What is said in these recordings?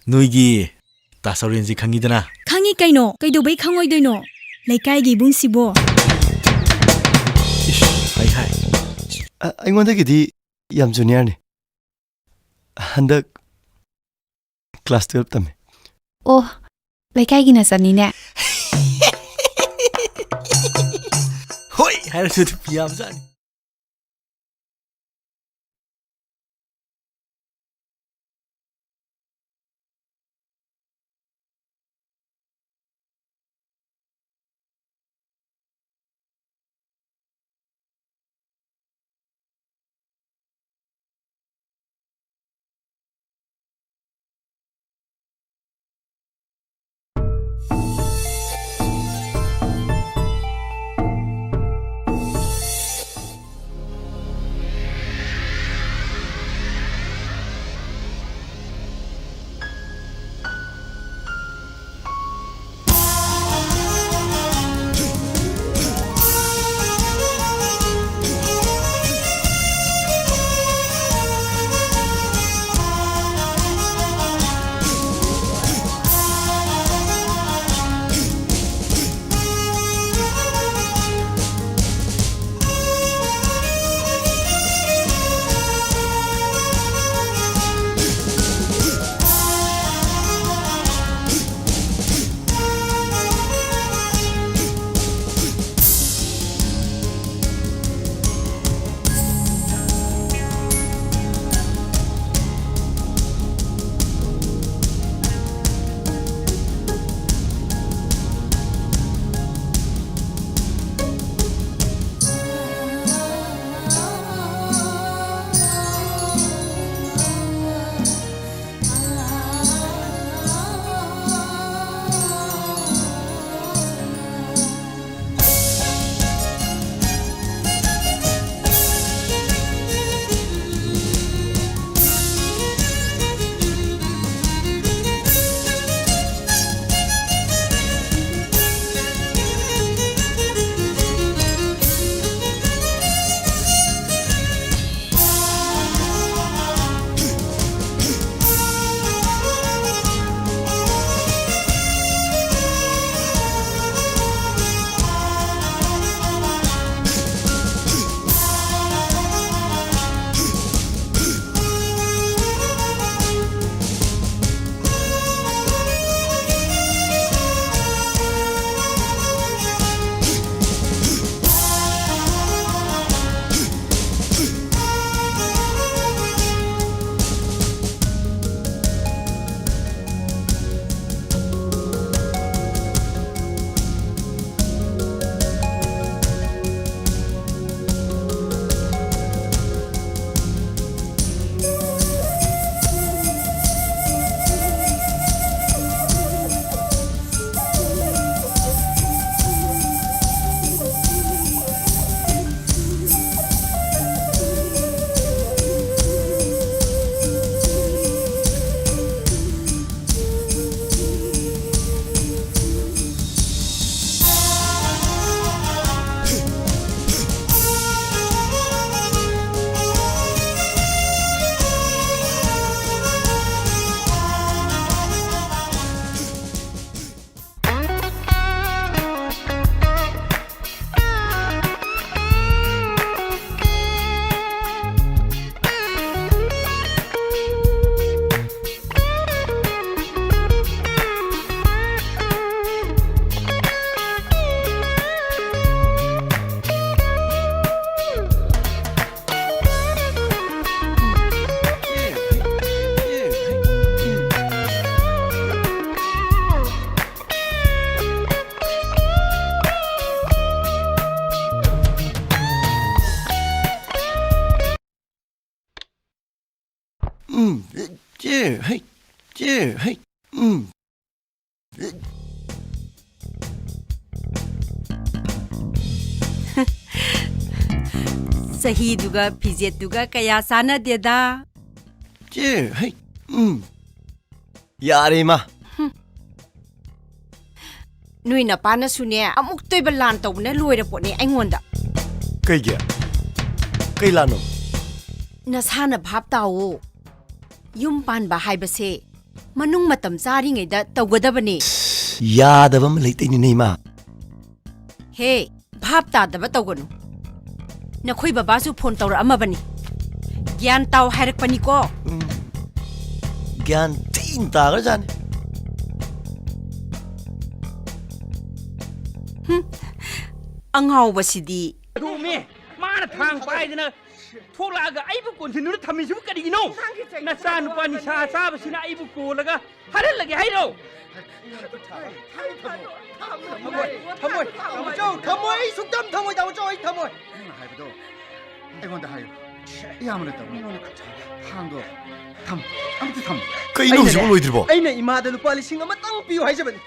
ꯅꯣꯏꯒꯤ ꯇꯥꯁꯧꯔꯦꯟꯁꯤ ꯈꯪꯉꯤꯗꯅ ꯈꯪꯉꯤ ꯀꯩꯅꯣ ꯀꯩꯗꯧꯕꯩ ꯈꯪꯉꯣꯏꯗꯣꯏꯅꯣ ꯂꯩꯀꯥꯏꯒꯤ ꯏꯕꯨꯡꯁꯤꯕꯣ 이씨 하이 하이 ꯑꯩꯉꯣꯟꯗꯒꯤꯗꯤ ꯌꯥꯝ ꯖꯨꯅꯤꯌꯔꯅꯤ ꯍꯟꯗꯛ ꯀ꯭ꯂꯥꯁ 12 ꯇꯝꯃꯤ ꯑꯣ ꯂꯩꯀꯥꯏꯒꯤ ꯅꯆꯟꯅꯤꯅꯦ ꯍꯣꯏ ꯍꯥꯏꯔꯁꯨ ꯅꯨꯄꯤ ꯌꯥꯝꯖꯥꯠꯅꯤ Sahiduga pijetuga kaya sana deda. Yari ma. Nui na pana sune amuk toy balan taw na loira po ni aingonda. Kay gya? Kay lano? Nasana bhap tawo. Yum pan ba hai base ꯃꯅꯨꯡ ꯃꯇꯝ ꯆꯥꯔꯤꯉꯩꯗ ꯇꯧꯒꯗꯕꯅꯤ ꯌꯥꯗꯕ ꯑꯃ ꯂꯩꯇꯩꯅꯤꯅꯦ ꯏꯃꯥ ꯍꯦ ꯚꯥꯞ ꯇꯥꯗꯕ ꯇꯧꯒꯅꯨ ꯅꯈꯣꯏ ꯕꯕꯥꯁꯨ ꯐꯣꯟ ꯇꯧꯔꯛꯑꯝꯃꯕꯅꯤ ꯒ꯭ꯌꯥꯟ ꯇꯥꯎ ꯍꯥꯏꯔꯛꯄꯅꯤꯀꯣ ꯒ꯭ꯌꯥꯟ ꯊꯤꯅ ꯇꯥꯈ꯭ꯔꯖꯥꯠꯅꯤ ꯑꯉꯥꯎꯕꯁꯤꯗꯤ ꯑꯗꯨꯃꯦ ꯃꯥꯅ ꯊꯥꯡ ꯄꯥꯏꯗꯅ ꯊꯣꯛꯂꯛꯑꯒ ꯑꯩꯕꯨ ꯀꯣꯟꯁꯤꯟꯗꯨꯅ ꯊꯝꯃꯤꯁꯤꯕꯨ ꯀꯔꯤꯒꯤꯅꯣ ꯅꯆꯥ ꯅꯨꯄꯥ ꯅꯤꯁꯥ ꯆꯥꯕꯁꯤꯅ ꯑꯩꯕꯨ ꯀꯣꯜꯂꯒ ꯍꯥꯠꯍꯜꯂꯒꯦ ꯍꯥꯏꯔꯣ ꯊꯝꯃꯣꯏ ꯑꯩ ꯁꯨꯛꯇꯝ ꯊꯝꯃꯣꯏ ꯇꯥꯃꯣꯆꯧ ꯑꯩ ꯊꯝꯃꯣꯏ ꯅꯪꯅ ꯍꯥꯏꯕꯗꯣ ꯑꯩꯉꯣꯟꯗ ꯍꯥꯏꯌꯨ ꯏꯌꯥꯝꯕꯅ ꯇꯧꯅꯤ ꯊꯥꯡꯗꯣ ꯊꯝ ꯑꯝꯇ ꯊꯝ ꯀꯩꯅꯣ ꯍꯧꯖꯤꯛꯐꯥꯎ ꯂꯣꯏꯗ꯭ꯔꯤꯕꯣ ꯑꯩꯅ ꯏꯃꯥꯗ ꯂꯨꯄꯥ 1,000 ꯄꯤꯌꯨ ꯍꯥꯏꯖꯕꯅꯤ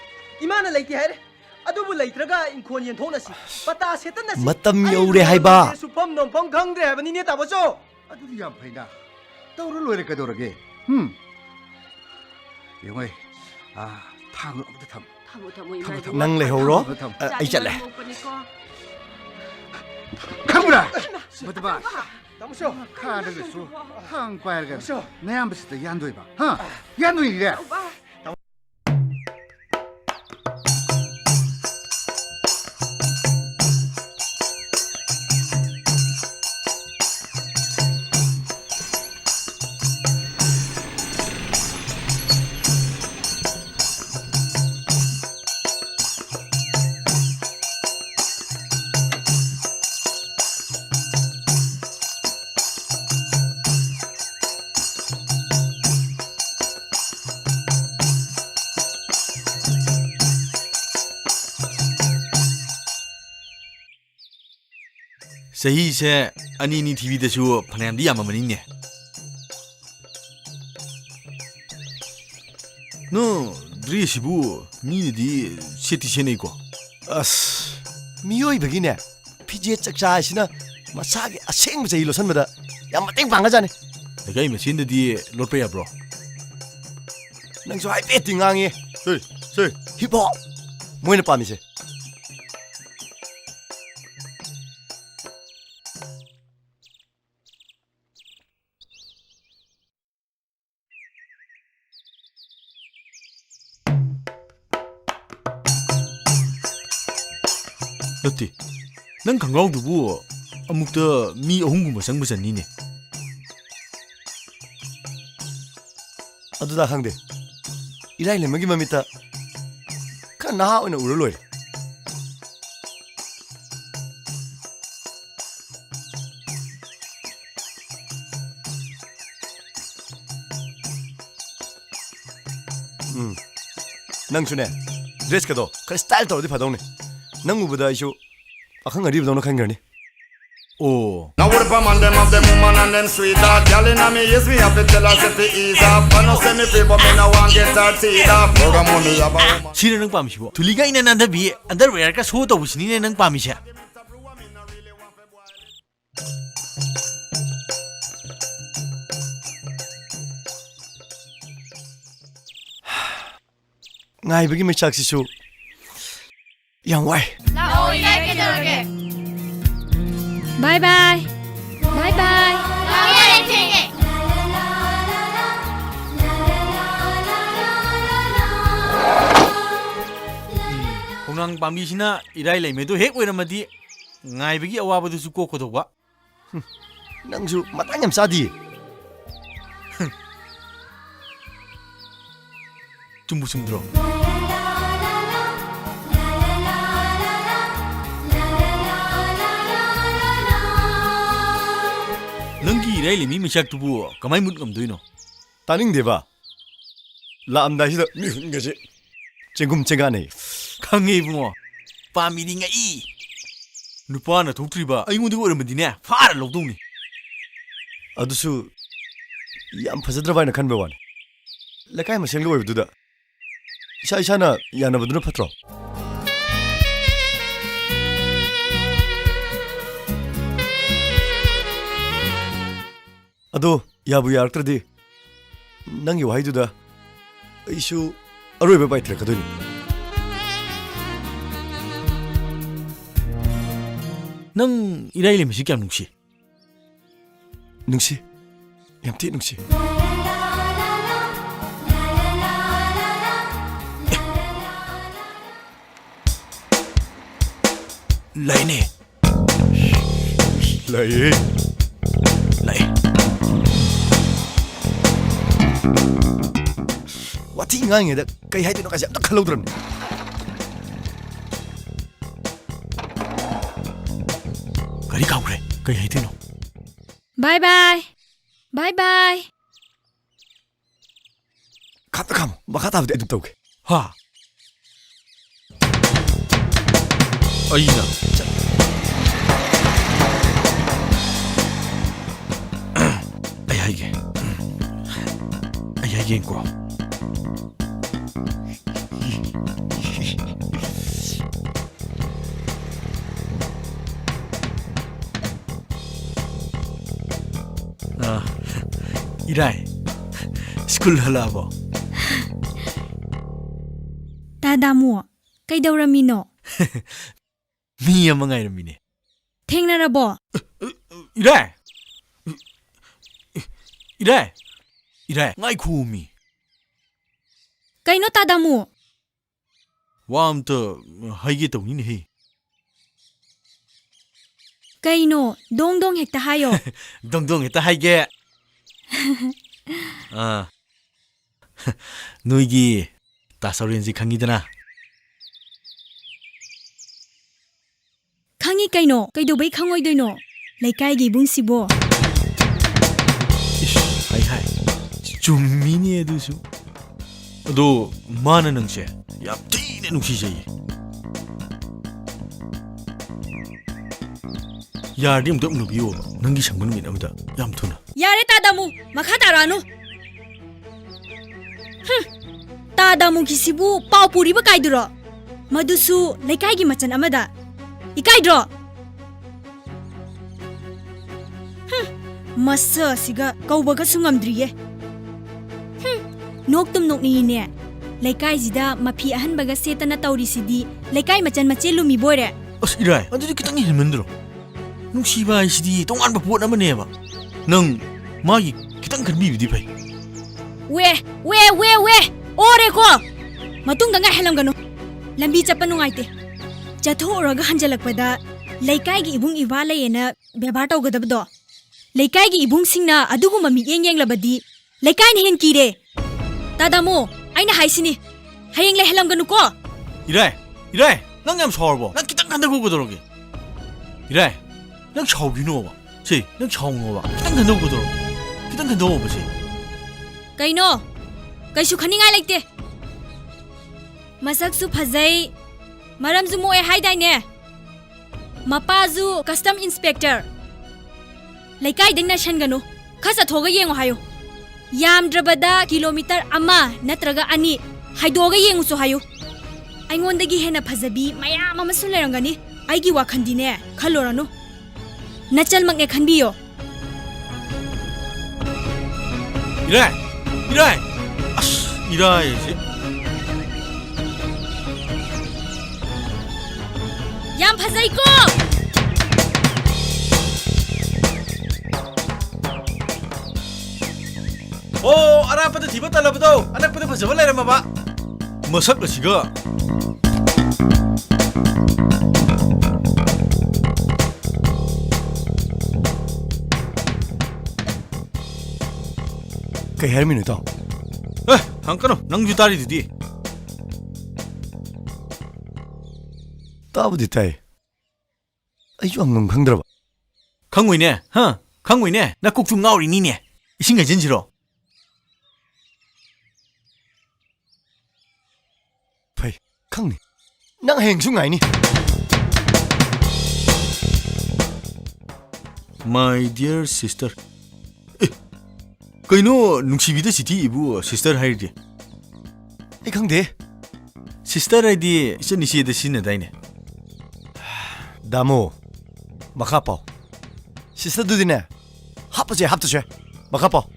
ꯏꯃꯥꯅ ꯂꯩꯇꯦ ꯍꯥꯏꯔꯦ ꯑꯗꯨꯕꯨ ꯂꯩꯇ꯭ꯔꯒ ꯏꯪꯈꯣꯜ ꯌꯦꯟꯊꯣꯛꯅꯁꯤ ꯄꯇꯥ ꯁꯦꯠꯇꯅꯁꯤ ꯃꯇꯝ ꯌꯧꯔꯦ ꯍꯥꯏꯕ ꯁꯨꯐꯝ ꯅꯣꯝꯐꯝ ꯈꯪꯗ꯭ꯔꯦ ꯍꯥꯏꯕꯅꯤꯅꯦ ꯇꯥꯃꯣꯆꯧ ꯑꯗꯨꯗꯤ ꯌꯥꯝ ꯐꯩꯅ ꯇꯧꯔ ꯂꯣꯏꯔꯦ ꯀꯩꯗꯧꯔꯒꯦ ꯌꯦꯡꯉꯣꯏ ꯊꯥꯡꯗꯣ ꯑꯝꯇ ꯊꯝ ꯅꯪ ꯂꯩꯍꯧꯔꯣ ꯑꯩ ꯆꯠꯂꯦ ꯈꯪꯕ꯭ꯔꯥ ꯃꯗꯨꯕꯥ ꯇꯥꯃꯣꯆꯧ ꯈꯥꯗꯒꯁꯨ ꯊꯥꯡ ꯄꯥꯏꯔꯒ ꯅꯌꯥꯝꯕꯁꯤꯗ ꯌꯥꯟꯗꯣꯏꯕ ꯌꯥꯟꯗꯣꯏꯅꯤꯅꯦ ꯆꯍꯤꯁꯦ ꯑꯅꯤ ꯊꯤꯕꯤꯗꯁꯨ ꯐꯅꯌꯥꯝꯗꯤ ꯌꯥꯝꯃꯝꯃꯅꯤꯅꯦ ꯅꯣ ꯗ꯭ꯔꯦꯁꯁꯤꯕꯨ ꯃꯤꯅꯗꯤ ꯁꯦꯠꯇꯤ ꯁꯦꯠꯅꯩꯀꯣ ꯑꯁ ꯃꯤꯑꯣꯏꯕꯒꯤꯅꯦ ꯐꯤꯖꯦꯠ ꯆꯛꯆꯥ ꯍꯥꯏꯁꯤꯅ ꯃꯁꯥꯒꯤ ꯑꯁꯦꯡꯕ ꯆꯍꯤ ꯂꯣꯠꯁꯟꯕꯗ ꯌꯥꯝ ꯃꯇꯦꯡ ꯄꯥꯡꯉꯖꯥꯠꯅꯤ ꯂꯩꯀꯥꯏ ꯃꯁꯦꯟꯗꯗꯤ ꯂꯣꯠꯄ ꯌꯥꯕ꯭ꯔꯣ ꯅꯪꯁꯨ ꯍꯥꯏꯐꯦꯠꯇꯤ ꯉꯥꯡꯉꯤ ꯍꯤꯞꯄꯣ ꯃꯣꯏꯅ ꯄꯥꯝꯃꯤꯁꯦ ꯅꯠꯇꯦ ꯅꯪ ꯈꯪꯒ꯭ꯔꯥꯎꯗꯨꯕꯨ ꯑꯃꯨꯛꯇ ꯃꯤ 3 ꯆꯪꯕ ꯆꯟꯅꯤꯅꯦ ꯑꯗꯨꯗ ꯈꯪꯗꯦ ꯏꯔꯥꯏ ꯂꯩꯃꯒꯤ ꯃꯃꯤꯠꯇ ꯈꯔ ꯅꯍꯥ ꯑꯣꯏꯅ ꯎꯔ ꯂꯣꯏꯔꯦ ꯅꯪꯁꯨꯅꯦ ꯗ꯭ꯔꯦꯁꯀꯗꯣ ꯈꯔ ꯁ꯭ꯇꯥꯏꯜ ꯇꯧꯔꯗꯤ ꯐꯗꯧꯅꯦ ꯅꯪ ꯎꯕꯗ ꯑꯩꯁꯨ ꯄꯥꯈꯪ ꯑꯔꯤꯕꯗꯧꯅ ꯈꯟꯈ꯭ꯔꯅꯤ ꯑꯣ Now what if I'm on them of them woman and them sweet dog Girl inna me yes me have to tell her say fi ease up I no say me feel but me no want get her teeth off Program money have a woman ꯁꯤꯅ ꯅꯪ ꯄꯥꯝꯃꯤꯁꯤꯕꯣ ꯊꯨꯂꯤꯒꯩꯅ ꯅꯥꯟꯊꯕꯤ ꯑꯟꯗꯔꯋꯦꯌꯔꯒ ꯁꯣ ꯇꯧꯕꯁꯤꯅꯤꯅꯦ ꯅꯪ ꯄꯥꯝꯃꯤꯁꯦ ꯉꯥꯏꯕꯒꯤ ꯃꯩꯆꯥꯛꯁꯤꯁꯨ ꯌꯥꯝ ꯋꯥꯏ ꯕꯥꯏ ꯕꯥꯏ ꯕꯥꯏ ꯕꯥꯏ ꯈꯣꯡꯅꯥꯡ ꯄꯥꯝꯕꯤꯁꯤꯅ ꯏꯔꯥꯏ ꯂꯩꯃꯦꯗꯣ ꯍꯦꯛ ꯑꯣꯏꯔꯝꯃꯗꯤ ꯉꯥꯏꯕꯒꯤ ꯑꯋꯥꯕꯗꯨꯁꯨ ꯀꯣꯛꯀꯗꯧꯕ ꯅꯪꯁꯨ ꯃꯇꯥꯡ ꯌꯥꯝ ꯆꯥꯗꯤꯌꯦ ꯆꯨꯝꯕꯨ ꯆꯨꯝꯗ꯭ꯔꯣ ꯅꯪꯒꯤ ꯏꯔꯥꯏ ꯂꯩꯃꯤ ꯃꯩꯆꯥꯛꯇꯨꯕꯨ ꯀꯃꯥꯏ ꯃꯨꯠ ꯉꯝꯗꯣꯏꯅꯣ ꯇꯥꯅꯤꯡꯗꯦꯕ ꯂꯥꯛꯑꯝꯗꯥꯏꯁꯤꯗ ꯃꯤꯍꯨꯟꯒꯁꯦ ꯆꯦꯡꯒꯨꯝ ꯆꯦꯡꯒꯥꯟꯅꯩ ꯈꯪꯉꯦ ꯏꯕꯨꯡꯉꯣ ꯄꯥꯝꯃꯤꯗꯤ ꯉꯛꯏ ꯅꯨꯄꯥꯅ ꯊꯣꯛꯇ꯭ꯔꯤꯕ ꯑꯩꯉꯣꯟꯗꯒ ꯑꯣꯏꯔꯝꯃꯗꯤꯅꯦ ꯐꯥꯔ ꯂꯧꯗꯧꯅꯤ ꯑꯗꯨꯁꯨ ꯌꯥꯝ ꯐꯖꯗ꯭ꯔꯕ ꯍꯥꯏꯅ ꯈꯟꯕ ꯋꯥꯅꯤ ꯂꯩꯀꯥꯏ ꯃꯁꯦꯟꯒ ꯑꯣꯏꯕꯗꯨꯗ ꯏꯁꯥꯅ ꯌꯥꯅꯕꯗꯨꯅ ꯐꯠꯇ꯭ꯔꯣ ꯑꯗꯣ ꯌꯥꯕꯨ ꯌꯥꯔꯛꯇ꯭ꯔꯗꯤ ꯅꯪꯒꯤ ꯋꯥꯍꯩꯗꯨꯗ ꯑꯩꯁꯨ ꯑꯔꯣꯏꯕ ꯄꯥꯏꯊꯔꯛꯀꯗꯣꯏꯅꯤ ꯅꯪ 이라이 ꯂꯩꯃꯁꯤ ꯀꯌꯥꯝ ꯅꯨꯡꯁꯤ ꯅꯨꯡꯁꯤ ꯌꯥꯝ ꯊꯤ ꯅꯨꯡꯁꯤ ꯂꯩꯅꯦ ꯂꯩꯌꯦ ꯂꯩ 와티 ngāngēdā kai haidino kasi amta khalaudram ꯀꯔꯤ ꯀꯥꯎꯈ꯭ꯔꯦ ꯀꯩ ꯍꯥꯏꯗꯣꯏꯅꯣ ꯕꯥꯏ ꯕꯥꯏ ꯕꯥꯏ ꯕꯥꯏ Khapta khamo makha tabdi adum tawke ꯍꯥ ꯑꯩꯅ ꯑꯩ ꯍꯥꯏꯒꯦꯀꯣ 이라이 스쿨 할라고 ꯇꯥꯗꯥꯃꯣ ꯀꯩꯗꯧꯔꯝꯃꯤꯅꯣ ꯃꯤ ꯑꯃ ꯉꯥꯏꯔꯝꯃꯤꯅꯦ ꯊꯦꯡꯅꯔꯕꯣ 이라이 이라이 ꯉꯥꯏꯈꯣꯃꯤ ꯀꯩꯅꯣ ꯇꯥꯗꯥꯃꯣ ꯋꯥ ꯑꯝꯇ ꯍꯥꯏꯒꯦ ꯇꯧꯅꯤꯅꯦꯍꯦ ꯀꯩꯅꯣ ꯗꯣꯡ ꯗꯣꯡ ꯍꯦꯛꯇ ꯍꯥꯏꯌꯣ ꯗꯣꯡꯗꯣꯡ ꯍꯦꯛꯇ ꯍꯥꯏꯒꯦ ꯅꯣꯏꯒꯤ ꯇꯥꯁꯧꯔꯦꯟꯁꯤ ꯈꯪꯉꯤꯗꯅ ꯈꯪꯉꯤ ꯀꯩꯅꯣ ꯀꯩꯗꯧꯕꯩ ꯈꯪꯉꯣꯏꯗꯣꯏꯅꯣ ꯂꯩꯀꯥꯏꯒꯤ ꯏꯕꯨꯡꯁꯤꯕꯣ ꯍꯥꯏ ꯆꯨꯝꯃꯤꯅꯦ ꯑꯗꯨꯁꯨ ꯑꯗꯣ ꯃꯥꯅ ꯅꯪꯁꯦ ꯌꯥꯝ ꯊꯤꯅ ꯅꯨꯡꯁꯤꯖꯩꯌꯦ ꯌꯥꯔꯗꯤ ꯑꯝꯇ ꯎꯅꯕꯤꯌꯣꯕ ꯅꯪꯒꯤ ꯁꯪꯕ ꯅꯨꯃꯤꯠ ꯑꯃꯗ ꯌꯥꯝ ꯊꯨꯅ ꯌꯥꯔꯦ ꯇꯥꯗꯥꯃꯨ ꯃꯈꯥ ꯇꯥꯔꯛꯑꯅꯨ ꯇꯥꯗꯥꯃꯨꯒꯤꯁꯤꯕꯨ ꯄꯥꯎ ꯄꯨꯔꯤꯕ ꯀꯥꯏꯗꯨꯔꯣ ꯃꯗꯨꯁꯨ ꯂꯩꯀꯥꯏꯒꯤ ꯃꯆꯟ ꯑꯃꯗ ꯏꯀꯥꯏꯗ꯭ꯔꯣ ꯃꯁꯥ ꯑꯁꯤꯒ ꯀꯧꯕꯒꯁꯨ ꯉꯝꯗ꯭ꯔꯤꯌꯦ ꯅꯣꯛꯇꯨꯝ ꯅꯣꯛꯅꯤꯡꯉꯤꯅꯦ ꯂꯩꯀꯥꯏꯁꯤꯗ ꯃꯐꯤ ꯑꯍꯟꯕꯒ ꯁꯦꯠꯇꯅ ꯇꯧꯔꯤꯁꯤꯗꯤ ꯂꯩꯀꯥꯏ ꯃꯆꯟ ꯃꯆꯦ ꯂꯨꯃꯤꯕꯣꯏꯔꯦ ꯑꯁ ꯏꯔꯥꯏ ꯑꯗꯨꯗꯤ ꯈꯤꯇꯪ ꯍꯦꯟꯃꯟꯗ꯭ꯔꯣ ꯅꯨꯡꯁꯤꯕ ꯍꯥꯏꯁꯤꯗꯤ ꯇꯣꯉꯥꯟꯕ ꯄꯣꯠ ꯑꯃꯅꯦꯕ ꯅꯪ ꯃꯥꯒꯤ ꯈꯤꯇꯪ ꯈꯟꯕꯤꯕꯗꯤ ꯐꯩ ꯋꯦ ꯑꯣꯔꯦꯀꯣ ꯃꯇꯨꯡꯗ ꯉꯥꯏꯍꯜꯂꯝꯒꯅꯨ ꯂꯝꯕꯤ ꯆꯠꯄ ꯅꯨꯡꯉꯥꯏꯇꯦ ꯆꯠꯊꯣꯛꯎꯔꯒ ꯍꯟꯖꯜꯂꯛꯄꯗ ꯂꯩꯀꯥꯏꯒꯤ ꯏꯕꯨꯡ ꯏꯋꯥ ꯂꯩꯌꯦꯅ ꯕꯦꯕꯥꯔ ꯇꯧꯒꯗꯕꯗꯣ ꯂꯩꯀꯥꯏꯒꯤ ꯏꯕꯨꯡꯁꯤꯡꯅ ꯑꯗꯨꯒꯨꯝꯕ ꯃꯤꯠꯌꯦꯡ ꯌꯦꯡꯂꯕꯗꯤ ꯂꯩꯀꯥꯏꯅ ꯍꯦꯟ ꯀꯤꯔꯦ ꯇꯥꯗꯥꯃꯣ ꯑꯩꯅ ꯍꯥꯏꯁꯤꯅꯤ ꯍꯌꯦꯡ ꯂꯩꯍꯜꯂꯝꯒꯅꯨꯀꯣ 이라이 ꯅꯪ ꯌꯥꯝ ꯁꯥꯎꯔꯕꯣ ꯅꯪ ꯈꯤꯇꯪ ꯈꯟꯊꯧꯒꯗꯧꯔꯒꯦ 이라이 ꯅꯪ ꯁꯥꯎꯈꯤꯅꯣꯕ ꯁꯤ ꯅꯪ ꯁꯥꯎꯅꯣꯕ ꯈꯤꯇꯪ ꯈꯟꯊꯧꯒꯗꯧꯔꯒꯦ ꯈꯤꯇꯪ ꯈꯟꯊꯧꯕ ꯁꯤ ꯀꯩꯅꯣ ꯀꯩꯁꯨ ꯈꯟꯅꯤꯡꯉꯥꯏ ꯂꯩꯇꯦ ꯃꯁꯛꯁꯨ ꯐꯖꯩ ꯃꯔꯝꯁꯨ ꯃꯣꯛꯑꯦ ꯍꯥꯏꯗꯥꯏꯅꯦ ꯃꯄꯥꯁꯨ ꯀꯁꯇꯝ ꯏꯟꯁꯄꯦꯛꯇꯔ ꯂꯩꯀꯥꯏꯗ ꯅꯩꯁꯟꯒꯅꯨ ꯈꯔ ꯆꯠꯊꯣꯛꯑꯒ ꯌꯦꯡꯉꯣ ꯍꯥꯏꯌꯨ ꯌꯥꯝꯗ꯭ꯔꯕꯗ ꯀꯤꯂꯣꯃꯤꯇꯔ 1 ꯅꯠꯇ꯭ꯔꯒ 2 ꯍꯥꯏꯗꯣꯛꯑꯒ ꯌꯦꯡꯉꯨꯁꯨ ꯍꯥꯏꯌꯨ ꯑꯩꯉꯣꯟꯗꯒꯤ ꯍꯦꯟꯅ ꯐꯖꯕꯤ ꯃꯌꯥꯝ ꯑꯃꯁꯨ ꯂꯩꯔꯝꯒꯅꯤ ꯑꯩꯒꯤ ꯋꯥꯈꯟꯗꯤꯅꯦ ꯈꯜꯂꯨꯔꯅꯨ ꯅꯆꯜꯃꯛꯅꯦ ꯈꯟꯕꯤꯌꯣ 이라이 아씨 이라이지 ꯌꯥꯝ ꯐꯖꯩꯀꯣ ꯑꯔꯥꯞꯄꯗ ꯊꯤꯕ ꯇꯜꯂꯕꯗꯣ ꯑꯅꯛꯄꯗ ꯐꯖꯕ ꯂꯩꯔꯝꯃꯕ ꯃꯁꯛ ꯑꯁꯤꯒ kai hairminu taw ꯍꯪꯀꯅꯣ ꯅꯪꯁꯨ ꯇꯥꯔꯤꯗꯨꯗꯤ tabudi tai ayu angam khangdraba ꯈꯪꯉꯣꯏꯅꯦ ꯈꯪꯉꯣꯏꯅꯦ ꯅꯀꯣꯛꯁꯨ ꯉꯥꯎꯔꯤꯅꯤꯅꯦ 이싱 해진지로 phai khangni nang heng su ngai ni My dear sister 그이노 뭉치비드 시티 이부 sister 하이디 ai khangde sister 하이디 이니시에드 시네다이네 damo makha paw sister du dine hapje makha paw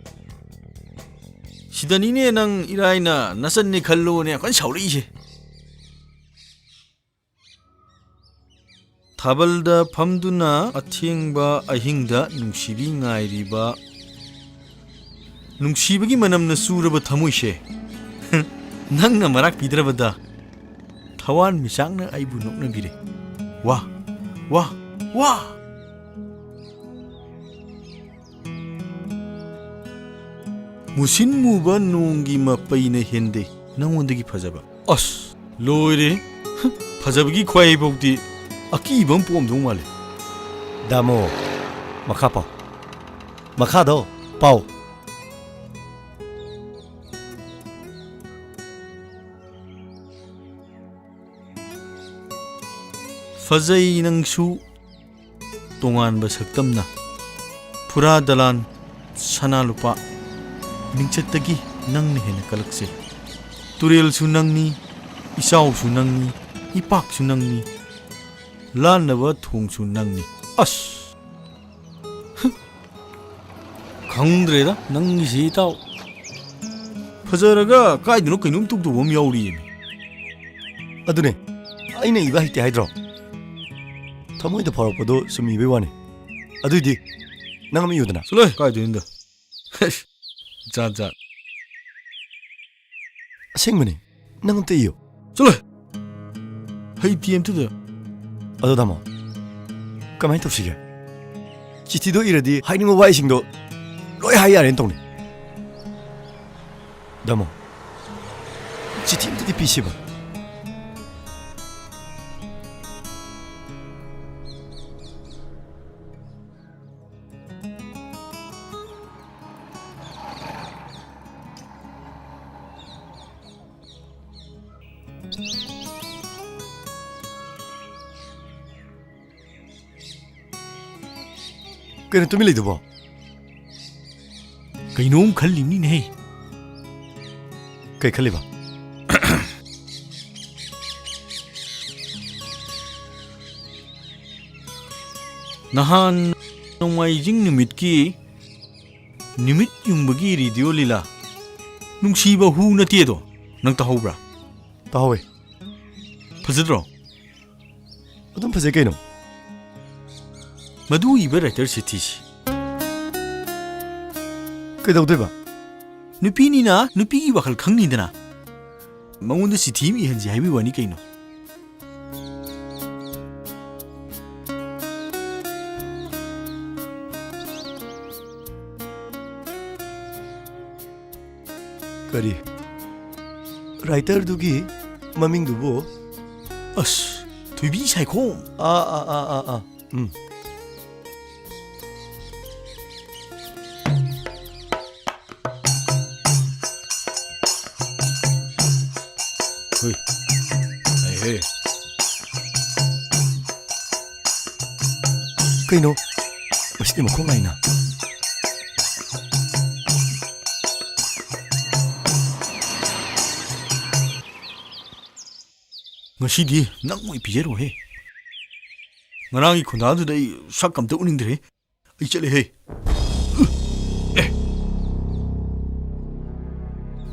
시다니네 낭 이라이나 나선니 칼로네 건 샤오리시 타발다 팜두나 아팅바 아힝다 뭉시비 nga이리바 뭉시비기 만남나 수르바 타무이셰 낭나 마락 비드라바다 타완 미상나 아이부 녹나비레 와 와, 와. 무신 무바 농기 마빠이네 현대 낭원데기 파자바. 어스, 로이레. 파자바기 과이 복디 아기 이번 뽐 동말래. 다모 마카 파오 마카도 파오 Fazay nangsu tungan ba saktam na pura dalan sana lupa ningchat tagi nang ni hena kalakse turel su nang ni isaw su nang ni ipak su nang ni lan na ba thong su nang ni as khangdre da nang ni si taw fazaraga kaidno kainum tuk tu bom yauri ꯑꯗꯨꯅꯦ ꯑꯩꯅ 이바 ꯍꯩꯇꯦ 하이드로 ꯊꯃꯣꯏꯗ ꯐꯥꯎꯔꯛꯄꯗꯣ ꯁꯨꯝ 이베 와네 ꯑꯗꯨꯏꯗꯤ ꯅꯪ ꯑꯃ 이유ꯗ나 Sule, kaidinda. 자자. ꯑꯁꯦꯡꯕꯅꯦ ꯅꯪ ꯑꯝꯇ 이유 Sule. Hey, TM2다. ꯑꯗꯣ 다모 ꯀꯃꯥꯏꯅ ꯇꯧꯁꯤꯒꯦ ꯆꯤꯊꯤꯗꯣ 이ꯔꯗꯤ 하이닝 ꯋꯥꯏꯁꯤꯡꯗꯣ ꯂꯣꯏ ꯍꯥꯏ ꯌꯥꯔꯦꯅ ꯇꯧꯅꯦ 다모 ꯆꯤꯊꯤ ꯑꯝꯇꯗꯤ ꯄꯤꯁꯤꯕ 그래 또 밀리도 뭐 Kainom khalimni ne. 그래 칼리바 Nahan nongmai jing nimit ki nimit yung bagi radio lila. Nung siba hu na tiedo nang tahobra. 따하웨 Fazadro. 어떤 파제 게노 Madu iba writer sitish. 그래도 봐 Nupini na nupigi bakal khangni dana. Mangundu sitim i hanji haibi wani kaino. 그리 라이터두기 마밍두보 As, tuibi saiko. Hey. Hey, hey. 그이노 맛있게 먹고 나이나 Ngashidi nang mo ipijero he. Ngarang i khundadu dai sakam te uningdre. Ai chale he.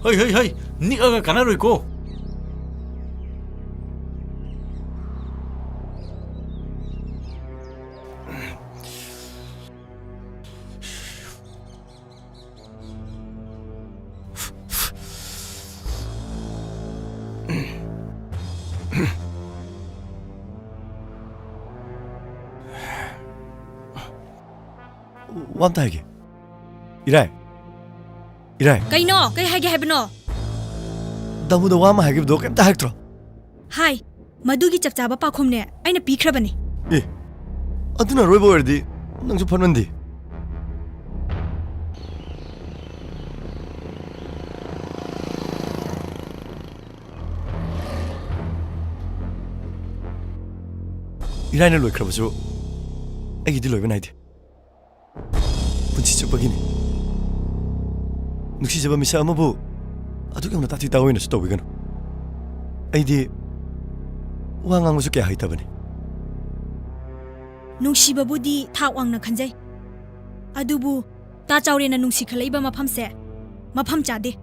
Hey hey hey, ni aga kanaroi ko. 완타하게 이라이 Kaino, kay hage habno. 다무도 와마 하기도 깜다 할트로 Hi, madugi chapchaba pakhumne. Aina pikhrabani. 예 어두나 로이버디 낭주 판원디 이라이는 로이 크라보죠 애기들 로이ben 나이디 분치 쪽박이네 눅시 잡아 미사 아마부 아두게 오늘 따뜻이 따오이는 수도 위건 아이디 왕왕 무수게 하이다버니 Nungsibabudi thawang na khanjai. Adubu ta chawre na nungsi khalaiba mafam se. Mafam chade.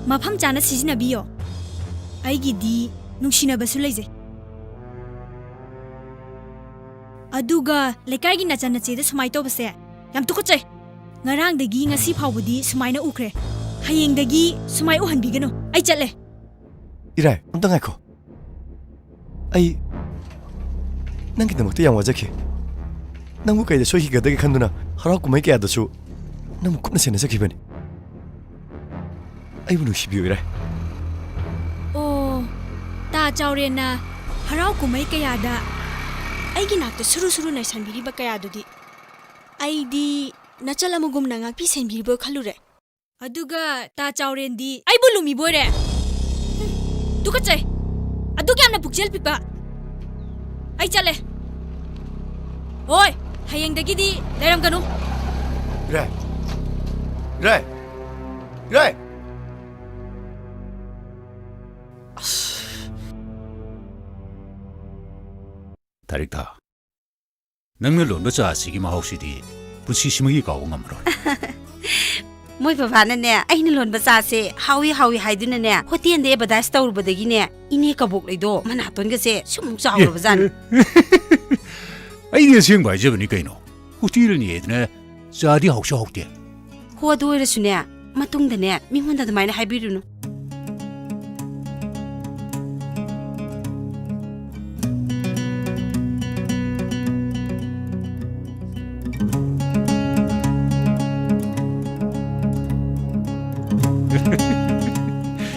Mafam chana sijina biyo. Aigi di nungsina basu leije. Aduga lekai gi nachana chede sumai to base. Yam tukuchai. Ngarang dagi ngasi phawbudi sumai na ukre. Hayeng dagi sumai uhan bigano. Ai chatle. 이라이 엄청 가이코 아이 ꯅꯪꯒꯤꯗꯃꯛꯇ ꯌꯥꯝ ꯋꯥꯖꯈꯤ ꯅꯪꯕꯨ ꯀꯩꯗ ꯁꯣꯏꯈꯤꯒꯗꯒꯦ ꯈꯟꯗꯨꯅ ꯍꯔꯥꯎ ꯀꯨꯝꯍꯩ ꯀꯌꯥꯗꯁꯨ ꯅꯪꯕꯨ ꯀꯨꯞꯅ ꯁꯦꯟꯅꯖꯈꯤꯕꯅꯤ ꯑꯩꯕꯨ ꯅꯨꯡꯁꯤꯕꯤꯌꯨ ꯏꯔꯥꯏ ꯑꯣ ꯇꯥ ꯆꯥꯎꯔꯦꯟꯅ ꯍꯔꯥꯎ ꯀꯨꯝꯍꯩ ꯀꯌꯥꯗ ꯑꯩꯒꯤ ꯅꯥꯛꯇ ꯁꯨꯔꯨ ꯁꯨꯔꯨ ꯅꯩꯁꯟꯕꯤꯔꯤꯕ ꯀꯌꯥꯗꯨꯗꯤ ꯑꯩꯗꯤ ꯅꯆꯜ ꯑꯃꯒꯨꯝꯅ ꯉꯥꯛꯄꯤ ꯁꯦꯟꯕꯤꯔꯤꯕ ꯈꯜꯂꯨꯔꯦ ꯑꯗꯨꯒ ꯇꯥ ꯆꯥꯎꯔꯦꯟꯗꯤ ꯑꯩꯕꯨ ꯂꯨꯃꯤꯕꯣꯏꯔꯦ ꯇꯨꯀꯠꯆꯩ ꯑꯗꯨꯛ ꯌꯥꯝꯅ ꯄꯨꯛꯆꯦꯜ ꯄꯤꯛꯄ ꯑꯩ ꯆꯠꯂꯦ ꯍꯣꯏ ꯍꯌꯦꯡꯗꯒꯤꯗꯤ ꯂꯩꯔꯝꯒꯅꯨ 이래 이래 이래 다릭다. ꯅꯪꯅ ꯂꯣꯟꯕ ꯆꯥ ꯑꯁꯤꯒꯤ ꯃꯍꯥꯎꯁꯤꯗꯤ ꯄꯨꯟꯁꯤꯁꯤꯃꯒꯤ ꯀꯥꯎꯕ ꯉꯝꯃꯔꯣꯏ. ꯃꯣꯏ ꯕꯕꯥꯅꯅꯦ ꯑꯩꯅ ꯂꯣꯟꯕ ꯆꯥꯁꯦ ꯍꯥꯎꯏ ꯍꯥꯎꯏ ꯍꯥꯏꯗꯨꯅꯅꯦ ꯍꯣꯇꯦꯜꯗ ꯑꯦꯗꯚꯔꯇꯥꯏꯁ ꯇꯧꯔꯨꯕꯗꯒꯤꯅꯦ ꯏꯅꯦ ꯀꯕꯣꯛꯂꯩꯗꯣ ꯃꯅꯥꯇꯣꯟꯒꯁꯦ ꯁꯨꯝ ꯆꯥꯎꯔꯕꯖꯥꯠꯅꯤ. ꯑꯩꯗꯤ ꯑꯁꯦꯡꯕ ꯍꯥꯏꯖꯕꯅꯤ ꯀꯩꯅꯣ. ꯍꯣꯇꯦꯜꯅꯦꯗꯅ ꯆꯥꯗꯤ ꯍꯥꯎꯁꯨ ꯍꯥꯎꯇꯦ. ꯍꯣ ꯑꯗꯨ ꯑꯣꯏꯔꯁꯨꯅꯦ ꯃꯇꯨꯡꯗꯅꯦ ꯃꯤꯉꯣꯟꯗ ꯑꯗꯨꯃꯥꯏꯅ ꯍꯥꯏꯕꯤꯔꯨꯅꯨ.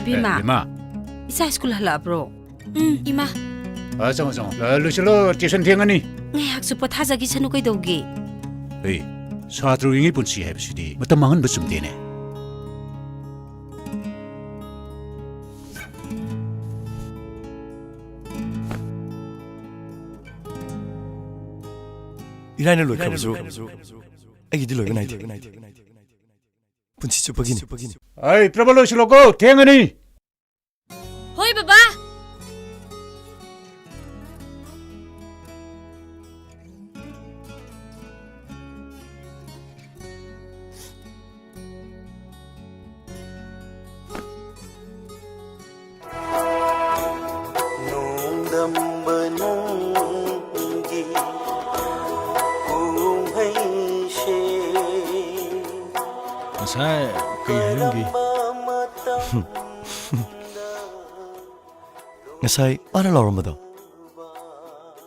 ꯕꯤꯃꯥ ꯏꯃꯥ. 이사 스쿨 할라브로. 이마. 잠깐. 루실로 티션 ꯊꯦꯡꯉꯅꯤ. ꯉꯥꯏꯍꯥꯛꯁꯨ ꯄꯣꯊꯥꯖꯈꯤ ꯁꯅꯨ ꯀꯩꯗꯧꯒꯦ? 에이, 사드로잉의 본시 해비시디 맞다 망은 무슨 되네. 이라이는 로이카부수 애기들 로이가 나이트 분치 쭈뻑이니 아이, 프라발로 실로고 탱하니. 호이 바바. ꯉꯁꯥꯏ ꯀꯩ ꯍꯥꯏꯔꯝꯒꯦ ꯉꯁꯥꯏ ꯃꯥꯅ ꯂꯥꯎꯔꯝꯕꯗꯣ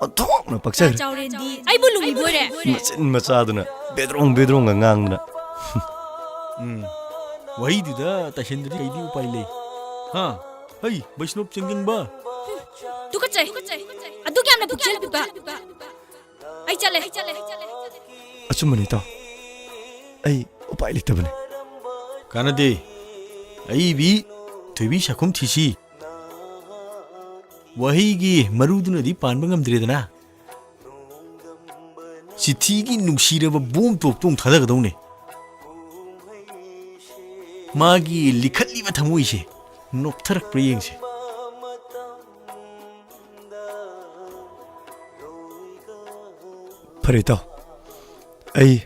ꯑꯣꯟꯊꯣꯛꯅ ꯄꯛꯆꯈ꯭ꯔꯦ ꯆꯥꯎꯔꯦꯟꯗꯤ ꯑꯩꯕꯨ ꯂꯨꯃꯤꯕꯣꯏꯔꯦ ꯃꯆꯤꯟ ꯃꯆꯥꯗꯨꯅ ꯕꯦꯗ꯭ꯔꯣꯡꯒ ꯉꯥꯡꯗꯅ ꯋꯥꯍꯩꯗꯨꯗ ꯇꯥꯏꯁꯤꯟꯗ꯭ꯔꯗꯤ ꯀꯩꯗꯤ ꯎꯄꯥꯏ ꯂꯩ ꯍꯥ ꯍꯩ ꯕꯩꯁꯅꯣꯞ ꯆꯦꯡꯖꯪꯕ ꯇꯨꯀꯠꯆꯩ ꯑꯗꯨꯛ ꯌꯥꯝꯅ ꯄꯨꯛꯆꯦꯜ ꯄꯤꯛꯄ ꯑꯩ ꯆꯠꯂꯦ ꯑꯆꯨꯝꯕꯅꯤ ꯏꯇꯥꯎ ꯑꯩ ꯎꯄꯥꯏ ꯂꯩꯇꯕꯅꯤ ꯀꯥꯟꯅꯗꯦ ꯑꯏꯕꯤ ꯊꯣꯏꯕꯤ ꯁꯥꯈꯨꯝ ꯊꯤꯁꯤ ꯋꯥꯍꯩꯒꯤ ꯃꯔꯨꯗꯨꯅꯗꯤ ꯄꯥꯟꯕ ꯉꯝꯗ꯭ꯔꯦꯗꯅ ꯆꯤꯊꯤꯒꯤ ꯅꯨꯡꯁꯤꯔꯕ ꯕꯣꯝ ꯇꯣꯞꯇꯣꯡ ꯊꯥꯗꯒꯗꯧꯅꯦ ꯃꯥꯒꯤ ꯂꯤꯈꯠꯂꯤꯕ ꯊꯃꯣꯏꯁꯦ ꯅꯣꯛꯊꯔꯛꯄ꯭ꯔꯥ ꯌꯦꯡꯁꯦ ꯐꯔꯦ ꯏꯇꯥꯎ ꯑꯩ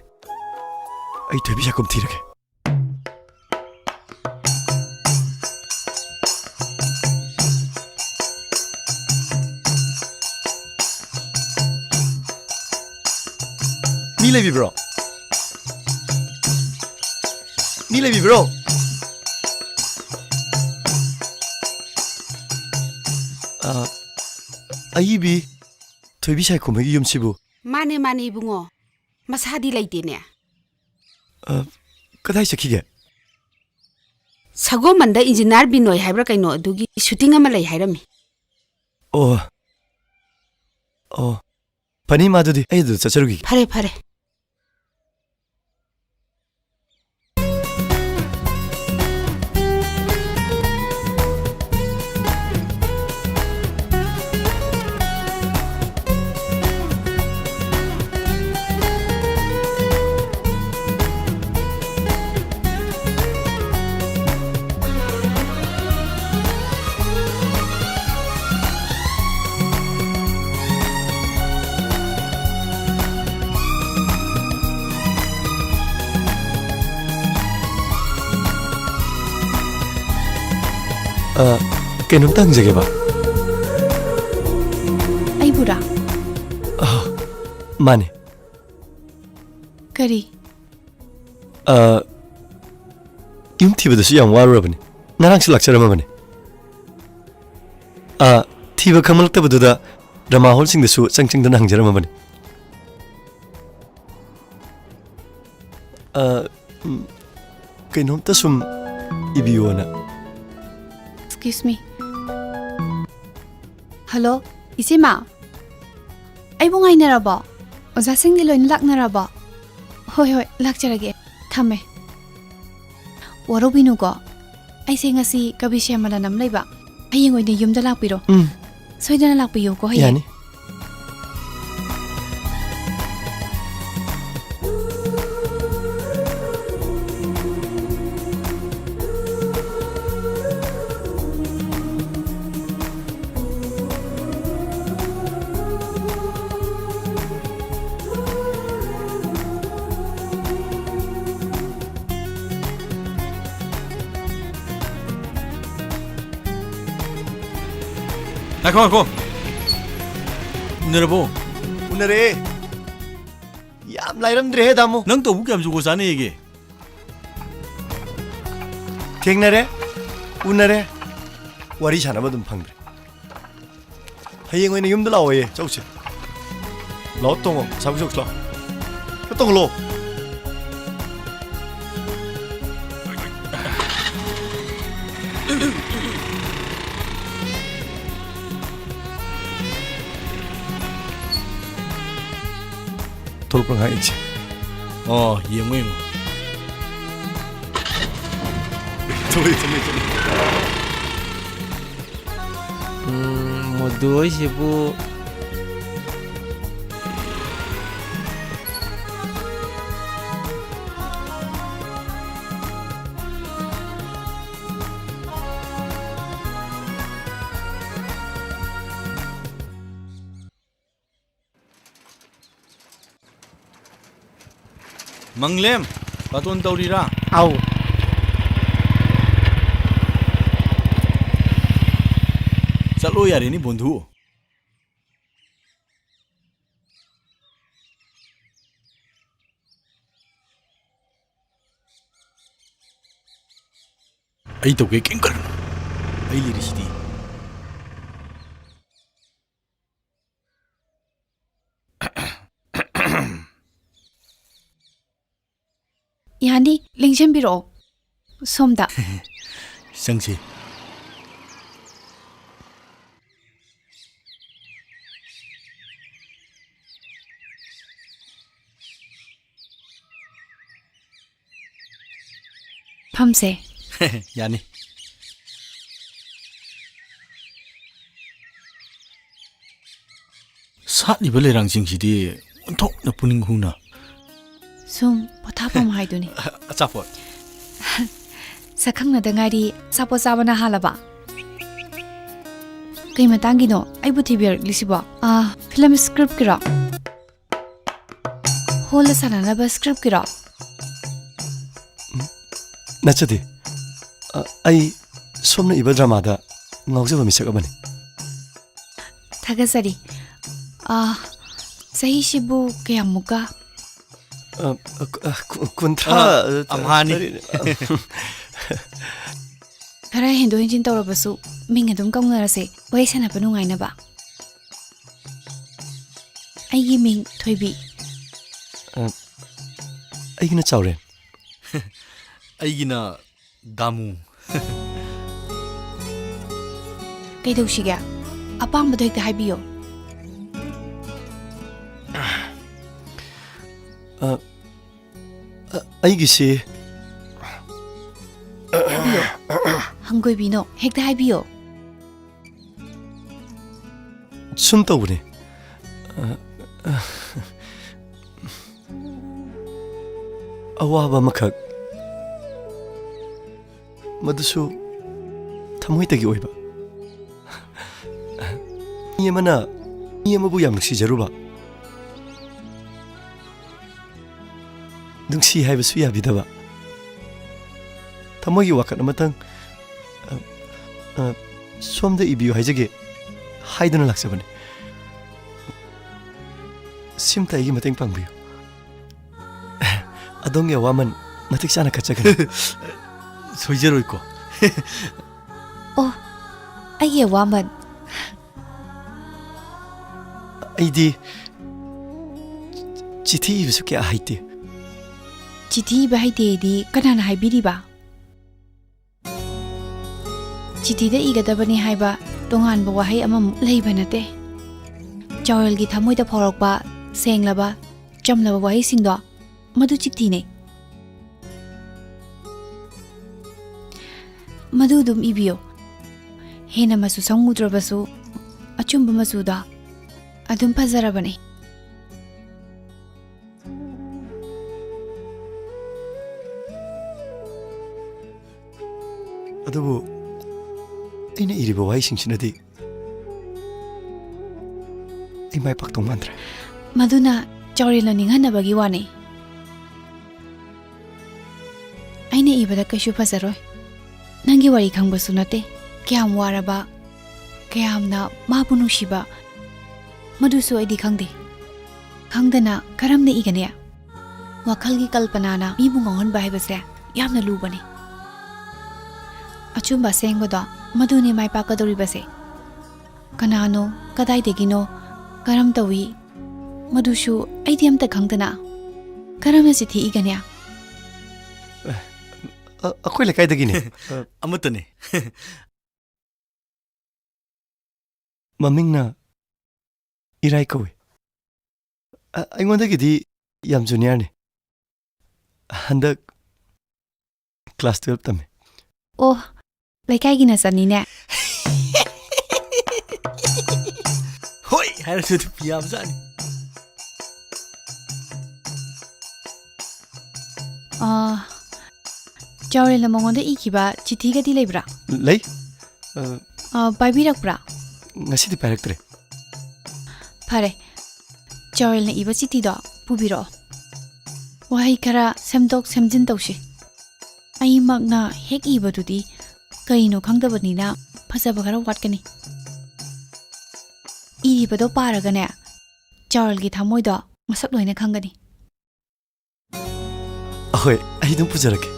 ꯊꯣꯏꯕꯤ ꯁꯥꯈꯨꯝ ꯊꯤꯔꯒꯦ ꯃꯤ ꯂꯩꯕꯤꯕ꯭ꯔꯣ? ꯃꯤ ꯂꯩꯕꯤꯕ꯭ꯔꯣ? ꯑꯏꯕꯤ ꯊꯣꯏꯕꯤ ꯁꯥꯏꯈꯣꯝꯒꯤ ꯌꯨꯝꯁꯤꯕꯨ ꯃꯥꯅꯦ 이붕어. ꯃꯁꯥꯗꯤ ꯂꯩꯇꯦꯅꯦ. ꯀꯗꯥꯏ ꯆꯠꯈꯤꯒꯦ? ꯁꯒꯣꯜꯕꯟꯗ ꯏꯟꯖꯤꯅꯤꯌꯔ ꯕꯤꯅꯣꯏ ꯍꯥꯏꯕ꯭ꯔꯥ ꯀꯩꯅꯣ ꯑꯗꯨꯒꯤ ꯁꯨꯇꯤꯡ ꯑꯃ ꯂꯩ ꯍꯥꯏꯔꯝꯃꯤ. ꯑꯣ ꯐꯅꯤ ꯃꯥꯗꯨꯗꯤ ꯑꯩ ꯑꯗꯨꯗ ꯆꯠꯆꯔꯨꯈꯤꯒꯦ. ꯐꯔꯦ. ꯀꯩꯅꯣꯝꯇ ꯍꯪꯖꯒꯦꯕ. ꯑꯩꯕꯨꯔꯥ? ꯃꯥꯅꯦ. ꯀꯔꯤ? ꯌꯨꯝ ꯊꯤꯕꯗꯁꯨ ꯌꯥꯝ ꯋꯥꯔꯨꯔꯕꯅꯤ. ꯉꯔꯥꯡꯁꯨ ꯂꯥꯛꯆꯔꯝꯃꯕꯅꯤ. ꯊꯤꯕ ꯈꯪꯂꯛꯇꯕꯗꯨꯗ ꯗ꯭ꯔꯃꯥ ꯍꯣꯜꯁꯤꯡꯗꯁꯨ ꯆꯪꯗꯅ ꯍꯪꯖꯔꯝꯃꯕꯅꯤ ꯀꯩꯅꯣꯝꯇ ꯁꯨꯝ 이비요나 Excuse me. Hello, 이지마. 아이봉 아이나라봐. 어자생디 로인 락나라봐. 호이 락자라게. 탐에. 워로비누고. 아이세 ngasi 가비시야마라 남라이바. 하이응 오이네 юм다 락비로. 소이다나 락비요고 하이. 야니 나고 내려보 오늘에 얌 라이람들이 해다모 넌또 웃게 하면서 고사네 얘기 갱나래 오늘에 와리 자나마든 방그래 하이잉어이는 юм들 나와예 저우치 러똥어 잡으셨어 똥로 돌풍 하이지 이행모 저기 뭐 누워시고 망렘 바톤 떠오리라 아우 चलो यार नहीं बंधु आई तो के किंग कर आई ले रिश्ती 야니 링젠비로. 솜다. संगसे 밤새. 야니 사리벌 레랑징시디 온톡나 뿌닝 후나 숨 포타봄 하이두니. 아짜포 사캉나다 ngairi sapo sabana halaba. Kay matangino ay butibir lisibo. Film script kira. Hola sana na ba script kira. 나차디 아이 솜나 이번 드라마다 ngawjaba misak amani Tagasari. Sahi shibu kayamuka. kuntra amhani Kara hendo hinjin tawrabasu ming adum kaungnarase wai sanaba nungainaba. Aigi ming Thoibi. 아이기나 짜오렌 아이기나 다무 Kaidawsiga. Apangba hekta haibiyo. 아이기시 Haibiyo. Hanggoibino hekta haibiyo. 춤떠보네 아와바 마칵 마두수 타모이타기 오이바 이에마나 이에마부 얌시자루바 능시 하이브수 야비다바 타모이 와카나 마탕 솜데 이비유 하이자게 하이드는 락사바네 심타 이기 마탱 빵비유 아동의 와만 마틱사나 가짜가 소이제로 있고 Aye waman. ꯑꯩꯗꯤ ꯆꯤꯊꯤ ꯏꯕꯁꯨ ꯀꯌꯥ ꯍꯩꯇꯦ ꯆꯤꯊꯤ ꯏꯕ ꯍꯩꯇꯦꯗꯤ ꯀꯅꯥꯅ ꯍꯥꯏꯕꯤꯔꯤꯕ ꯆꯤꯊꯤꯗ ꯏꯒꯗꯕꯅꯤ ꯍꯥꯏꯕ ꯇꯣꯉꯥꯟꯕ ꯋꯥꯍꯩ ꯑꯃꯃꯨꯛ ꯂꯩꯕ ꯅꯠꯇꯦ ꯆꯥꯎꯔꯦꯜꯒꯤ ꯊꯃꯣꯏꯗ ꯐꯥꯎꯔꯛꯄ ꯁꯦꯡꯂꯕ ꯆꯝꯂꯕ ꯋꯥꯍꯩꯁꯤꯡꯗꯣ ꯃꯗꯨ ꯆꯤꯊꯤꯅꯦ ꯃꯗꯨ ꯑꯗꯨꯝ ꯏꯕꯤꯌꯣ ꯍꯦꯟꯅ ꯃꯆꯨ ꯁꯪꯉꯨꯗ꯭ꯔꯕꯁꯨ ꯑꯆꯨꯝꯕ ꯃꯆꯨꯗ ꯑꯗꯨꯝ ꯐꯖꯔꯕꯅꯤ ꯑꯗꯨꯕꯨ ꯑꯩꯅ ꯏꯔꯤꯕ ꯋꯥꯍꯩꯁꯤꯡꯁꯤꯅꯗꯤ ꯑꯩ ꯃꯥꯏ ꯄꯥꯛꯇꯧ ꯃꯥꯟꯗ꯭ꯔꯦ ꯃꯗꯨꯅ ꯆꯥꯎꯔꯦꯜꯅ ꯅꯤꯡꯍꯟꯅꯕꯒꯤ ꯋꯥꯅꯤ ꯑꯩꯅ ꯏꯕꯗ ꯀꯩꯁꯨ ꯐꯖꯔꯣꯏ ꯅꯪꯒꯤ ꯋꯥꯔꯤ ꯈꯪꯕꯁꯨ ꯅꯠꯇꯦ ꯀꯌꯥꯝ ꯋꯥꯔꯕ ꯀꯌꯥꯝꯅ ꯃꯥꯕꯨ ꯅꯨꯡꯁꯤꯕ ꯃꯗꯨꯁꯨ ꯑꯩꯗꯤ ꯈꯪꯗꯦ ꯈꯪꯗꯅ ꯀꯔꯝꯅ ꯏꯒꯅꯤ ꯋꯥꯈꯜꯒꯤ ꯀꯜꯄꯅꯥꯅ ꯃꯤꯕꯨ ꯉꯥꯎꯍꯟꯕ ꯍꯥꯏꯕꯁꯦ ꯌꯥꯝꯅ ꯂꯨꯕꯅꯤ ꯑꯆꯨꯝꯕ ꯑꯁꯦꯡꯕꯗꯣ ꯃꯗꯨꯅꯤ ꯃꯥꯏ ꯄꯥꯛꯀꯗꯧꯔꯤꯕꯁꯦ ꯀꯅꯥꯅꯣ ꯀꯗꯥꯏꯗꯒꯤꯅꯣ ꯀꯔꯝ ꯇꯧꯏ ꯃꯗꯨꯁꯨ ꯑꯩꯗꯤ ꯑꯝꯇ ꯈꯪꯗꯅ ꯀꯔꯝꯅ ꯆꯤꯊꯤ ꯏꯒꯅꯤ ꯑꯩꯈꯣꯏ ꯂꯩꯀꯥꯏꯗꯒꯤꯅꯦ ꯑꯃꯠꯇꯅꯦ ꯃꯃꯤꯡꯅ ꯏꯔꯥꯏ ꯀꯧꯏ ꯑꯩꯉꯣꯟꯗꯒꯤꯗꯤ ꯌꯥꯝ ꯖꯨꯅꯤꯌꯔꯅꯤ ꯍꯟꯗꯛ ꯀ꯭ꯂꯥꯁ 12 ꯇꯝꯃꯦ ꯑꯣ ꯂꯩꯀꯥꯏꯒꯤꯅ ꯆꯟꯅꯤꯅꯦ ꯍꯣꯏ ꯍꯥꯏꯔꯁꯨ ꯅꯨꯄꯤ ꯌꯥꯝꯖꯥꯠꯅꯤ ꯆꯥꯎꯔꯦꯜꯅ ꯃꯉꯣꯟꯗ ꯏꯈꯤꯕ ꯆꯤꯊꯤꯒꯗꯤ ꯂꯩꯕ꯭ꯔꯥ ꯂꯩ ꯄꯥꯏꯕꯤꯔꯛꯄ꯭ꯔꯥ ꯉꯁꯤꯗꯤ ꯄꯥꯏꯔꯛꯇ꯭ꯔꯦ ꯐꯔꯦ ꯆꯥꯎꯔꯦꯜꯅ ꯏꯕ ꯆꯤꯊꯤꯗꯣ ꯄꯨꯕꯤꯔꯛꯑꯣ ꯋꯥꯍꯩ ꯈꯔ ꯁꯦꯝꯗꯣꯛ ꯁꯦꯝꯖꯤꯟ ꯇꯧꯁꯤ ꯑꯩꯃꯛꯅ ꯍꯦꯛ ꯏꯕꯗꯨꯗꯤ ꯀꯔꯤꯅꯣ ꯈꯪꯗꯕꯅꯤꯅ ꯐꯖꯕ ꯈꯔ ꯋꯥꯠꯀꯅꯤ ꯏꯔꯤꯕꯗꯣ ꯄꯥꯔꯒꯅꯦ ꯆꯥꯎꯔꯦꯜꯒꯤ ꯊꯃꯣꯏꯗꯣ ꯃꯁꯛ ꯂꯣꯏꯅ ꯈꯪꯒꯅꯤ ꯑꯍꯣꯏ ꯑꯩ ꯑꯗꯨꯝ ꯄꯨꯖꯔꯛꯀꯦ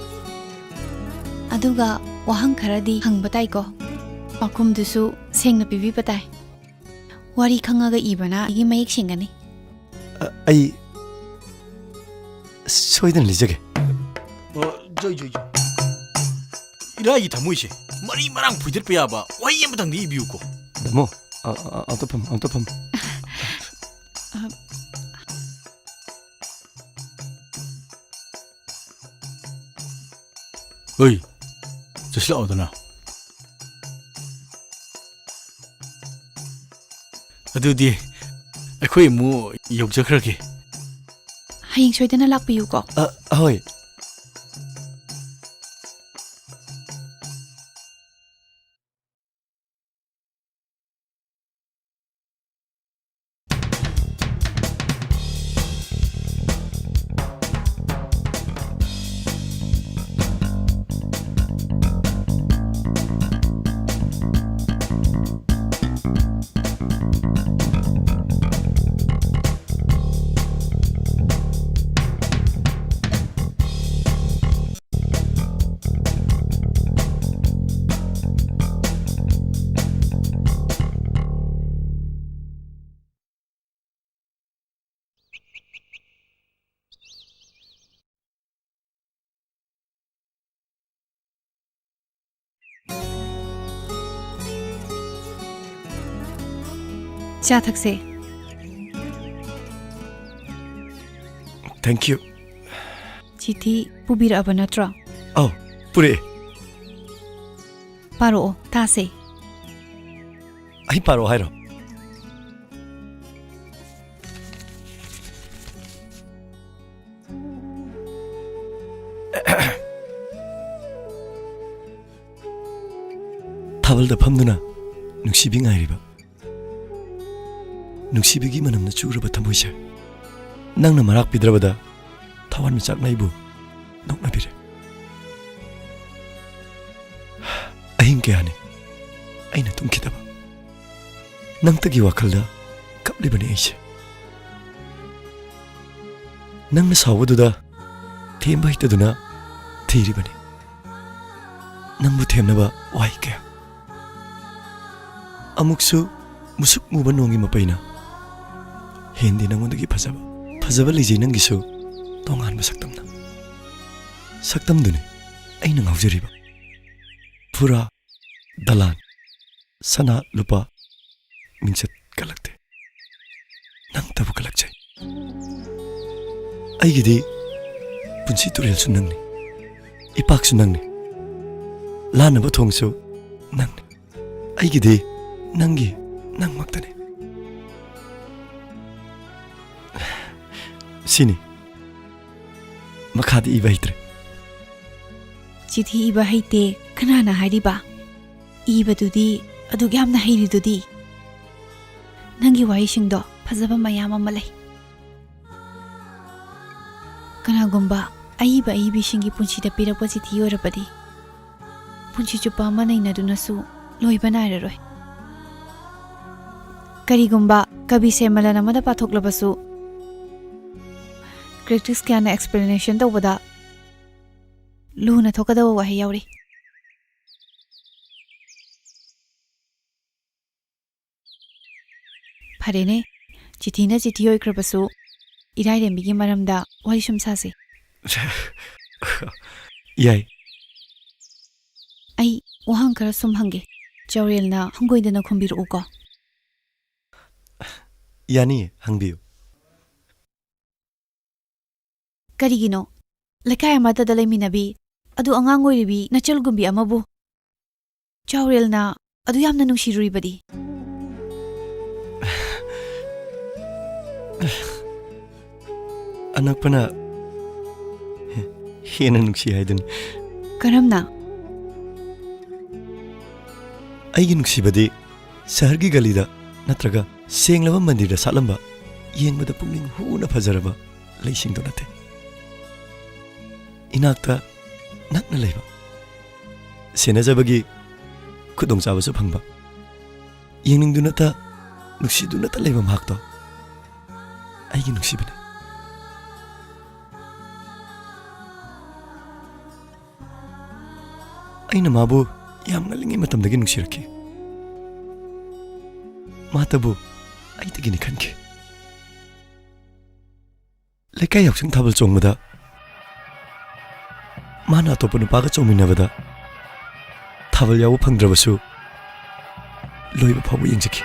ꯑꯗꯨꯒ ꯋꯥꯍꯪ ꯈꯔꯗꯤ ꯍꯪꯕ ꯇꯥꯏꯀꯣ ꯄꯥꯎꯈꯨꯝꯗꯨꯁꯨ ꯁꯦꯡꯅ ꯄꯤꯕꯤꯕ ꯇꯥꯏ ꯋꯥꯔꯤ ꯈꯪꯉꯒ ꯏꯕꯅ ꯑꯩꯒꯤ ꯃꯌꯦꯛ ꯁꯦꯡꯒꯅꯤ ꯑꯩ ꯁꯣꯏꯗꯅ ꯂꯤꯖꯒꯦ ꯖꯣꯏ ꯖꯣꯏ ꯖꯣꯏ ꯏꯔꯥꯏꯒꯤ ꯊꯃꯣꯏꯁꯦ ꯃꯔꯤ ꯃꯔꯥꯡ ꯐꯨꯏꯗꯠꯄ ꯌꯥꯕ ꯋꯥꯍꯩ ꯑꯃꯇꯪꯗꯤ ꯏꯕꯤꯌꯨꯀꯣ ꯗꯃꯣ ꯑꯝꯇ ꯐꯝ ꯍꯣꯏ ꯆꯠꯁꯤꯜꯂꯛꯑꯣꯗꯅ ꯑꯗꯨꯗꯤ ꯑꯩꯈꯣꯏ ꯑꯃꯨꯛ ꯌꯧꯖꯈ꯭ꯔꯒꯦ ꯍꯌꯦꯡ ꯁꯣꯏꯗꯅ ꯂꯥꯛꯄꯤꯌꯨꯀꯣ ꯍꯣꯏ ꯆꯥ ꯊꯛꯁꯦ ꯊꯦꯡꯛ ꯌꯨ ꯆꯤꯊꯤ ꯄꯨꯕꯤꯔꯛꯑꯕ ꯅꯠꯇ꯭ꯔꯣ ꯑꯧ ꯄꯨꯔꯛꯑꯦ ꯄꯥꯔꯛꯑꯣ ꯇꯥꯁꯦ ꯑꯩ ꯄꯥꯔꯛꯑꯣ ꯍꯥꯏꯔꯣ ꯊꯥꯕꯜꯗ ꯐꯝꯗꯨꯅ ꯅꯨꯡꯁꯤꯕꯤ ꯉꯥꯏꯔꯤꯕ ꯅꯨꯡꯁꯤꯕꯤꯒꯤ ꯃꯅꯝꯅ ꯆꯨꯔꯕ ꯊꯃꯣꯏꯁꯦ ꯅꯪꯅ ꯃꯔꯥꯛ ꯄꯤꯗ꯭ꯔꯕꯗ ꯊꯋꯥꯟꯃꯤꯆꯥꯛꯅ ꯑꯩꯕꯨ ꯅꯣꯛꯅꯕꯤꯔꯦ ꯑꯍꯤꯡ ꯀꯌꯥꯅꯤ ꯑꯩꯅ ꯇꯨꯝꯈꯤꯗꯕ ꯅꯪꯇꯒꯤ ꯋꯥꯈꯜꯗ ꯀꯞꯂꯤꯕꯅꯤ ꯑꯩꯁꯦ ꯅꯪꯅ ꯁꯥꯎꯕꯗꯨꯗ ꯊꯦꯝꯕ ꯍꯩꯇꯗꯨꯅ ꯊꯤꯔꯤꯕꯅꯤ ꯅꯪꯕꯨ ꯊꯦꯝꯅꯕ ꯋꯥꯍꯩ ꯀꯌꯥ ꯑꯃꯨꯛꯁꯨ ꯃꯨꯁꯨꯛ ꯃꯨꯕ ꯅꯣꯡꯒꯤ ꯃꯄꯩꯅ ꯍꯦꯟꯗꯤ ꯅꯪꯉꯣꯟꯗꯒꯤ ꯐꯖꯕ ꯂꯩꯖꯩ ꯅꯪꯒꯤꯁꯨ ꯇꯣꯉꯥꯟꯕ ꯁꯛꯇꯝꯅ ꯁꯛꯇꯝꯗꯨꯅꯤ ꯑꯩꯅ ꯉꯥꯎꯖꯔꯤꯕ ꯐꯨꯔꯥ ꯗꯂꯥꯟ ꯁꯅꯥ ꯂꯨꯄꯥ ꯃꯤꯡꯆꯠ ꯀꯜꯂꯛꯇꯦ ꯅꯪꯇꯕꯨ ꯀꯜꯂꯛꯆꯩ ꯑꯩꯒꯤꯗꯤ ꯄꯨꯟꯁꯤ ꯇꯨꯔꯦꯜꯁꯨ ꯅꯪꯅꯤ ꯏꯄꯥꯛꯁꯨ ꯅꯪꯅꯤ ꯂꯥꯟꯅꯕ ꯊꯣꯡꯁꯨ ꯅꯪꯅꯤ ꯑꯩꯒꯤꯗꯤ ꯅꯪꯃꯛꯇꯅꯤ ꯁꯤꯅꯤ ꯃꯈꯥꯗꯤ ꯏꯕ ꯍꯩꯇ꯭ꯔꯦ ꯆꯤꯊꯤ ꯏꯕ ꯍꯩꯇꯦ ꯀꯅꯥꯅ ꯍꯥꯏꯔꯤꯕ ꯏꯕꯗꯨꯗꯤ ꯑꯗꯨꯛ ꯌꯥꯝꯅ ꯍꯩꯔꯤꯗꯨꯗꯤ ꯅꯪꯒꯤ ꯋꯥꯍꯩꯁꯤꯡꯗꯣ ꯐꯖꯕ ꯃꯌꯥꯝ ꯑꯃ ꯂꯩ ꯀꯅꯥꯒꯨꯝꯕ ꯑꯏꯕ ꯑꯏꯕꯤꯁꯤꯡꯒꯤ ꯄꯨꯟꯁꯤꯗ ꯄꯤꯔꯛꯄ ꯆꯤꯊꯤ ꯑꯣꯏꯔꯕꯗꯤ ꯄꯨꯟꯁꯤ ꯆꯨꯞꯄ ꯑꯃ ꯅꯩꯅꯗꯨꯅꯁꯨ ꯂꯣꯏꯕ ꯅꯥꯏꯔꯔꯣꯏ ꯀꯔꯤꯒꯨꯝꯕ ꯀꯕꯤ ꯁꯦꯃꯂꯟ ꯑꯃꯗ ꯄꯥꯊꯣꯛꯂꯕꯁꯨ ꯀ꯭ꯔꯤꯇꯤꯛꯁ ꯀꯌꯥꯅ ꯑꯦꯛꯁꯄ꯭ꯂꯦꯅꯦꯁꯟ ꯇꯧꯕꯗ ꯂꯨꯅ ꯊꯣꯛꯀꯗꯕ ꯋꯥꯍꯩ ꯌꯥꯎꯔꯤ ꯐꯔꯦꯅꯦ ꯆꯤꯊꯤꯅ ꯆꯤꯊꯤ ꯑꯣꯏꯈ꯭ꯔꯕꯁꯨ ꯏꯔꯥꯏꯔꯦꯝꯕꯤꯒꯤ ꯃꯔꯝꯗ ꯋꯥꯔꯤ ꯁꯨꯝ ꯁꯥꯁꯤ ꯌꯥꯏ ꯑꯩ ꯋꯥꯍꯪ ꯈꯔ ꯁꯨꯝ ꯍꯪꯒꯦ ꯆꯥꯎꯔꯦꯜꯅ ꯍꯪꯒꯣꯏꯗꯅ ꯈꯨꯝꯕꯤꯔꯛꯎꯀꯣ ꯌꯥꯅꯤꯌꯦ ꯍꯪꯕꯤꯌꯨ ꯀꯔꯤꯒꯤꯅꯣ ꯂꯩꯀꯥꯏ ꯑꯃꯠꯇꯗ ꯂꯩꯃꯤꯟꯅꯕꯤ ꯑꯗꯨ ꯑꯉꯥꯡ ꯑꯣꯏꯔꯤꯕꯤ ꯅꯆꯜꯒꯨꯝꯕꯤ ꯑꯃꯕꯨ ꯆꯥꯎꯔꯦꯜꯅ ꯑꯗꯨ ꯌꯥꯝꯅ ꯅꯨꯡꯁꯤꯔꯨꯔꯤꯕꯗꯤ ꯑꯅꯛꯄꯅ ꯍꯦꯟꯅ ꯅꯨꯡꯁꯤ ꯍꯥꯏꯗꯨꯅꯤ ꯀꯔꯝꯅ ꯑꯩꯒꯤ ꯅꯨꯡꯁꯤꯕꯗꯤ ꯁꯍꯔꯒꯤ ꯒꯂꯤꯗ ꯅꯠꯇ꯭ꯔꯒ ꯁꯦꯡꯂꯕ ꯃꯟꯗꯤꯔꯗ ꯁꯥꯠꯂꯝꯕ ꯌꯦꯡꯕꯗ ꯄꯨꯛꯅꯤꯡ ꯍꯨꯅ ꯐꯖꯔꯕ ꯂꯩꯁꯤꯡꯗꯨ ꯅꯠꯇꯦ ꯏꯅꯥꯛꯇ ꯅꯛꯅ ꯂꯩꯕ ꯁꯦꯟꯅꯖꯕꯒꯤ ꯈꯨꯗꯣꯡꯆꯥꯕꯁꯨ ꯐꯪꯕ ꯌꯦꯡꯅꯤꯡꯗꯨꯅꯇ ꯅꯨꯡꯁꯤꯗꯨꯅꯇ ꯂꯩꯕ ꯃꯍꯥꯛꯇꯣ ꯑꯩꯒꯤ ꯅꯨꯡꯁꯤꯕꯅꯤ ꯑꯩꯅ ꯃꯥꯕꯨ ꯌꯥꯝ ꯉꯜꯂꯤꯉꯩ ꯃꯇꯝꯗꯒꯤ ꯅꯨꯡꯁꯤꯔꯛꯈꯤ ꯃꯥꯇꯕꯨ ꯑꯩꯗꯒꯤꯅꯤ ꯈꯟꯈꯤ ꯂꯩꯀꯥꯏ ꯌꯥꯎꯁꯪ ꯊꯥꯕꯜ ꯆꯣꯡꯕꯗ ꯃꯥꯅ ꯑꯇꯣꯞꯄ ꯅꯨꯄꯥꯒ ꯆꯣꯡꯃꯤꯟꯅꯕꯗ ꯊꯥꯕꯜ ꯌꯥꯎꯕ ꯐꯪꯗ꯭ꯔꯕꯁꯨ ꯂꯣꯏꯕ ꯐꯥꯎꯕ ꯌꯦꯡꯖꯈꯤ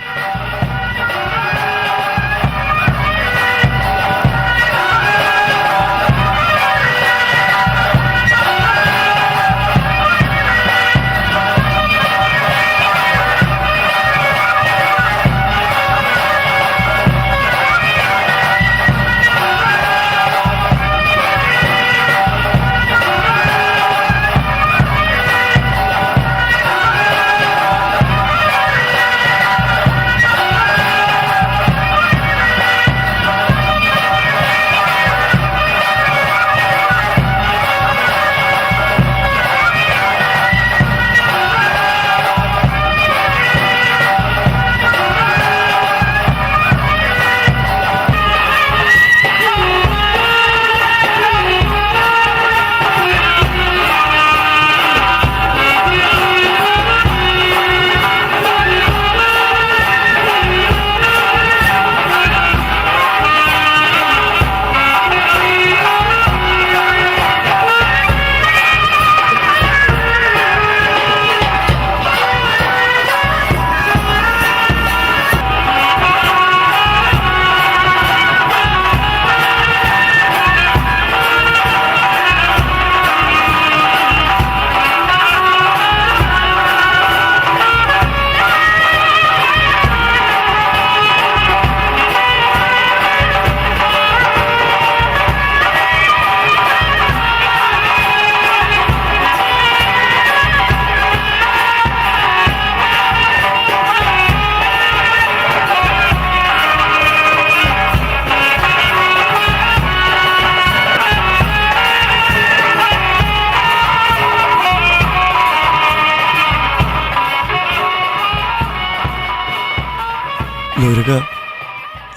ꯂꯣꯏꯔꯒ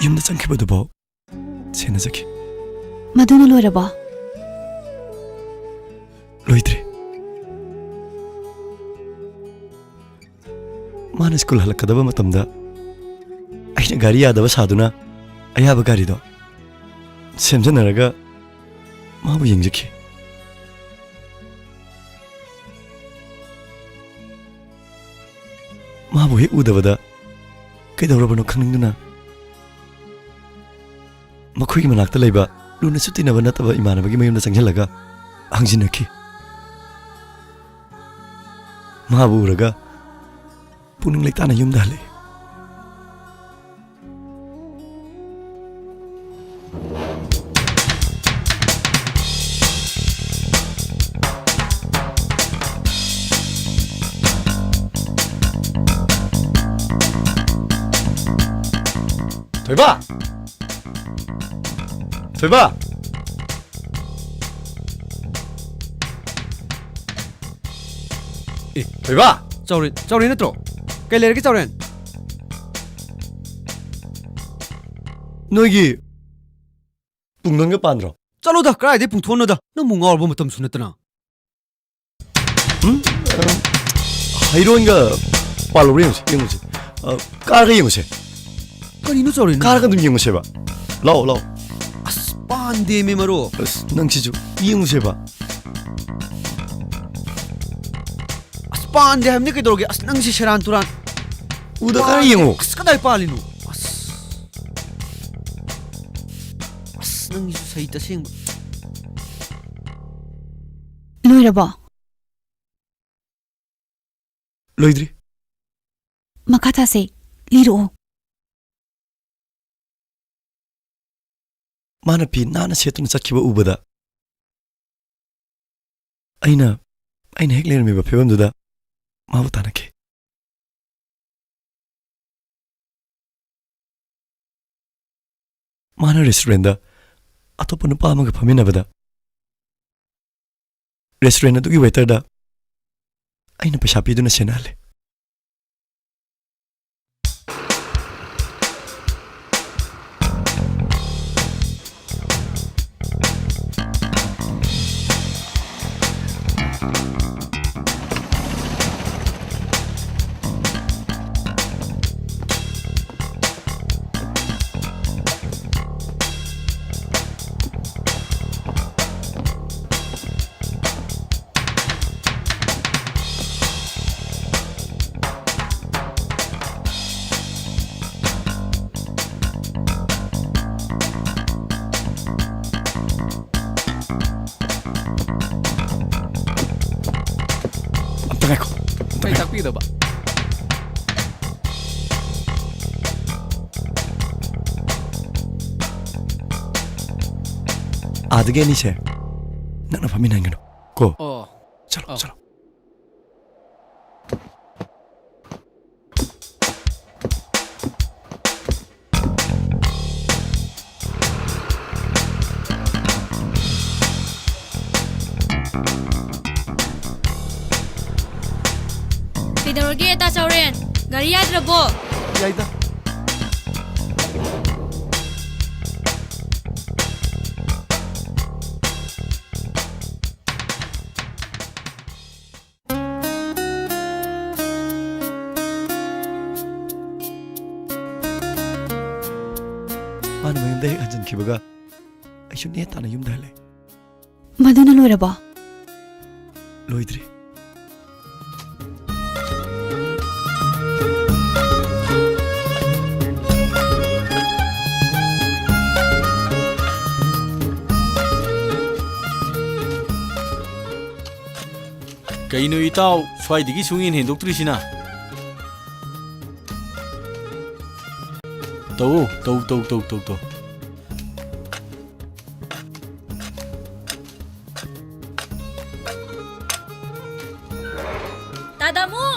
ꯌꯨꯝꯗ ꯆꯪꯈꯤꯕꯗꯨꯐꯥꯎ ꯁꯦꯟꯅꯖꯈꯤ ꯃꯗꯨꯅ ꯂꯣꯏꯔꯕꯣ ꯂꯣꯏꯗ꯭ꯔꯤ ꯃꯥꯅ ꯁ꯭ꯀꯨꯜ ꯍꯜꯂꯛꯀꯗꯕ ꯃꯇꯝꯗ ꯑꯩꯅ ꯒꯥꯔꯤ ꯌꯥꯗꯕ ꯁꯥꯗꯨꯅ ꯑꯌꯥꯕ ꯒꯥꯔꯤꯗꯣ ꯁꯦꯝꯖꯟꯅꯔꯒ ꯃꯥꯕꯨ ꯌꯦꯡꯖꯈꯤ ꯃꯥꯕꯨ ꯍꯦꯛ ꯎꯗꯕꯗ ꯀꯩꯗꯧꯔꯕꯅꯣ ꯈꯪꯅꯤꯡꯗꯨꯅ ꯃꯈꯣꯏꯒꯤ ꯃꯅꯥꯛꯇ ꯂꯩꯕ ꯂꯨꯅꯁꯨ ꯇꯤꯟꯅꯕ ꯅꯠꯇꯕ ꯏꯃꯥꯟꯅꯕꯒꯤ ꯃꯌꯨꯝꯗ ꯆꯪꯁꯤꯜꯂꯒ ꯍꯪꯖꯤꯟꯅꯈꯤ ꯃꯥꯕꯨ ꯎꯔꯒ ꯄꯨꯛꯅꯤꯡ ꯂꯩꯇꯥꯅ ꯌꯨꯝꯗ ꯍꯜꯂꯛꯏ ꯊꯣꯏꯕ ꯊꯣꯏꯕ ꯊꯣꯏꯕ ꯆꯥꯎꯔꯦꯟ ꯅꯠꯇ꯭ꯔꯣ ꯀꯩ ꯂꯩꯔꯒꯦ ꯆꯥꯎꯔꯦꯟ ꯅꯣꯏꯒꯤ ꯄꯨꯡꯗꯣꯟꯒ ꯄꯥꯟꯗ꯭ꯔꯣ ꯆꯠꯂꯣꯗ ꯀꯗꯥꯏꯗꯩ ꯄꯨꯡꯊꯣꯟꯅꯣꯗ ꯅꯪꯕꯨ ꯉꯥꯎꯔꯕ ꯃꯇꯝꯁꯨ ꯅꯠꯇꯅ ꯍꯩꯔꯣꯟꯒ ꯄꯥꯜꯂꯧꯕ꯭ꯔꯥ ꯌꯦꯡꯉꯨꯁꯤ ꯀꯥꯔꯒ ꯌꯦꯡꯉꯨꯁꯦ ꯀꯔꯤꯅꯣ ꯆꯥꯎꯔꯦꯟ ꯀꯥꯔꯒ ꯑꯗꯨꯝ ꯌꯦꯡꯉꯨꯁꯦꯕ ꯂꯥꯛꯑꯣ ꯑꯁ ꯄꯥꯟꯗꯦꯃꯤ ꯃꯔꯨꯞ ꯑꯁ ꯅꯪꯁꯤꯁꯨ ꯌꯦꯡꯉꯨꯁꯦꯕ ꯑꯁ ꯄꯥꯟꯗꯦ ꯍꯥꯏꯕꯅꯤ ꯀꯩꯗꯧꯔꯒꯦ ꯑꯁ ꯅꯪꯁꯤ ꯁꯦꯔꯥꯟ ꯇꯨꯔꯥꯟ ꯎꯗ ꯈꯔ ꯌꯦꯡꯉꯨ ꯑꯁ ꯀꯗꯥꯏ ꯄꯥꯜꯂꯤꯅꯣ ꯑꯁ ꯅꯪꯒꯤꯁꯨ ꯁꯍꯤ ꯇꯁꯦꯡꯕ ꯂꯣꯏꯔꯕꯣ ꯂꯣꯏꯗ꯭ꯔꯤ ꯃꯈꯥ ꯇꯥꯁꯦ ꯂꯤꯔꯛꯑꯣ ꯃꯥꯅ ꯐꯤ ꯅꯥꯟꯅ ꯁꯦꯠꯇꯨꯅ ꯆꯠꯈꯤꯕ ꯎꯕꯗ ꯑꯩꯅ ꯍꯦꯛ ꯂꯩꯔꯝꯃꯤꯕ ꯐꯤꯕꯝꯗꯨꯗ ꯃꯥꯕꯨ ꯇꯥꯟꯅꯈꯤ ꯃꯥꯅ ꯔꯦꯁꯇꯨꯔꯦꯟꯗ ꯑꯇꯣꯞꯄ ꯅꯨꯄꯥ ꯑꯃꯒ ꯐꯝꯃꯤꯟꯅꯕꯗ ꯔꯦꯁꯇꯨꯔꯦꯟ ꯑꯗꯨꯒꯤ ꯋꯦꯇꯔꯗ ꯑꯩꯅ ꯄꯩꯁꯥ ꯄꯤꯗꯨꯅ ꯁꯦꯟꯅꯍꯜꯂꯦ ꯀꯩ ꯇꯥꯛꯄꯤꯒꯗꯕ आदगे नीचे नक फमी नाइंगनो को चलो चलो ꯀꯩꯗꯧꯔꯒꯦ ꯇꯥ ꯆꯥꯎꯔꯦꯟ ꯒꯥꯔꯤ ꯌꯥꯗ꯭ꯔꯕꯣ याइदा मान मयुम दे हजन खिबगा अइसु ने ताना युम दहले ꯃꯗꯨꯅ ꯂꯣꯏꯔꯕꯣ लोइद्री ꯀꯩꯅꯣ ꯏꯇꯥꯎ ꯁ꯭ꯋꯥꯏꯗꯒꯤ ꯁꯨꯡꯍꯦꯟ ꯍꯦꯟꯗꯣꯛꯇ꯭ꯔꯤꯁꯤꯅ ꯇꯧ ꯇꯥꯗꯥꯃꯨ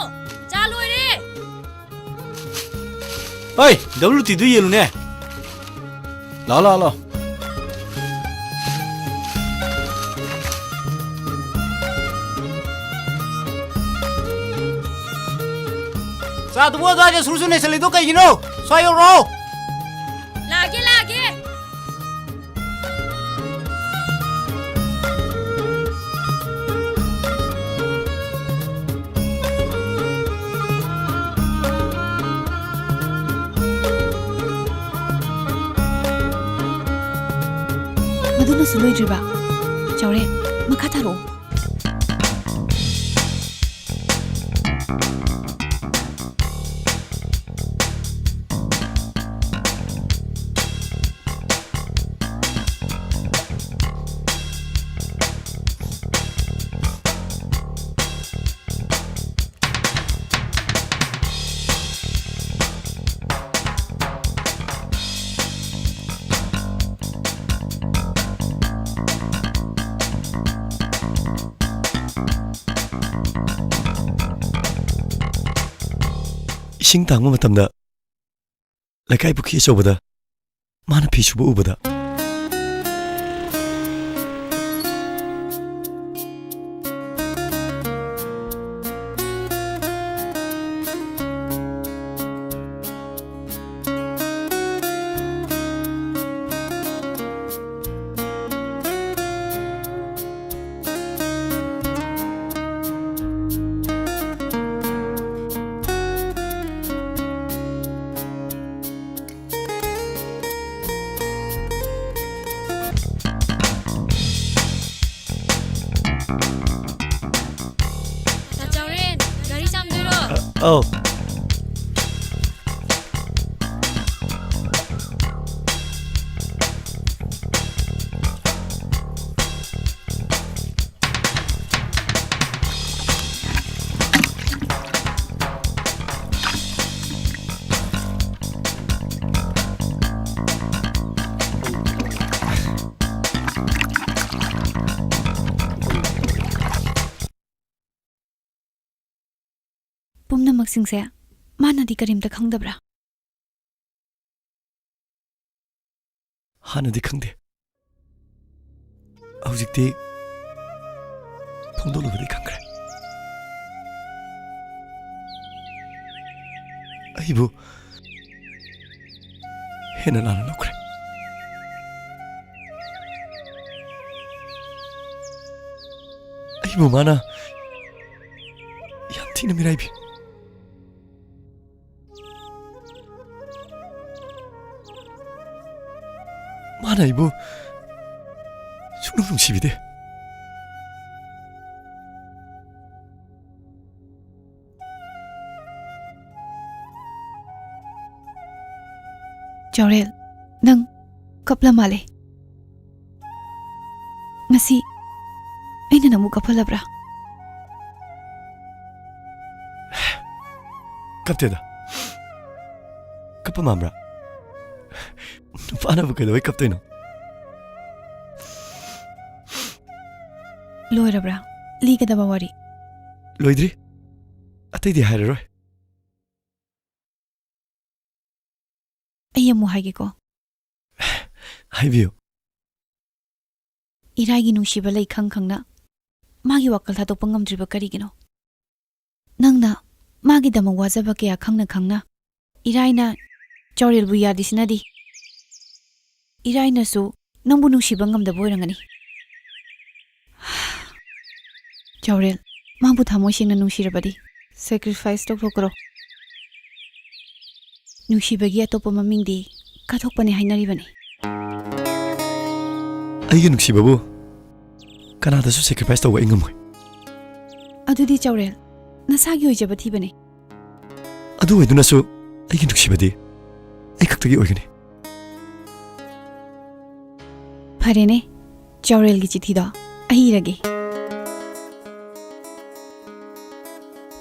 ꯆꯥ ꯂꯣꯏꯔꯦ ꯑꯩ WTꯗꯨ ꯌꯦꯜꯂꯨꯅꯦ ꯂꯥꯛꯑꯣ ꯆꯥꯗꯨꯕꯨ ꯑꯗꯨꯋꯥꯏꯗ ꯁꯨꯔꯁꯨ ꯅꯩꯁꯜꯂꯤꯗꯣ ꯀꯩꯒꯤꯅꯣ ꯁ꯭ꯋꯥꯏ ꯌꯧꯔꯛꯑꯣ ꯂꯥꯛꯑꯒꯦ ꯑꯗꯨꯅꯁꯨ ꯂꯣꯏꯗ꯭ꯔꯤꯕ ꯆꯥꯎꯔꯦꯟ ꯃꯈꯥ ꯇꯥꯔꯛꯑꯣ 이싱 당ꯕ ꯃꯇꯝꯗ ꯂꯩꯀꯥꯏ ꯄꯨꯈ꯭ꯔꯤ ꯑꯆꯧꯕꯗ ꯃꯥꯅ ꯐꯤ ꯁꯨꯕ ꯎꯕꯗ ꯆꯥꯎꯔꯦꯟ ꯒꯥꯔꯤ ꯆꯥꯝꯗꯣꯏꯔꯣ ꯑꯧ ꯄꯨꯝꯅꯃꯛꯁꯤꯡꯁꯦ ꯃꯥꯅꯗꯤ ꯀꯔꯤꯝꯇ ꯈꯪꯗꯕ꯭ꯔꯥ ꯍꯥꯟꯅꯗꯤ ꯈꯪꯗꯦ ꯍꯧꯖꯤꯛꯇꯤ ꯐꯣꯡꯗꯣꯛꯂꯨꯕꯗꯤ ꯈꯪꯈ꯭ꯔꯦ ꯑꯩꯕꯨ ꯍꯦꯟꯅ ꯂꯥꯟꯅ ꯂꯧꯈ꯭ꯔꯦ ꯑꯩꯕꯨ ꯃꯥꯅ ꯌꯥꯝ ꯊꯤꯅ ꯃꯤꯔꯥꯏꯕꯤ ꯃꯥꯅ ꯑꯩꯕꯨ ꯁꯨꯡꯅꯨꯡ ꯅꯨꯡꯁꯤꯕꯤꯗꯦ ꯆꯥꯎꯔꯦꯜ ꯅꯪ ꯀꯞꯂ ꯃꯥꯜꯂꯦ ꯉꯁꯤ ꯑꯩꯅ ꯅꯪꯕꯨ ꯀꯞꯍꯜꯂꯕ꯭ꯔꯥ ꯀꯞꯇꯦꯗ ꯀꯞꯄ ꯃꯥꯟꯕ꯭ꯔꯥ ꯅꯨꯄꯥꯅꯕꯨ ꯀꯩꯗꯧꯕꯩ ꯀꯞꯇꯣꯏꯅꯣ ꯂꯣꯏꯔꯕ꯭ꯔꯥ ꯂꯤꯒꯗꯕ ꯋꯥꯔꯤ ꯂꯣꯏꯗ꯭ꯔꯤ ꯑꯇꯩꯗꯤ ꯍꯥꯏꯔꯔꯣꯏ ꯑꯩ ꯑꯃꯨꯛ ꯍꯥꯏꯒꯦꯀꯣ ꯍꯥꯏꯕꯤꯌꯨ ꯏꯔꯥꯏꯒꯤ ꯅꯨꯡꯁꯤꯕ ꯂꯩ ꯈꯪ ꯈꯪꯅ ꯃꯥꯒꯤ ꯋꯥꯈꯜ ꯊꯥꯗꯣꯛꯄ ꯉꯝꯗ꯭ꯔꯤꯕ ꯀꯔꯤꯒꯤꯅꯣ ꯅꯪꯅ ꯃꯥꯒꯤꯗꯃꯛ ꯋꯥꯖꯕ ꯀꯌꯥ ꯈꯪꯅ ꯈꯪꯅ ꯏꯔꯥꯏꯅ ꯆꯥꯎꯔꯦꯜꯕꯨ ꯌꯥꯗꯤꯁꯤꯅꯗꯤ ꯏꯔꯥꯏꯅꯁꯨ ꯅꯪꯕꯨ ꯅꯨꯡꯁꯤꯕ ꯉꯝꯗꯕ ꯑꯣꯏꯔꯝꯒꯅꯤ ꯆꯥꯎꯔꯦꯜ ꯃꯥꯕꯨ ꯊꯃꯣꯏ ꯁꯦꯡꯅ ꯅꯨꯡꯁꯤꯔꯕꯗꯤ ꯁꯦꯀ꯭ꯔꯤꯐꯥꯏꯁ ꯇꯧꯊꯣꯛꯈ꯭ꯔꯣ ꯅꯨꯡꯁꯤꯕꯒꯤ ꯑꯇꯣꯞꯄ ꯃꯃꯤꯡꯗꯤ ꯀꯠꯊꯣꯛꯄꯅꯤ ꯍꯥꯏꯅꯔꯤꯕꯅꯤ ꯑꯩꯒꯤ ꯅꯨꯡꯁꯤꯕꯕꯨ ꯀꯅꯥꯗꯁꯨ ꯁꯦꯀ꯭ꯔꯤꯐꯥꯏꯁ ꯇꯧꯕ ꯑꯩ ꯉꯝꯃꯣꯏ ꯑꯗꯨꯗꯤ ꯆꯥꯎꯔꯦꯜ ꯅꯁꯥꯒꯤ ꯑꯣꯏꯖꯕ ꯊꯤꯕꯅꯤ ꯑꯗꯨ ꯑꯣꯏꯗꯨꯅꯁꯨ ꯑꯩꯒꯤ ꯅꯨꯡꯁꯤꯕꯗꯤ ꯑꯩ ꯈꯛꯇꯒꯤ ꯑꯣꯏꯒꯅꯤ ꯐꯔꯦꯅꯦ ꯆꯥꯎꯔꯦꯜꯒꯤ ꯆꯤꯊꯤꯗꯣ ꯑꯩ ꯏꯔꯒꯦ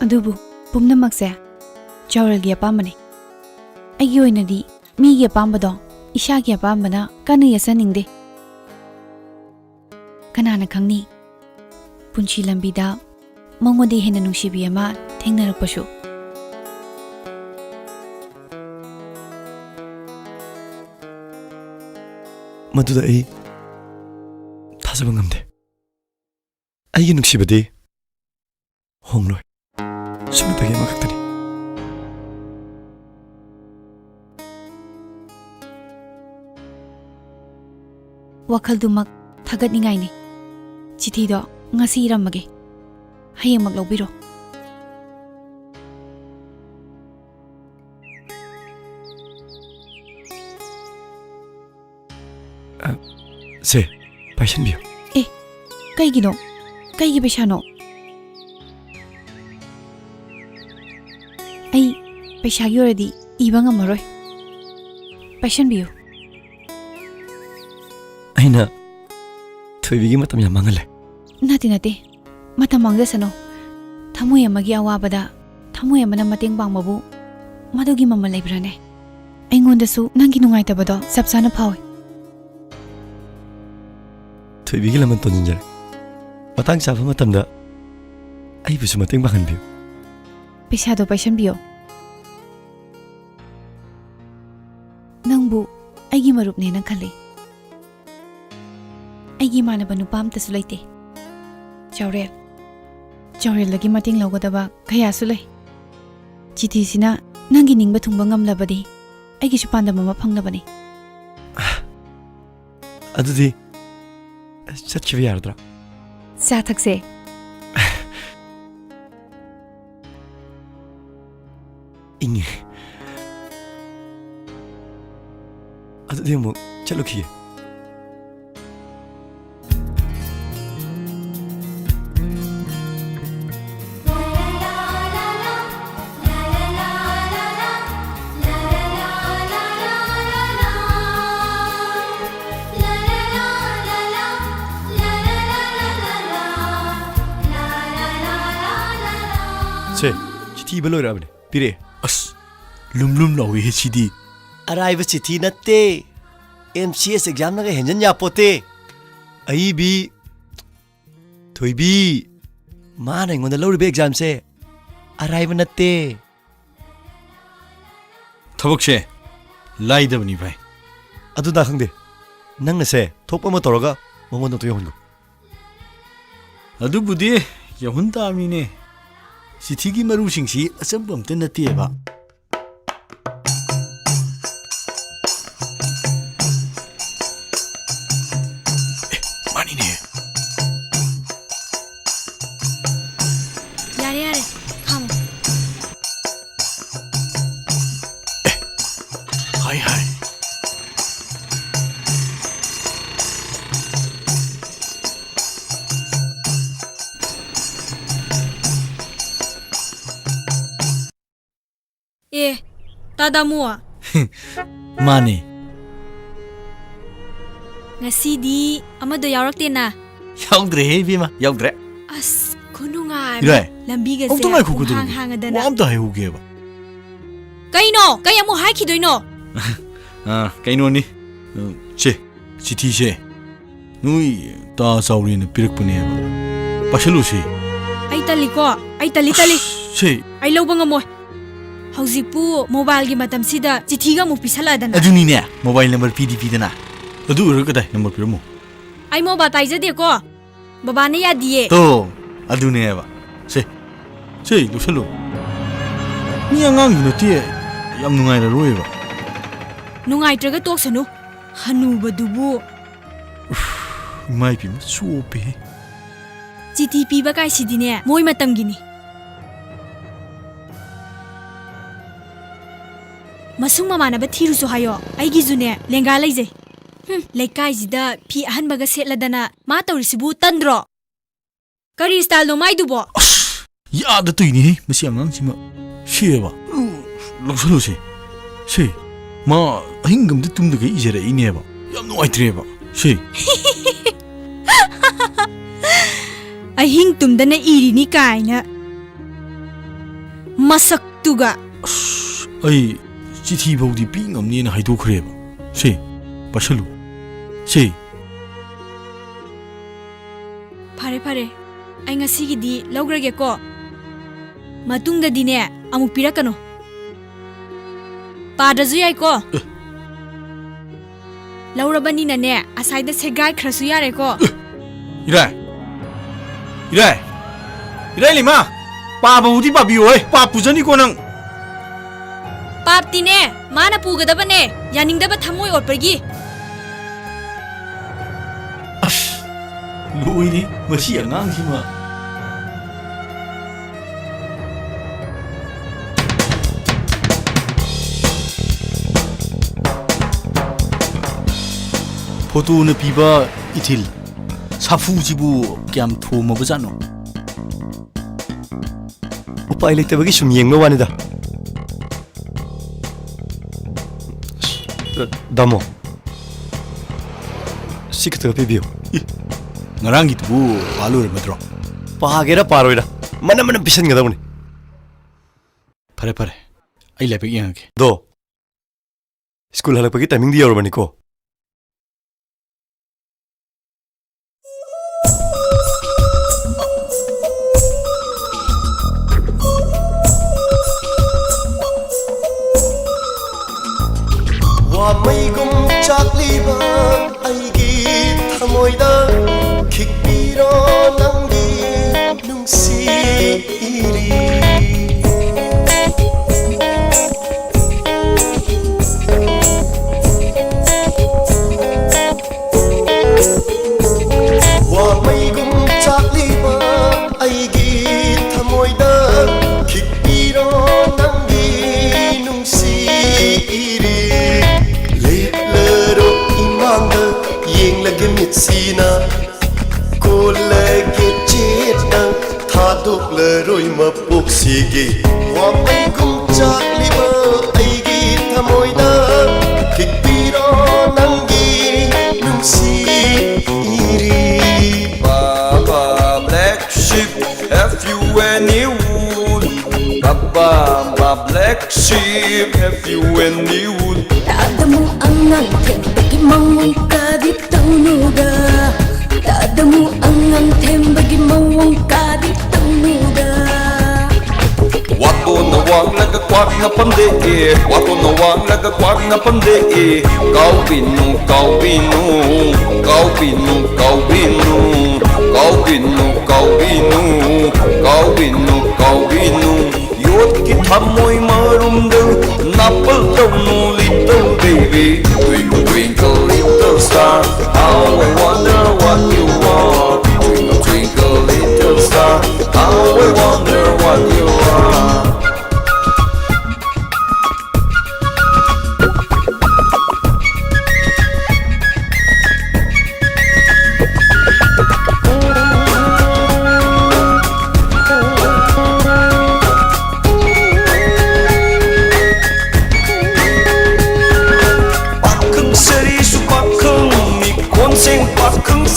ꯑꯗꯨꯕꯨ ꯄꯨꯝꯅꯃꯛꯁꯦ ꯆꯥꯎꯔꯦꯜꯒꯤ ꯑꯄꯥꯝꯕꯅꯤ ꯑꯩꯒꯤ ꯑꯣꯏꯅꯗꯤ ꯃꯤꯒꯤ ꯑꯄꯥꯝꯕꯗꯣ ꯏꯁꯥꯒꯤ ꯑꯄꯥꯝꯕꯅ ꯀꯟꯅ ꯌꯦꯠꯁꯟꯅꯤꯡꯗꯦ ꯀꯅꯥꯅ ꯈꯪꯅꯤ ꯄꯨꯟꯁꯤ ꯂꯝꯕꯤꯗ ꯃꯉꯣꯟꯗ ꯍꯦꯟꯅ ꯅꯨꯡꯁꯤꯕꯤ ꯑꯃ ꯊꯦꯡꯅꯔꯛꯄꯁꯨ ꯃꯗꯨꯗ ꯑꯩ ꯊꯥꯖꯕ ꯉꯝꯗꯦ ꯑꯩꯒꯤ ꯅꯨꯡꯁꯤꯕꯗꯤ ꯍꯣꯡꯂꯣꯏ ꯁꯨꯞꯅꯇꯒꯤ ꯑꯃꯈꯛꯇꯅꯤ ꯋꯥꯈꯜꯗꯨꯃꯛ ꯊꯥꯒꯠꯅꯤꯡꯉꯥꯏꯅꯤ ꯆꯤꯊꯤꯗꯣ ꯉꯁꯤ ꯏꯔꯝꯃꯒꯦ ꯍꯌꯦꯡꯃꯛ ꯂꯧꯕꯤꯔꯣ ꯁꯦ ꯄꯥꯏꯁꯟꯕꯤꯌꯨ ꯀꯩꯒꯤꯅꯣ ꯀꯩꯒꯤ ꯄꯩꯁꯥꯅꯣ ꯑꯩ ꯄꯩꯁꯥꯒꯤ ꯑꯣꯏꯔꯗꯤ ꯏꯕ ꯉꯝꯃꯔꯣꯏ ꯄꯥꯏꯁꯟꯕꯤꯌꯨ ꯑꯩꯅ ꯊꯣꯏꯕꯤꯒꯤ ꯃꯇꯝ ꯌꯥꯝ ꯃꯥꯡꯍꯜꯂꯦ ꯅꯠꯇꯦ ꯃꯇꯝ ꯃꯥꯡꯖꯁꯅꯨ ꯊꯃꯣꯏ ꯑꯃꯒꯤ ꯑꯋꯥꯕꯗ ꯊꯃꯣꯏ ꯑꯃꯅ ꯃꯇꯦꯡ ꯄꯥꯡꯕꯕꯨ ꯃꯗꯨꯒꯤ ꯃꯃꯜ ꯂꯩꯕ꯭ꯔꯥꯅꯦ ꯑꯩꯉꯣꯟꯗꯁꯨ ꯅꯪꯒꯤ ꯅꯨꯡꯉꯥꯏꯇꯕꯗꯣ ꯆꯞ ꯆꯥꯅ ꯐꯥꯎꯏ ꯊꯣꯏꯕꯤꯒꯤ ꯂꯃꯟ ꯇꯣꯟꯖꯤꯟꯖꯔꯦ ꯃꯇꯥꯡ ꯆꯥꯕ ꯃꯇꯝꯗ ꯑꯩꯕꯨꯁꯨ ꯃꯇꯦꯡ ꯄꯥꯡꯍꯟꯕꯤꯌꯨ ꯄꯩꯁꯥꯗꯣ ꯄꯥꯏꯁꯟꯕꯤꯌꯣ ꯅꯪꯕꯨ ꯑꯩꯒꯤ ꯃꯔꯨꯞꯅꯦꯅ ꯈꯜꯂꯤ ꯑꯩꯒꯤ ꯏꯃꯥꯟꯅꯕ ꯅꯨꯄꯥ ꯑꯝꯇꯁꯨ ꯂꯩꯇꯦ ꯆꯥꯎꯔꯦꯜꯗꯒꯤ ꯃꯇꯦꯡ ꯂꯧꯒꯗꯕ ꯀꯌꯥꯁꯨ ꯂꯩ ꯆꯤꯊꯤꯁꯤꯅ ꯅꯪꯒꯤ ꯅꯤꯡꯕ ꯊꯨꯡꯕ ꯉꯝꯂꯕꯗꯤ ꯑꯩꯒꯤꯁꯨ ꯄꯥꯟꯗꯝ ꯑꯃ ꯐꯪꯅꯕꯅꯤ ꯑꯗꯨꯗꯤ ꯆꯠꯈꯤꯕ ꯌꯥꯔꯗ꯭ꯔꯥ ꯆꯥ ꯊꯛꯁꯦ ꯏꯪꯉꯦ ꯑꯗꯨꯗꯤ ꯑꯃꯨꯛ ꯆꯠꯂꯨꯈꯤꯒꯦ ꯁꯦ ꯆꯤꯊꯤ ꯏꯕ ꯂꯣꯏꯔꯛꯑꯕꯅꯦ ꯄꯤꯔꯛꯑꯦ ꯑꯁ ꯂꯨꯝ ꯂꯥꯎꯏ ꯁꯤꯗꯤ ꯑꯔꯥꯏꯕ ꯆꯤꯊꯤ ꯅꯠꯇꯦ MCS ꯑꯦꯛꯖꯥꯝꯅꯒ ꯍꯦꯟꯖꯟ ꯌꯥꯄꯣꯠꯇꯦ ꯑꯏꯕꯤ ꯊꯣꯏꯕꯤ ꯃꯥꯅ ꯑꯩꯉꯣꯟꯗ ꯂꯧꯔꯤꯕ ꯑꯦꯛꯖꯥꯝꯁꯦ ꯑꯔꯥꯏꯕ ꯅꯠꯇꯦ ꯊꯕꯛꯁꯦ ꯂꯥꯏꯗꯕꯅꯤ ꯚꯥꯏ ꯑꯗꯨꯅ ꯈꯪꯗꯦ ꯅꯪꯅꯁꯦ ꯊꯣꯛꯄ ꯑꯃ ꯇꯧꯔꯒ ꯃꯉꯣꯟꯗ ꯑꯝꯇ ꯌꯧꯍꯟꯒꯣ ꯑꯗꯨꯕꯨꯗꯤ ꯌꯧꯍꯟ ꯇꯥꯕꯅꯤꯅꯦ ꯆꯤꯊꯤꯒꯤ ꯃꯔꯨꯁꯤꯡꯁꯤ ꯑꯆꯝꯕ ꯑꯝꯇ ꯅꯠꯇꯦꯕ ꯃꯥꯅꯤꯅꯦ ꯌꯥꯔꯦ ꯈꯥꯝꯃꯣ ꯍꯥꯏ ꯇꯥꯗꯥꯃꯨ ꯃꯥꯅꯤ ꯉꯁꯤꯗꯤ ꯑꯃꯗꯣ ꯌꯥꯎꯔꯛꯇꯦꯅ ꯌꯥꯎꯗ꯭ꯔꯦꯍꯦ ꯏꯕꯦꯝꯃ ꯌꯥꯎꯗ꯭ꯔꯦ ꯑꯁ ꯈꯨꯅꯨꯡꯉꯥꯏ ꯏꯔꯥꯏ ꯂꯝꯕꯤꯒꯁꯦ ꯑꯃꯨꯛꯇ ꯉꯥꯏꯈꯣꯀꯗꯧꯅꯤ ꯋꯥ ꯍꯥꯡꯉꯗꯅ ꯑꯝꯇ ꯍꯥꯏꯍꯧꯒꯦꯕ ꯀꯩ ꯑꯃꯨꯛ ꯍꯥꯏꯈꯤꯗꯣꯏꯅꯣ ꯀꯩꯅꯣꯅꯤ ꯆꯦ ꯆꯤꯊꯤꯁꯦ ꯅꯣꯏ ꯇꯥ ꯆꯥꯎꯔꯦꯅ ꯄꯤꯔꯛꯄꯅꯦꯕ ꯄꯥꯁꯜꯂꯨꯁꯤ ꯑꯩ ꯇꯜꯂꯤ ꯁꯦ ꯑꯩ ꯂꯧꯕ ꯉꯝꯃꯣꯏ ꯍꯧꯖꯤꯛꯄꯨ ꯃꯣꯕꯥꯏꯜꯒꯤ ꯃꯇꯝꯁꯤꯗ ꯆꯤꯊꯤꯒ ꯑꯃꯨꯛ ꯄꯤꯁꯜꯂꯛꯑꯗꯅ ꯑꯗꯨꯅꯤꯅꯦ ꯃꯣꯕꯥꯏꯜ ꯅꯝꯕꯔ ꯄꯤꯗꯅ ꯑꯗꯨ ꯑꯣꯏꯔꯒ ꯀꯗꯥꯏ ꯅꯝꯕꯔ ꯄꯤꯔꯝꯃꯣ ꯑꯩ ꯃꯣꯕꯥꯏꯜ ꯄꯥꯏꯖꯗꯦꯀꯣ ꯕꯕꯥꯅ ꯌꯥꯗꯤꯌꯦ ꯇꯣ ꯑꯗꯨꯅꯦꯕ ꯁꯦ ꯂꯧꯁꯜꯂꯨ ꯃꯤ ꯑꯉꯥꯡꯁꯨ ꯅꯠꯇꯦ ꯌꯥꯝ ꯅꯨꯡꯉꯥꯏꯔꯔꯣꯏꯕ ꯅꯨꯡꯉꯥꯏꯇ꯭ꯔꯒ ꯇꯣꯛꯁꯅꯨ ꯍꯅꯨꯕꯗꯨꯕꯨ ꯏꯃꯥ ꯏꯄꯦꯝꯃ ꯆꯣꯞꯄꯦꯍꯦ ꯆꯤꯊꯤ ꯄꯤꯕ ꯀꯥꯏꯁꯤꯗꯤꯅꯦ ꯃꯣꯏ ꯃꯇꯝꯒꯤꯅꯤ ꯃꯁꯨꯡ ꯃꯃꯥꯟꯅꯕ ꯊꯤꯔꯨꯁꯨ ꯍꯥꯏꯌꯣ ꯑꯩꯒꯤꯁꯨꯅꯦ ꯂꯦꯡꯒꯥ ꯂꯩꯖꯩ ꯂꯩꯀꯥꯏꯁꯤꯗ ꯐꯤ ꯑꯍꯟꯕꯒ ꯁꯦꯠꯂꯗꯅ ꯃꯥ ꯇꯧꯔꯤꯁꯤꯕꯨ ꯇꯟꯗ꯭ꯔꯣ ꯀꯔꯤ ꯁ꯭ꯇꯥꯏꯜꯅꯣ ꯃꯥꯏꯗꯨꯕꯣ ꯌꯥꯗ ꯇꯣꯏꯅꯤꯍꯦ ꯃꯁꯤ ꯑꯉꯥꯡꯁꯤꯃ ꯁꯦꯕ ꯂꯧꯁꯜꯂꯨꯁꯦ ꯁꯦ ꯃꯥ ꯑꯍꯤꯡꯒꯝꯗ ꯇꯨꯝꯗꯒꯩ ꯏꯖꯔꯛꯏꯅꯦꯕ ꯌꯥꯝ ꯅꯨꯡꯉꯥꯏꯇ꯭ꯔꯦꯕ ꯁꯦ ꯑꯍꯤꯡ ꯇꯨꯝꯗꯅ ꯏꯔꯤꯅꯤ ꯀꯥꯏꯅ ꯃꯁꯛꯇꯨꯒ ꯑꯩ ꯆꯤꯊꯤ ꯐꯥꯎꯗꯤ ꯄꯤ ꯉꯝꯅꯦꯅ ꯍꯥꯏꯗꯣꯛꯈ꯭ꯔꯦꯕ ꯁꯦ ꯄꯥꯁꯜꯂꯨ ꯁꯦ ꯐꯔꯦ ꯑꯩ ꯉꯁꯤꯒꯤꯗꯤ ꯂꯧꯈ꯭ꯔꯒꯦꯀꯣ ꯃꯇꯨꯡꯗꯗꯤꯅꯦ ꯑꯃꯨꯛ ꯄꯤꯔꯛꯀꯅꯨ ꯄꯥꯗ꯭ꯔꯁꯨ ꯌꯥꯏꯀꯣ ꯂꯧꯔꯕꯅꯤꯅꯅꯦ ꯑꯁꯥꯏꯗ ꯁꯦꯒꯥꯏꯈ꯭ꯔꯁꯨ ꯌꯥꯔꯦꯀꯣ 이라이 리마 빠바 우디 빠비오이 빠 부전이고 능 ꯄꯥꯞꯇꯤꯅꯦ ꯃꯥꯅ ꯄꯨꯒꯗꯕꯅꯦ ꯌꯥꯅꯤꯡꯗꯕ ꯊꯃꯣꯏ ꯑꯣꯠꯄꯒꯤ 로이리 머시 양앙시마 포도는 비바 이틸 사푸지부 꺄ꯝ ꯊꯣꯝꯃꯕꯖꯥꯠꯅꯣ? 우파이 레이터ꯕ기 좀 ꯌꯦꯡꯕ 와니다. 다모. 시크트가 비비요. ngarangidubu palurmadro. 파게라 파로이라. 만나만 비싼가다보니. Pare pare. Ai lepek yangake. 너 스쿨 할아버지 타이밍 디어로바니코. 와메이금 짝리바 아이기 타모이다 킥비로 남기 눈시리 와메이금 짝리바 아이기 타모이다 킥비로 남기 눈시리 lagi mitsina ko lagi chitna thaduk leroi mapuk sige wa mai kum chak liba aigi thamoida kikpiro nangi nungsi iri baba black sheep have you any wool baba black sheep have you any wool Tadamu angang tembagi mawang kadit taunuga Tadamu angang tembagi mawang kadit taunuga Wato na wang laga kwak na pande Wato na wang laga kwak na pande Kau binu, kau binu Kau binu, kau binu Kau binu, kau binu Kau binu, kau binu Yot ki thamoy marumdaw Napal daw no little baby Twinkle, twinkle, little star How I wonder what you are Twinkle, twinkle, little star How I wonder what you are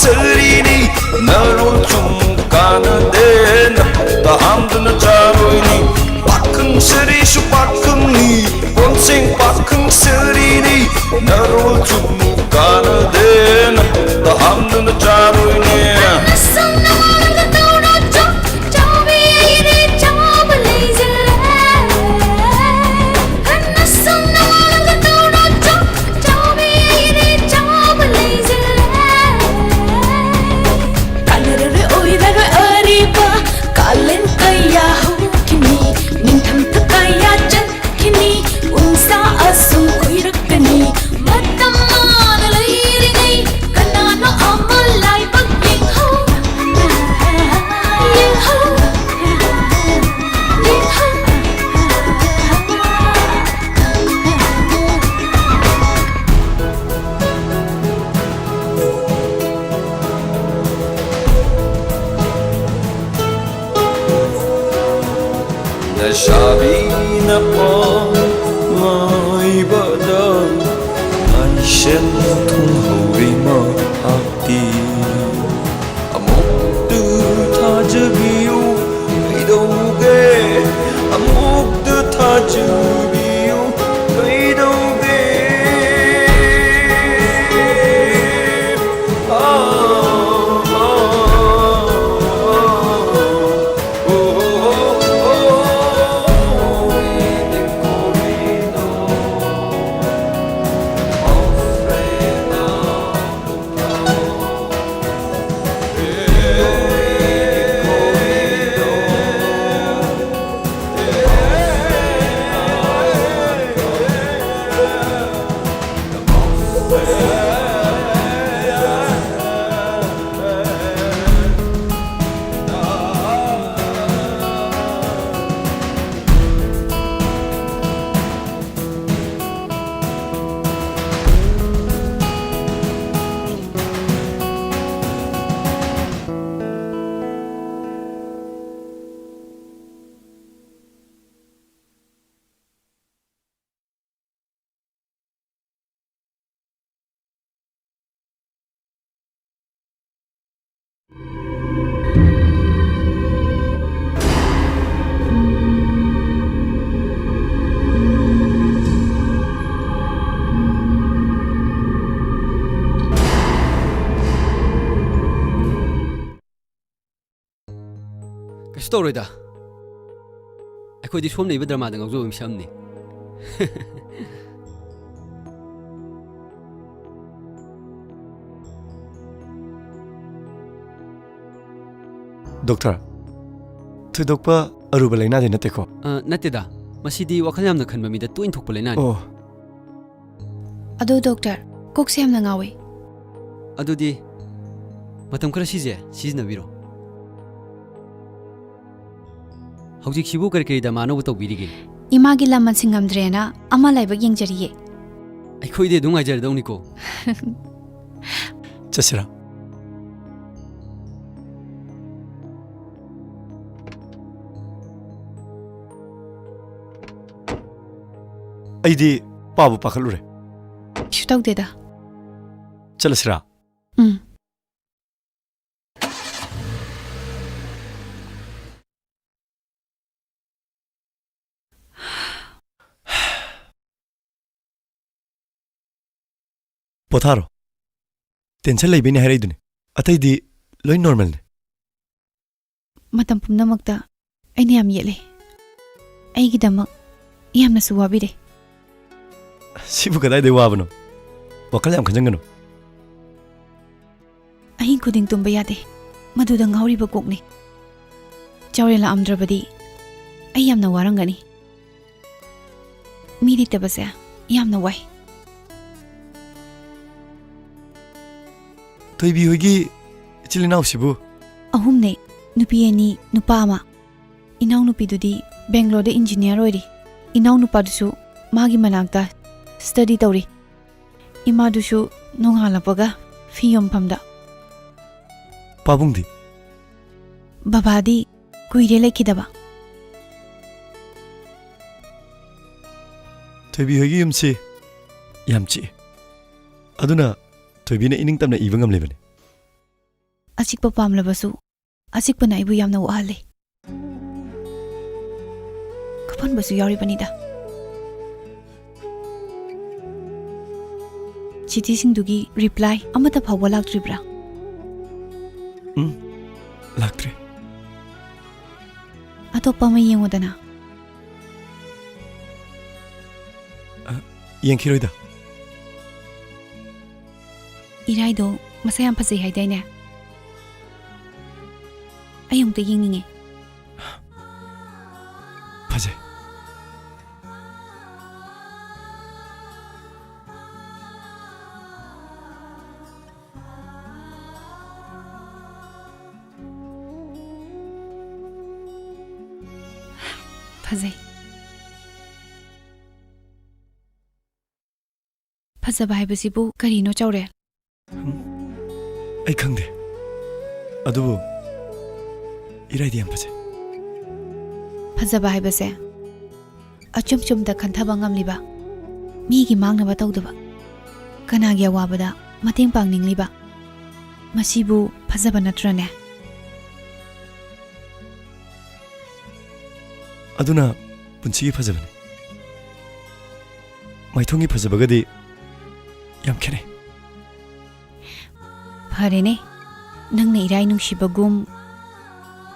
Serini naron chumkana den ta hamdna charoini pakung seri su pakung ni konseng pakung serini naron chumkana den ta hamdna charoini Sabina po mai badal ai shen thung hoi ma akti amok tu tha jabiu kai do ge amok tu tha jabiu kai do ge ꯀꯩꯁꯨ ꯇꯧꯔꯣꯏꯗ ꯑꯩꯈꯣꯏꯗꯤ ꯁꯣꯝ ꯂꯩꯕ ꯗ꯭ꯔꯃꯥꯗ ꯉꯥꯎꯖꯕ ꯃꯤꯁꯛꯅꯤ doctor ꯊꯣꯏꯗꯣꯛꯄ ꯑꯔꯨꯕ ꯂꯩꯅꯥꯗꯤ ꯅꯠꯇꯦꯀꯣ ꯅꯠꯇꯦꯗ ꯃꯁꯤꯗꯤ ꯋꯥꯈꯜ ꯌꯥꯝꯅ ꯈꯟꯕ ꯃꯤꯗ ꯇꯣꯏꯅ ꯊꯣꯛꯄ ꯂꯩꯅꯥꯅꯤ ꯑꯣ ꯑꯗꯣ ꯗꯣꯛꯇꯔ ꯀꯣꯛꯁꯦ ꯌꯥꯝꯅ ꯉꯥꯎꯋꯤ ꯑꯗꯨꯗꯤ ꯃꯇꯝ ꯈꯔ ꯁꯤꯖꯤꯟꯅꯕꯤꯔꯣ ꯍꯧꯖꯤꯛꯁꯤꯕꯨ ꯀꯔꯤ ꯀꯔꯤ ꯗ꯭ꯔꯃꯥ ꯑꯅꯧꯕ ꯇꯧꯕꯤꯔꯤꯒꯦ ꯏꯃꯥꯒꯤ ꯂꯃꯟꯁꯤꯡ ꯉꯝꯗ꯭ꯔꯦꯅ ꯑꯃ ꯂꯥꯏꯕꯛ ꯌꯦꯡꯖꯔꯤꯌꯦ ꯑꯩꯈꯣꯏꯗꯤ ꯑꯗꯨꯝ ꯉꯥꯏꯖꯔꯗꯧꯅꯤꯀꯣ ꯆꯠꯁꯤꯔꯥ ꯑꯩꯗꯤ ꯄꯥꯕꯨ ꯄꯥꯈꯠꯂꯨꯔꯦ ꯀꯩꯁꯨ ꯇꯧꯗꯦꯗ ꯆꯠꯂꯁꯤꯔꯥ ꯄꯣꯊꯥꯔꯣ ꯇꯦꯟꯁꯟ ꯂꯩꯕꯩꯅꯦ ꯍꯥꯏꯔꯛꯏꯗꯨꯅꯤ ꯑꯇꯩꯗꯤ ꯂꯣꯏ ꯅꯣꯔꯃꯦꯜꯅꯤ ꯃꯇꯝ ꯄꯨꯝꯅꯃꯛꯇ ꯑꯩꯅ ꯌꯥꯝ ꯌꯦꯠꯂꯦ ꯑꯩꯒꯤꯗꯃꯛ ꯌꯥꯝꯅꯁꯨ ꯋꯥꯕꯤꯔꯦ ꯁꯤꯕꯨ ꯀꯗꯥꯏꯗꯩ ꯋꯥꯕꯅꯣ ꯋꯥꯈꯜ ꯌꯥꯝ ꯈꯟꯖꯟꯒꯅꯨ ꯑꯍꯤꯡ ꯈꯨꯗꯤꯡ ꯇꯨꯝꯕ ꯌꯥꯗꯦ ꯃꯗꯨꯗ ꯉꯥꯎꯔꯤꯕ ꯀꯣꯛꯅꯤ ꯆꯥꯎꯔꯦꯟ ꯂꯥꯛꯑꯝꯗ꯭ꯔꯕꯗꯤ ꯑꯩ ꯌꯥꯝꯅ ꯋꯥꯔꯝꯒꯅꯤ ꯃꯤ ꯂꯩꯇꯕꯁꯦ ꯌꯥꯝꯅ ꯋꯥꯏ ꯊꯣꯏꯕꯤ ꯍꯣꯏꯒꯤ ꯏꯆꯤꯜ ꯏꯅꯥꯎꯁꯤꯕꯨ ꯑꯍꯨꯝꯅꯦ ꯅꯨꯄꯤ ꯑꯅꯤ ꯅꯨꯄꯥ ꯑꯃ ꯏꯅꯥꯎꯅꯨꯄꯤꯗꯨꯗꯤ ꯕꯦꯡꯒ꯭ꯂꯣꯔꯗ ꯏꯟꯖꯤꯅꯤꯌꯔ ꯑꯣꯏꯔꯤ ꯏꯅꯥꯎꯅꯨꯄꯥꯗꯨꯁꯨ ꯃꯥꯒꯤ ꯃꯅꯥꯛꯇ ꯁ꯭ꯇꯗꯤ ꯇꯧꯔꯤ ꯏꯃꯥꯗꯨꯁꯨ ꯅꯣꯡꯉꯥꯜꯂꯛꯄꯒ ꯐꯤ ꯌꯣꯟꯐꯝꯗ ꯄꯥꯕꯨꯡꯗꯤ ꯕꯕꯥꯗꯤ ꯀꯨꯏꯔꯦ ꯂꯩꯈꯤꯗꯕ ꯊꯣꯏꯕꯤ ꯍꯣꯏꯒꯤ ꯌꯨꯝꯁꯤ ꯌꯥꯝ ꯆꯤꯛꯏ ꯑꯗꯨꯅ ꯊꯣꯏꯕꯤꯅ ꯏꯅꯤꯡ ꯇꯝꯅ ꯏꯕ ꯉꯝꯂꯤꯕꯅꯤ ꯑꯆꯤꯛꯄ ꯄꯥꯝꯂꯕꯁꯨ ꯑꯆꯤꯛꯄꯅ ꯑꯩꯕꯨ ꯌꯥꯝꯅ ꯋꯥꯍꯜꯂꯤ ꯀꯞꯍꯟꯕꯁꯨ ꯌꯥꯎꯔꯤꯕꯅꯤꯗ ꯆꯤꯊꯤꯁꯤꯡꯗꯨꯒꯤ ꯔꯤꯄ꯭ꯂꯥꯏ ꯑꯃꯠꯇ ꯐꯥꯎꯕ ꯂꯥꯛꯇ꯭ꯔꯤꯕ꯭ꯔꯥ ꯂꯥꯛꯇ꯭ꯔꯤ ꯑꯇꯣꯞꯄ ꯑꯃ ꯌꯦꯡꯉꯨꯗꯅ ꯌꯦꯡꯈꯤꯔꯣꯏꯗ ꯏꯔꯥꯏꯗꯣ ꯃꯁꯥ ꯌꯥꯝ ꯐꯖꯩ ꯍꯥꯏꯗꯥꯏꯅꯦ ꯑꯩ ꯑꯃꯨꯛꯇ ꯌꯦꯡꯅꯤꯡꯉꯦ ꯐꯖꯩ ꯐꯖꯩ ꯐꯖꯕ ꯍꯥꯏꯕꯁꯤꯕꯨ ꯀꯔꯤꯅꯣ ꯆꯥꯎꯔꯦꯜ ꯑꯩ ꯈꯪꯗꯦ ꯑꯗꯨꯕꯨ ꯏꯔꯥꯏꯗꯤ ꯌꯥꯝ ꯐꯖꯩ ꯐꯖꯕ ꯍꯥꯏꯕꯁꯦ ꯑꯆꯨꯝ ꯆꯨꯝꯗ ꯈꯟꯊꯕ ꯉꯝꯂꯤꯕ ꯃꯤꯒꯤ ꯃꯥꯡꯅꯕ ꯇꯧꯗꯕ ꯀꯅꯥꯒꯤ ꯑꯋꯥꯕꯗ ꯃꯇꯦꯡ ꯄꯥꯡꯅꯤꯡꯂꯤꯕ ꯃꯁꯤꯕꯨ ꯐꯖꯕ ꯅꯠꯇ꯭ꯔꯅꯦ ꯑꯗꯨꯅ ꯄꯨꯟꯁꯤꯒꯤ ꯐꯖꯕꯅꯤ ꯃꯥꯏꯊꯣꯡꯒꯤ ꯐꯖꯕꯒꯗꯤ ꯌꯥꯝ ꯈꯦꯠꯅꯩ ꯐꯔꯦꯅꯦ ꯅꯪꯅ ꯏꯔꯥꯏ ꯅꯨꯡꯁꯤꯕꯒꯨꯝ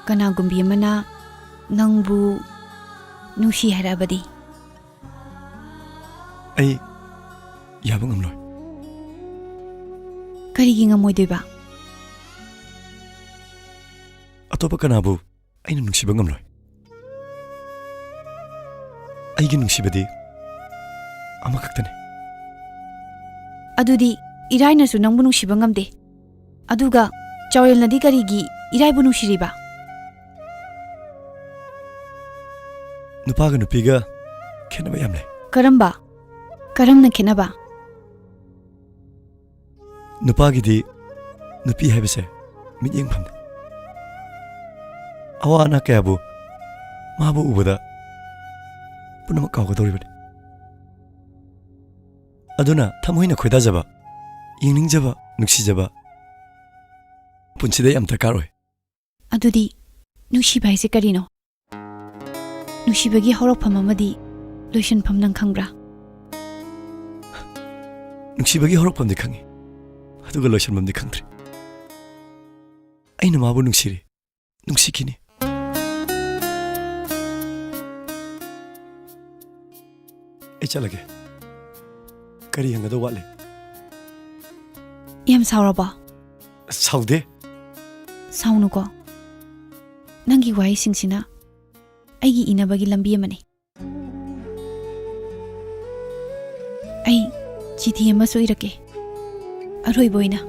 ꯀꯅꯥꯒꯨꯝꯕꯤ ꯑꯃꯅ ꯅꯪꯕꯨ ꯅꯨꯡꯁꯤ ꯍꯥꯏꯔꯕꯗꯤ ꯑꯩ ꯌꯥꯕ ꯉꯝꯂꯣꯏ ꯀꯔꯤꯒꯤ ꯉꯝꯃꯣꯏꯗꯣꯏꯕ ꯑꯇꯣꯞꯄ ꯀꯅꯥꯕꯨ ꯑꯩꯅ ꯅꯨꯡꯁꯤꯕ ꯉꯝꯂꯣꯏ ꯑꯩꯒꯤ ꯅꯨꯡꯁꯤꯕꯗꯤ ꯑꯃꯈꯛꯇꯅꯤ ꯑꯗꯨꯗꯤ ꯏꯔꯥꯏꯅꯁꯨ ꯅꯪꯕꯨ ꯅꯨꯡꯁꯤꯕ ꯉꯝꯗꯦ ꯑꯗꯨꯒ ꯆꯥꯎꯔꯦꯜꯅꯗꯤ ꯀꯔꯤꯒꯤ ꯏꯔꯥꯏꯕꯨ ꯅꯨꯡꯁꯤꯔꯤꯕ ꯅꯨꯄꯥꯒ ꯅꯨꯄꯤꯒ ꯈꯦꯠꯅꯕ ꯌꯥꯝ ꯂꯩ ꯀꯔꯝꯅ ꯈꯦꯠꯅꯕ ꯅꯨꯄꯥꯒꯤꯗꯤ ꯅꯨꯄꯤ ꯍꯥꯏꯕꯁꯦ ꯃꯤꯠꯌꯦꯡꯐꯝꯅꯤ ꯑꯋꯥ ꯑꯅꯥ ꯀꯌꯥꯕꯨ ꯃꯥꯕꯨ ꯎꯕꯗ ꯄꯨꯝꯅꯃꯛ ꯀꯥꯎꯒꯗꯧꯔꯤꯕꯅꯤ ꯑꯗꯨꯅ ꯊꯃꯣꯏꯅ ꯈꯣꯏꯗꯥꯖꯕ ꯌꯦꯡꯅꯤꯡꯖꯕ ꯅꯨꯡꯁꯤꯖꯕ ꯄꯨꯟꯁꯤꯗ ꯌꯥꯝ ꯗꯔꯀꯥꯔ ꯑꯣꯏ ꯑꯗꯨꯗꯤ ꯅꯨꯡꯁꯤꯕ ꯍꯥꯏꯁꯦ ꯀꯔꯤꯅꯣ ꯅꯨꯡꯁꯤꯕꯒꯤ ꯍꯧꯔꯛꯐꯝ ꯑꯃꯗꯤ ꯂꯣꯏꯁꯤꯟꯐꯝ ꯅꯪ ꯈꯪꯕ꯭ꯔꯥ ꯅꯨꯡꯁꯤꯕꯒꯤ ꯍꯧꯔꯛꯐꯝꯗꯤ ꯈꯪꯉꯤ ꯑꯗꯨꯒ ꯂꯣꯏꯁꯤꯟꯐꯝꯗꯤ ꯈꯪꯗ꯭ꯔꯤ ꯑꯩꯅ ꯃꯥꯕꯨ ꯅꯨꯡꯁꯤꯔꯤ ꯅꯨꯡꯁꯤꯈꯤꯅꯤ चलगे करी हंगदो वाले ꯌꯥꯝ ꯁꯥꯎꯔꯕꯣ? साउदे ꯁꯥꯎꯅꯨꯀꯣ. ꯅꯪꯒꯤ ꯋꯥꯍꯩꯁꯤꯡꯁꯤꯅ ꯑꯩꯒꯤ ꯏꯅꯕꯒꯤ ꯂꯝꯕꯤ ꯑꯃꯅꯤ. ꯑꯩ ꯆꯤꯊꯤ ꯑꯃꯁꯨ ꯏꯔꯛꯀꯦ. ꯑꯔꯣꯏꯕ ꯑꯣꯏꯅ.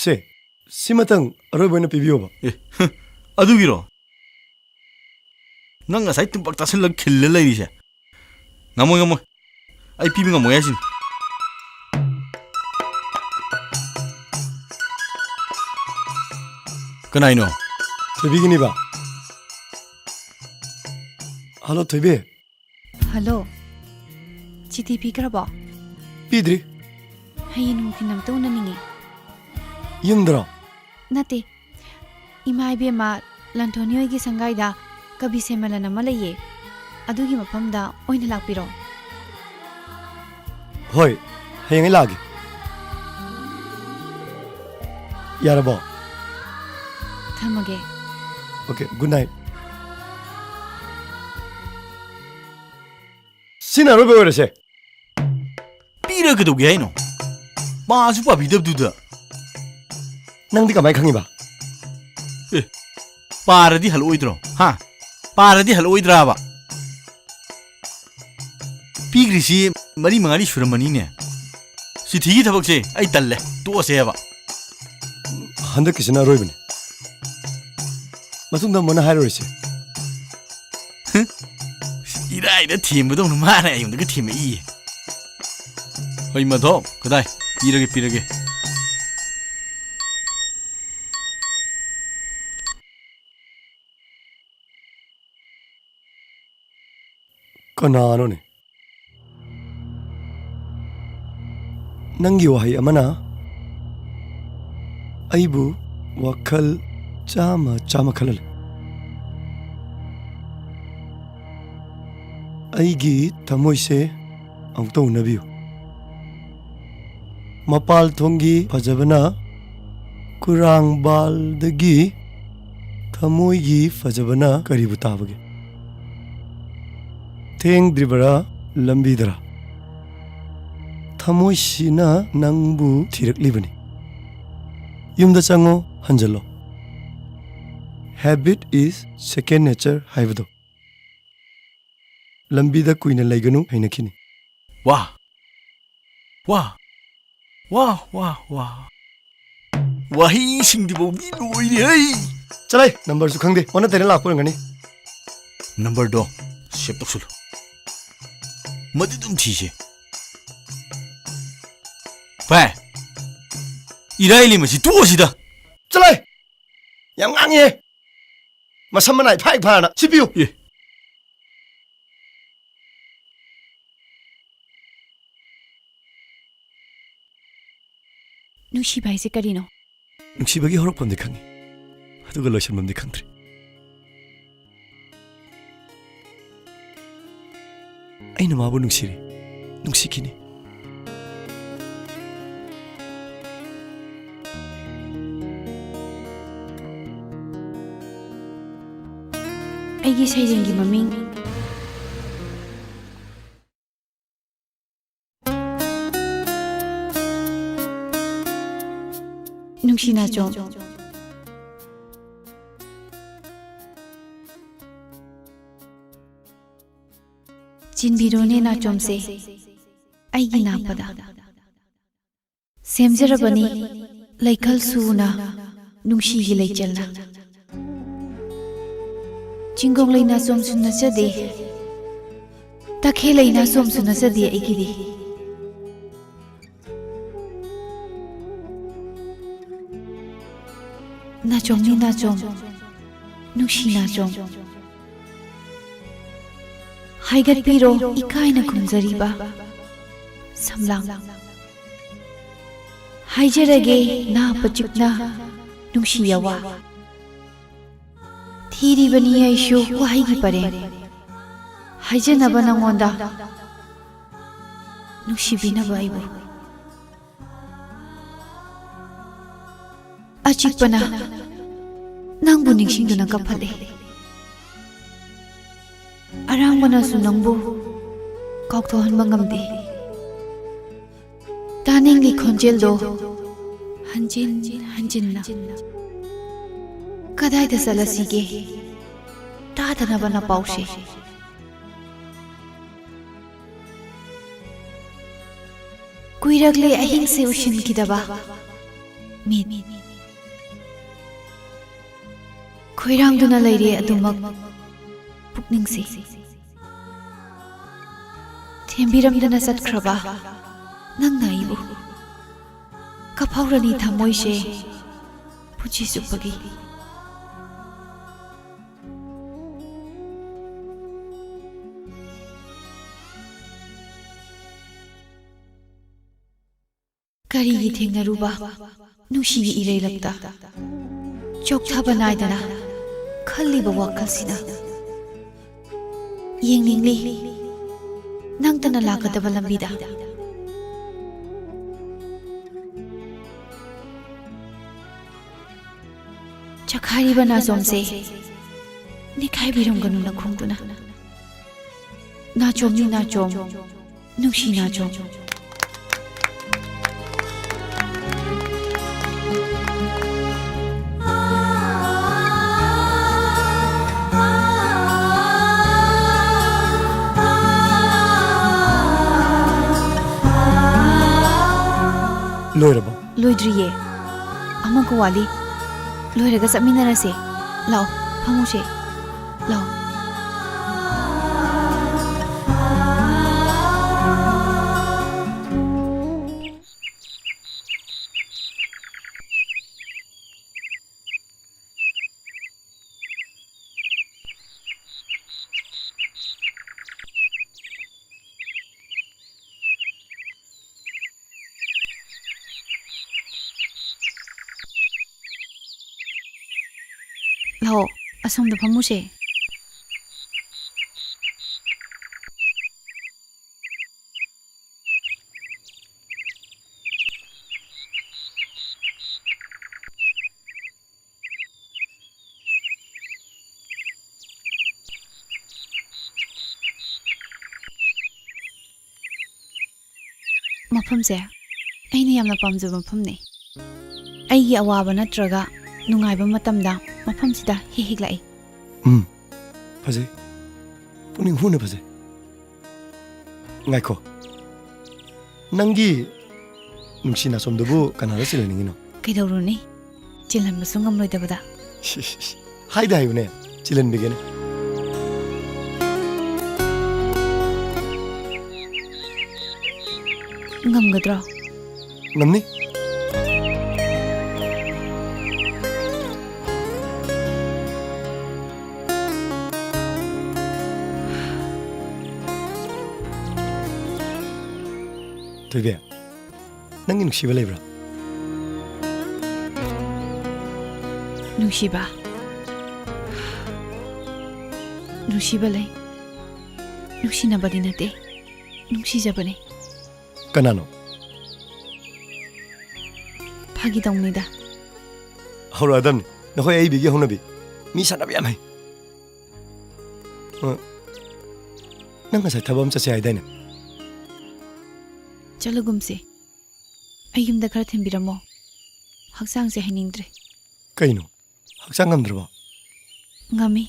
से सिमतंग अरोबोइना पिबियोबा ए अदुगिरो नंग ngasai tumpak tasillag khille leirise ngamoi ai pibi ngamoi yasin kanaino थोबीगिनी बा हेलो थोबी ꯍꯜꯂꯣ. ꯆꯤꯊꯤ ꯄꯤꯈ꯭ꯔꯕꯣ? पीद्री ꯍꯌꯦꯡ ꯅꯨꯡꯊꯤꯜ ꯑꯝꯇ ꯎꯅꯅꯤꯡꯉꯦ. यंद्रा ꯅꯠꯇꯦ. ꯏꯃꯥ ꯏꯕꯦꯝꯃ ꯂꯟꯊꯣꯅꯤ ꯍꯣꯏꯒꯤ ꯁꯪꯒꯥꯏꯗ ꯀꯕꯤ ꯁꯦꯃꯂꯟ ꯑꯃ ꯂꯩꯌꯦ. ꯑꯗꯨꯒꯤ ꯃꯐꯝꯗ ꯑꯣꯏꯅ ꯂꯥꯛꯄꯤꯔꯣ. होय हयंग लागे यारबो ꯊꯝꯃꯒꯦ. ओके गुड नाइट सिना रोबे ओरसे piragadouge haino maasu pabidabduda नंगदी कमाई खंगीबा ए paradi haloidro ha paradi haloidraba pigrisi mari mangari suramani ne sithigi thabakse ai talle to se ba हंदक Kisna रोइबने मसुंदा मना हाइरोइसे irai da thimbu dong mana ayung da thim i hoi madho kadai pirage कनानो ने नंगी वहाई अमना अइबु वखल चामा खलल अइगी थमोई से अंगतो नबियो मपाल थोंगी फजबना कुरांग बाल दगी थमोईगी फजबना करीबु ताबगे थेंग द्रिबरा लंबीदरा थमोई सिना नंगबु थिरकलिबनी युमदा चंगो हंजलो habit is second nature हाइबदो लंबीदा कुइना लेगनु हैनखिनी वाह वाह वाह वाह वाह वही सिंगदिबो बि लोइरे है चलै नंबर सु खंगदे ओना तेरे लाको ngani नंबर दो सेव तौसुलु मदि दुम थिसे भाई इराइली मसी तोसिदा चलै याम ngangi masam manai phai phana sipiu ए ꯅꯨꯡꯁꯤꯕ ꯍꯥꯏꯁꯦ ꯀꯔꯤꯅꯣ? नुक्सिबगी हरकफमदि खंगी अदुगा लोइसनमदि खंद्रि अइना माबु नुक्सिरि नुक्सिखिनि ꯑꯩꯒꯤ ꯁꯩꯔꯦꯡꯒꯤ ꯃꯃꯤꯡ ꯅꯨꯡꯁꯤ ꯅꯥꯆꯣꯝ. ꯆꯤꯟꯕꯤꯔꯣꯅꯦ ꯅꯥꯆꯣꯝꯁꯦ ꯑꯩꯒꯤ ꯅꯥꯞꯄꯗ ꯁꯦꯝꯖꯔꯕꯅꯤ ꯂꯩꯈꯜ ꯁꯨꯅ ꯅꯨꯡꯁꯤꯒꯤ ꯂꯩꯆꯜꯅ ꯆꯤꯡꯒꯣꯡ ꯂꯩ ꯅꯥꯆꯣꯝꯁꯨ ꯅꯠꯆꯗꯦ ꯇꯈꯦꯜ ꯂꯩ ꯅꯥꯆꯣꯝꯁꯨ ꯅꯠꯆꯗꯦ ꯑꯩꯒꯤꯗꯤ 나좀니 나좀 누시 나좀 하이갓비로 이카이나 굶자리바 삼랑 하이제라게 나 빠직나 누시야와 티리바니 아이쇼 와이기 빠레 하이제나바 나몬다 ꯅꯨꯡꯁꯤꯕꯤꯅꯕ ꯑꯩꯕꯨ ꯑꯆꯤꯛꯄꯅ ꯅꯪꯕꯨ ꯅꯤꯡꯁꯤꯡꯗꯨꯅ ꯀꯞꯍꯜꯂꯦ ꯑꯔꯥꯡꯕꯅꯁꯨ ꯅꯪꯕꯨ ꯀꯥꯎꯊꯣꯛꯍꯟꯕ ꯉꯝꯗꯦ ꯇꯥꯅꯤꯡꯂꯤ ꯈꯣꯟꯖꯦꯜꯗꯣ ꯍꯟꯖꯤꯟ ꯍꯟꯖꯤꯟꯅ ꯀꯗꯥꯏꯗ ꯆꯠꯂꯁꯤꯒꯦ ꯇꯥꯗꯅꯕ ꯅꯄꯥꯎꯁꯦ ꯀꯨꯏꯔꯛꯂꯦ ꯑꯍꯤꯡꯁꯦ ꯎꯁꯤꯟꯈꯤꯗꯕ ꯃꯤꯠ ꯈꯣꯏꯔꯥꯡꯗꯨꯅ ꯂꯩꯔꯦ ꯑꯗꯨꯃꯛ ꯄꯨꯛꯅꯤꯡꯁꯤ ꯊꯦꯝꯕꯤꯔꯝꯗꯅ ꯆꯠꯈ꯭ꯔꯕ ꯅꯪꯅ ꯑꯩꯕꯨ ꯀꯞꯍꯧꯔꯅꯤ ꯊꯃꯣꯏꯁꯦ ꯄꯨꯟꯁꯤ ꯆꯨꯞꯄꯒꯤ ꯀꯔꯤꯒꯤ ꯊꯦꯡꯅꯔꯨꯕ ꯅꯨꯡꯁꯤꯒꯤ ꯏꯔꯩꯂꯛꯇ ꯆꯣꯛꯊꯕ ꯅꯥꯏꯗꯅ ꯈꯜꯂꯤꯕ ꯋꯥꯈꯜꯁꯤꯅ ꯌꯦꯡꯅꯤꯡꯂꯤ ꯅꯪꯇꯅ ꯂꯥꯛꯀꯗꯕ ꯂꯝꯕꯤꯗ ꯆꯈꯥꯏꯔꯤꯕ ꯅꯥꯆꯣꯝꯁꯦ ꯅꯤꯈꯥꯏꯕꯤꯔꯝꯒꯅꯨ ꯅꯈꯣꯡꯗꯨꯅ ꯅꯥꯆꯣꯝꯅꯤ ꯅꯥꯆꯣꯝ ꯅꯨꯡꯁꯤ ꯅꯥꯆꯣꯝ ꯂꯣꯏꯔꯕꯣ? ꯂꯣꯏꯗ꯭ꯔꯤꯌꯦ ꯑꯃꯒ ꯋꯥꯠꯂꯤ ꯂꯣꯏꯔꯒ ꯆꯠꯃꯤꯟꯅꯔꯁꯦ ꯂꯥꯛꯑꯣ ꯐꯝꯃꯨꯁꯦ ꯂꯥꯛꯑꯣ ꯂꯥꯛꯑꯣ ꯑꯁꯣꯝꯗ ꯐꯝꯃꯨꯁꯦ ꯃꯐꯝꯁꯦ ꯑꯩꯅ ꯌꯥꯝꯅ ꯄꯥꯝꯖꯕ ꯃꯐꯝꯅꯦ ꯑꯩꯒꯤ ꯑꯋꯥꯕ ꯅꯠꯇ꯭ꯔꯒ ꯅꯨꯡꯉꯥꯏꯕ ꯃꯇꯝꯗ ꯃꯐꯝꯁꯤꯗ ꯍꯦꯛ ꯍꯦꯛ ꯂꯥꯛꯏ ꯐꯖꯩ ꯄꯨꯛꯅꯤꯡ ꯍꯨꯅ ꯐꯖꯩ ꯉꯥꯏꯈꯣ ꯅꯪꯒꯤ ꯅꯨꯡꯁꯤ ꯅꯥꯆꯣꯝꯗꯨꯕꯨ ꯀꯅꯥꯗ ꯆꯤꯜꯍꯟꯅꯤꯡꯉꯤꯅꯣ ꯀꯩꯗꯧꯔꯨꯅꯤ ꯆꯤꯜꯍꯟꯕꯁꯨ ꯉꯝꯂꯣꯏꯗꯕꯗ ꯍꯥꯏꯗ ꯍꯥꯏꯌꯨꯅꯦ ꯆꯤꯜꯍꯟꯕꯤꯒꯦꯅꯦ ꯉꯝꯒꯗ꯭ꯔꯣ ꯉꯝꯅꯤ ꯊꯣꯏꯕꯤ ꯅꯪꯒꯤ ꯅꯨꯡꯁꯤꯕ ꯂꯩꯕ꯭ꯔꯥ ꯅꯨꯡꯁꯤꯕ ꯅꯨꯡꯁꯤꯕ ꯂꯩ ꯅꯨꯡꯁꯤꯅꯕꯗꯤ ꯅꯠꯇꯦ ꯅꯨꯡꯁꯤꯖꯕꯅꯦ ꯀꯅꯥꯅꯣ ꯐꯥꯒꯤ ꯇꯧꯅꯤꯗ ꯍꯧꯔꯛꯑꯗꯝꯅꯤ ꯅꯈꯣꯏ ꯑꯏꯕꯤꯒꯤ ꯍꯧꯅꯕꯤ ꯃꯤ ꯁꯥꯟꯅꯕ ꯌꯥꯝ ꯍꯩ ꯅꯪ ꯉꯁꯥꯏ ꯊꯕꯛ ꯑꯃ ꯆꯠꯁꯦ ꯍꯥꯏꯗꯥꯏꯅꯦ ꯆꯠꯂꯒꯨꯝꯁꯦ ꯑꯩ ꯌꯨꯝꯗ ꯈꯔ ꯊꯤꯟꯕꯤꯔꯝꯃꯣ ꯍꯛꯆꯥꯡꯁꯦ ꯍꯩꯅꯤꯡꯗ꯭ꯔꯦ ꯀꯩꯅꯣ ꯍꯛꯆꯥꯡ ꯉꯝꯗ꯭ꯔꯕꯣ ꯉꯝꯃꯤ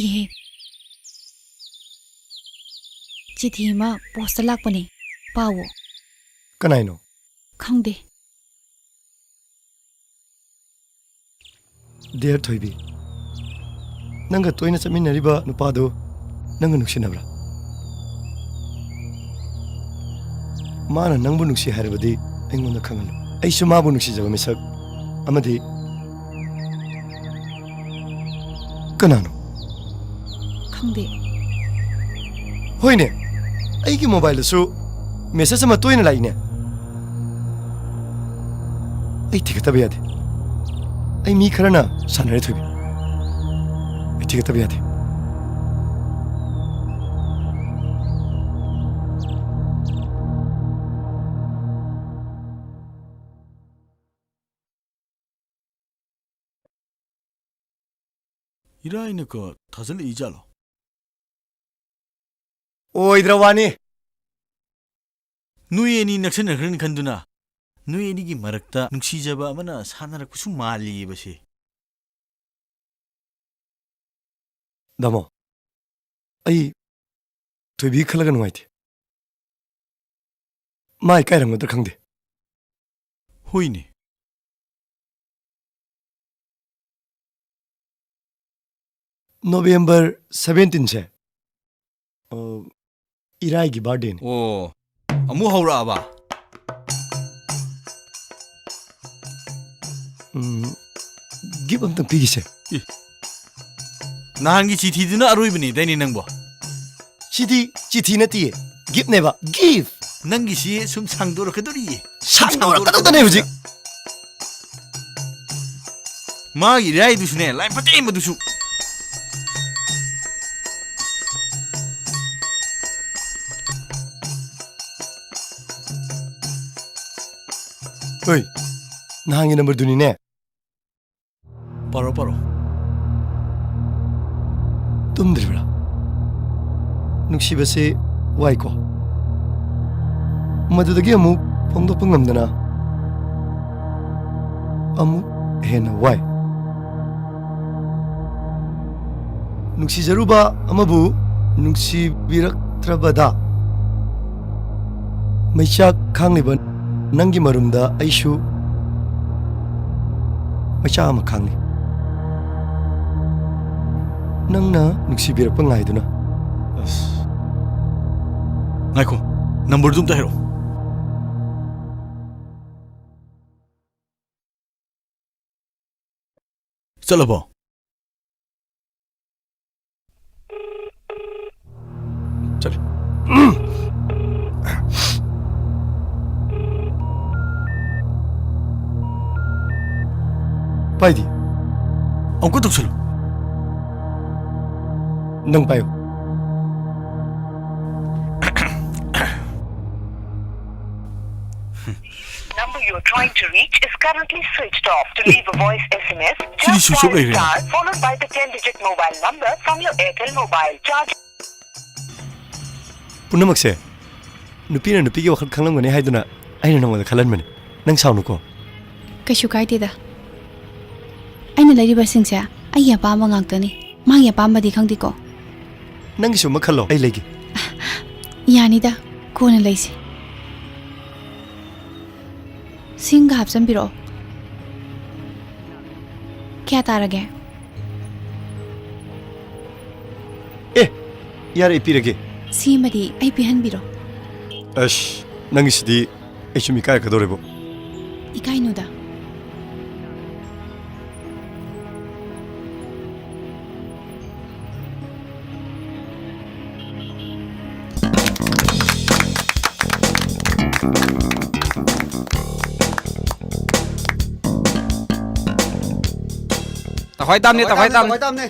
ꯏꯍꯦ ꯆꯤꯊꯤ ꯑꯃ ꯄꯣꯁꯇ ꯂꯥꯛꯄꯅꯦ ꯄꯥꯎꯋꯣ ꯀꯅꯥꯏꯅꯣ ꯈꯪꯗꯦ ꯗꯤꯌꯔ ꯊꯣꯏꯕꯤ ꯅꯪꯒ ꯇꯣꯏꯅ ꯆꯠꯃꯤꯟꯅꯔꯤꯕ ꯅꯨꯄꯥꯗꯨ ꯅꯪꯒ ꯅꯨꯡꯁꯤꯅꯕ꯭ꯔꯥ ꯃꯥꯅ ꯅꯪꯕꯨ ꯅꯨꯡꯁꯤ ꯍꯥꯏꯔꯕꯗꯤ ꯑꯩꯉꯣꯟꯗ ꯈꯪꯍꯜꯂꯨ ꯑꯩꯁꯨ ꯃꯥꯕꯨ ꯅꯨꯡꯁꯤꯖꯕ ꯃꯤꯁꯛ ꯑꯃꯗꯤ ꯀꯅꯥꯅꯣ ꯈꯪꯗꯦ ꯍꯣꯏꯅꯦ ꯑꯩꯒꯤ ꯃꯣꯕꯥꯏꯜꯗꯁꯨ ꯃꯦꯁꯦꯖ ꯑꯃ ꯇꯣꯏꯅ ꯂꯥꯛꯏꯅꯦ ꯑꯩ ꯊꯤꯒꯠꯇꯕ ꯌꯥꯗꯦ ꯑꯩ ꯃꯤ ꯈꯔꯅ ꯁꯥꯟꯅꯔꯦ ꯊꯣꯏꯕꯤ ꯑꯩ ꯊꯤꯒꯠꯇꯕ ꯌꯥꯗꯦ 이라이니까 다슬 이자로. 오이드라와니. 누이애니 낚시나그런 간두나. 누이애니기 마락다 눅시자바 아마나 사나라쿠수 말리 버시. 다모. 아이 토이비 칼라가 누아이티. 마이 까이랑 것들 강데. 호이니. November 17세. 이라이기 버데니. 오, 아무 하우라봐. 깁 엄청 비기세. 나한기 지티드나 아로이브니 데니 낭보. 지티 나티에. 깁 네바. 깁. 낭기시에 숨 상도로 그들이. 상도로 그들이 무지. 마기 라이두슈네 라이 파테임 두슈. 어이. 나항이 넘버 두니네. 바로. 뜸들이라. 눅시베시 와이코. 마두다기 아무 펑도펑 남다나. 아무 해나 와이. 눅시자루바 아마부 눅시비락트라바다. 마이샤 캉리번 낭기 마rum다 아이슈 마이샤 아마 캉리. 낭나 눅시비락pa ngaiduna. 나이코 넘버 좀 따해로. 잘라봐. 잘. 파이디. 아무것도 없어. 능 봐요. Number you are trying to reach is currently switched off. To leave a voice SMS, Sini just susuk dial lagi. star followed by the 10-digit mobile number from your Airtel mobile. Charge. पुनमक्से नुपीना नुपीगी वखल खंगलमगने हाइदुना आइना नंगोदा खलनमने नंग साउनुको कशु काइदेदा आइना लैरिबसिंगसे आइ अपामा ngaktani मांग अपामबदी खंगदिको नंगिसु मखलो आइ लेगी यानीदा कोना लैसे सिंग हापसंबिरो क्या तारगे ए यार इपीरगे सीमदी आई पिहनबिरो अश नंगिसिदी एचुमी काय कदोरेबो इकाइनुदा Tawai tamne.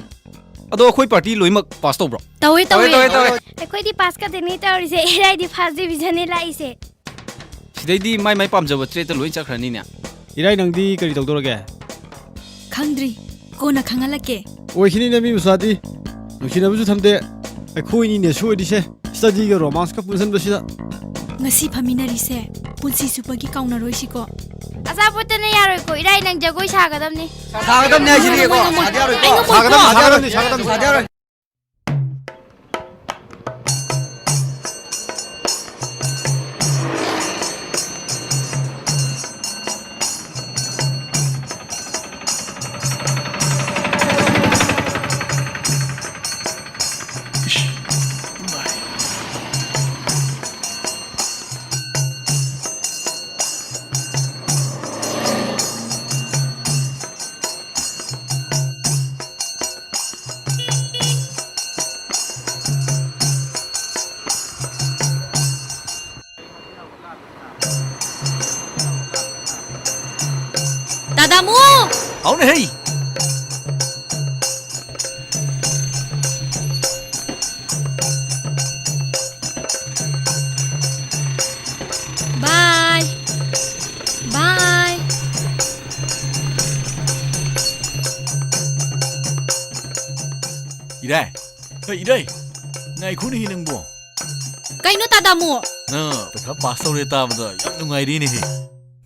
Ado khoi party loimak pass to bro. तवे ꯑꯩꯈꯣꯏꯗꯤ ꯄꯥꯁ ꯈꯛꯇꯅꯤ ꯇꯧꯔꯤꯁꯦ ꯏꯔꯥꯏꯗꯤ first ꯗꯤꯕꯤꯖꯟꯅꯤ ꯂꯥꯛꯏꯁꯦ Sidai mai pamjaba treta loin chakhrani ne. Irai nangdi kari tawdorage खंद्री कोना खंगलके oikhini nami musadi nukhinabuju thamde ꯑꯩꯈꯣꯏꯅꯤ ꯅꯦ ꯁꯣꯏꯔꯤꯁꯦ ꯁ꯭ꯇꯗꯤꯒ ꯔꯣꯃꯥꯟꯁꯀ ꯄꯨꯟꯁꯟꯕꯁꯤꯗ ngasi phaminariसे punsi supagi kaunaroi ꯑꯆꯥꯄꯣꯠꯇꯅ ꯌꯥꯔꯣꯏꯀꯣ ꯏꯔꯥꯏ ꯅꯪ ꯖꯒꯣꯏ ꯁꯥꯒꯗꯕꯅꯤ 사가담네 하시니고. 사가담. 다다무 아우네 헤이 바이 바이 이래. 이래. 나 이코니 능보. Kaino tadamu? 나 백화 파스토레 따보다 ям 누가이리네.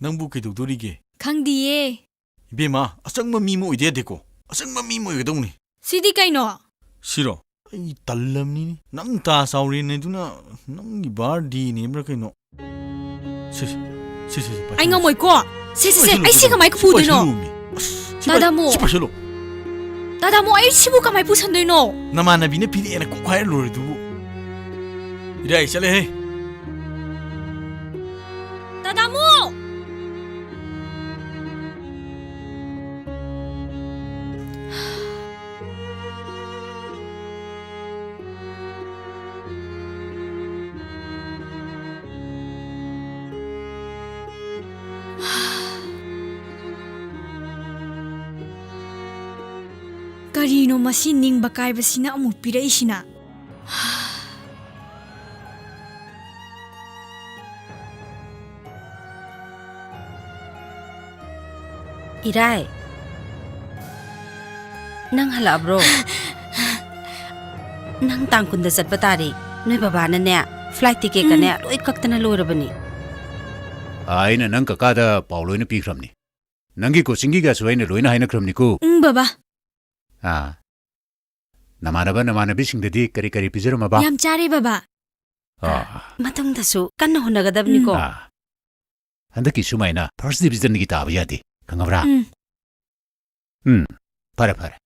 능부 그도도리게. Khangdiye. 이베마 아성마 미모 이데 데고. 아성마 미모 이거동니. Sidi kaino? 싫어. 이 달람니. 낭 따사우리네 두나. 낭이 바디니 브라케노. 시시. Ai ngamoi ko. Se. Ai si kamai ko pudoino. Tadamu. 시파셜로. Tadamu ai sibu kamai pusandoino. 나마나비네 피리에나 꼭 하일 로르두부. 이래 잘해 해. Tadamu. Karino masining bakay basina amut piraisina. Iray. Nang hala bro. Nang tangkunda sat patari. Noy baba na ne. Flight ticket ka ne. Loi kaktana lorabani. 아이는 난 까까다 바울로이는 비크럼니. 난기 고싱기가 수아이는 로이나 하이나 크럼니고. Baba. 아. 나마나비 싱데디 까리까리 비저로 마바. Yam chare baba. 아. Matungdasu kanna honagadabni ko. 아. 한다기 수마이나 퍼스트 디비전이 따봐야지. 강가브라. 파래.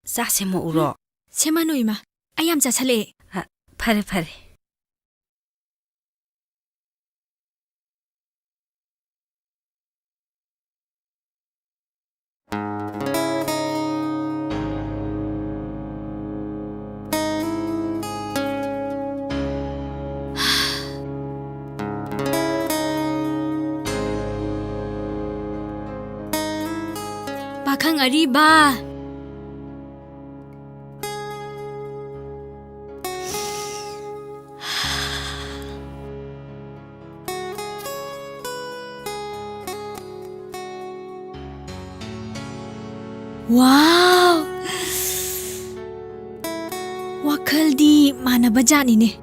Sase mo uro. Semano ima. Ayam chachale. Pare. Pakhang ariba. Wow! Wakaldi manaba jani ne.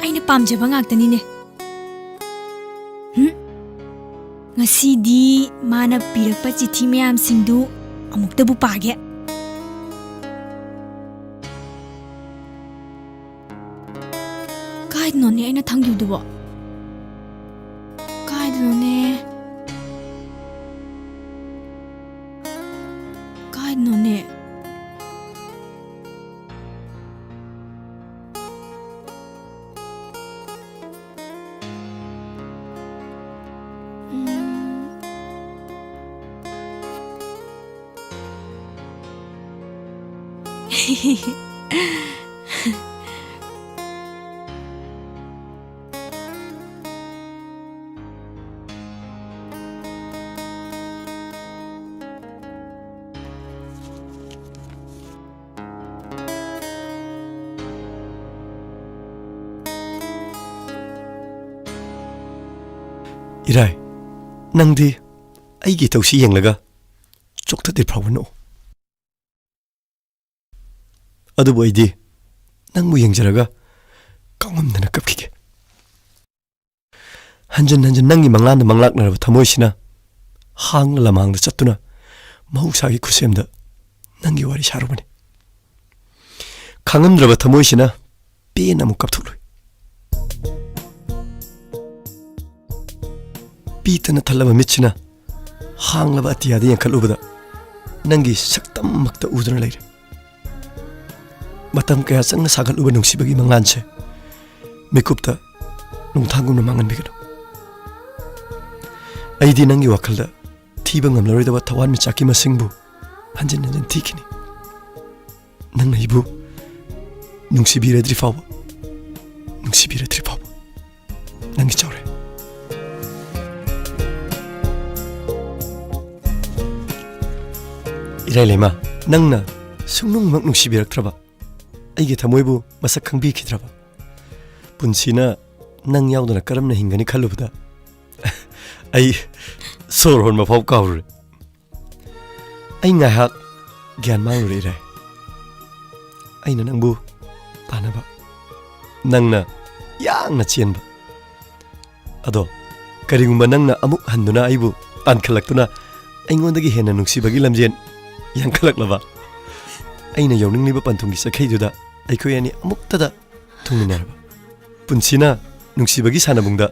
Aina pamjaba ngakta ni ne. Ngasidi mana pirakpa chithi mayam singdu amuktabu page. Kaidno ne aina thanggyudubo. Kaidno ne. Kaidno ne. 이라이, 낭디, 아이기 덕시 영라가 쪽터들 파워노. 어두보 이디, 낭무 영자라가 강엄나나 깝기게. 한전 낭이 망락나라고 타모이시나 항라 망다 짰두나 마우사기 구셈다 낭기 와리 샤로보니. 강엄나라고 타모이시나 삐나무 깝툭로이. 삐트나 탈라바 미치나 항라바 아티야디 양칼우보다 낭기 saktammakta 우드나 레이레. Matam kaya sang nasagal uban ng sibagi manganse. Mikupta nung tanggung na mangan bigano. Ay di nang iwakal da tibang ang lori dawa tawan mi chaki masingbu. Hanjan tikini. Nang naibu nung sibira drifawa. Nang ichawre. Iray lema nang na sungnung mak nung sibirak traba. Aige tamoibu masak khangbi khidraba. Punsina nang yaudana karamna hingani khalubda. Ai sor hon ma phau kaur. Ai nga hak ꯒ꯭ꯌꯥꯟ ꯃꯥꯡꯂꯨꯔꯦ ꯏꯔꯥꯏ ꯑꯩꯅ ꯅꯪꯕꯨ ꯇꯥꯟꯅꯕ ꯅꯪꯅ ꯌꯥꯡꯅ ꯆꯦꯟꯕ ꯑꯗꯣ ꯀꯔꯤꯒꯨꯝꯕ ꯅꯪꯅ ꯑꯃꯨꯛ ꯍꯟꯗꯨꯅ ꯑꯩꯕꯨ ꯇꯥꯟꯈꯠꯂꯛꯇꯨꯅ ꯑꯩꯉꯣꯟꯗꯒꯤ ꯍꯦꯟꯅ ꯅꯨꯡꯁꯤꯕꯒꯤ ꯂꯝꯖꯦꯟ ꯌꯥꯡꯈꯠꯂꯛꯂꯕ ꯑꯩꯅ ꯌꯧꯅꯤꯡꯂꯤꯕ ꯄꯟꯊꯨꯡꯒꯤ ꯆꯈꯩꯗꯨꯗ ꯑꯩꯈꯣꯏ ꯑꯅꯤ ꯑꯃꯨꯛꯇꯗ ꯊꯨꯡꯃꯤꯟꯅꯔꯕ ꯄꯨꯟꯁꯤꯅ ꯅꯨꯡꯁꯤꯕꯒꯤ ꯁꯥꯟꯅꯕꯨꯡꯗ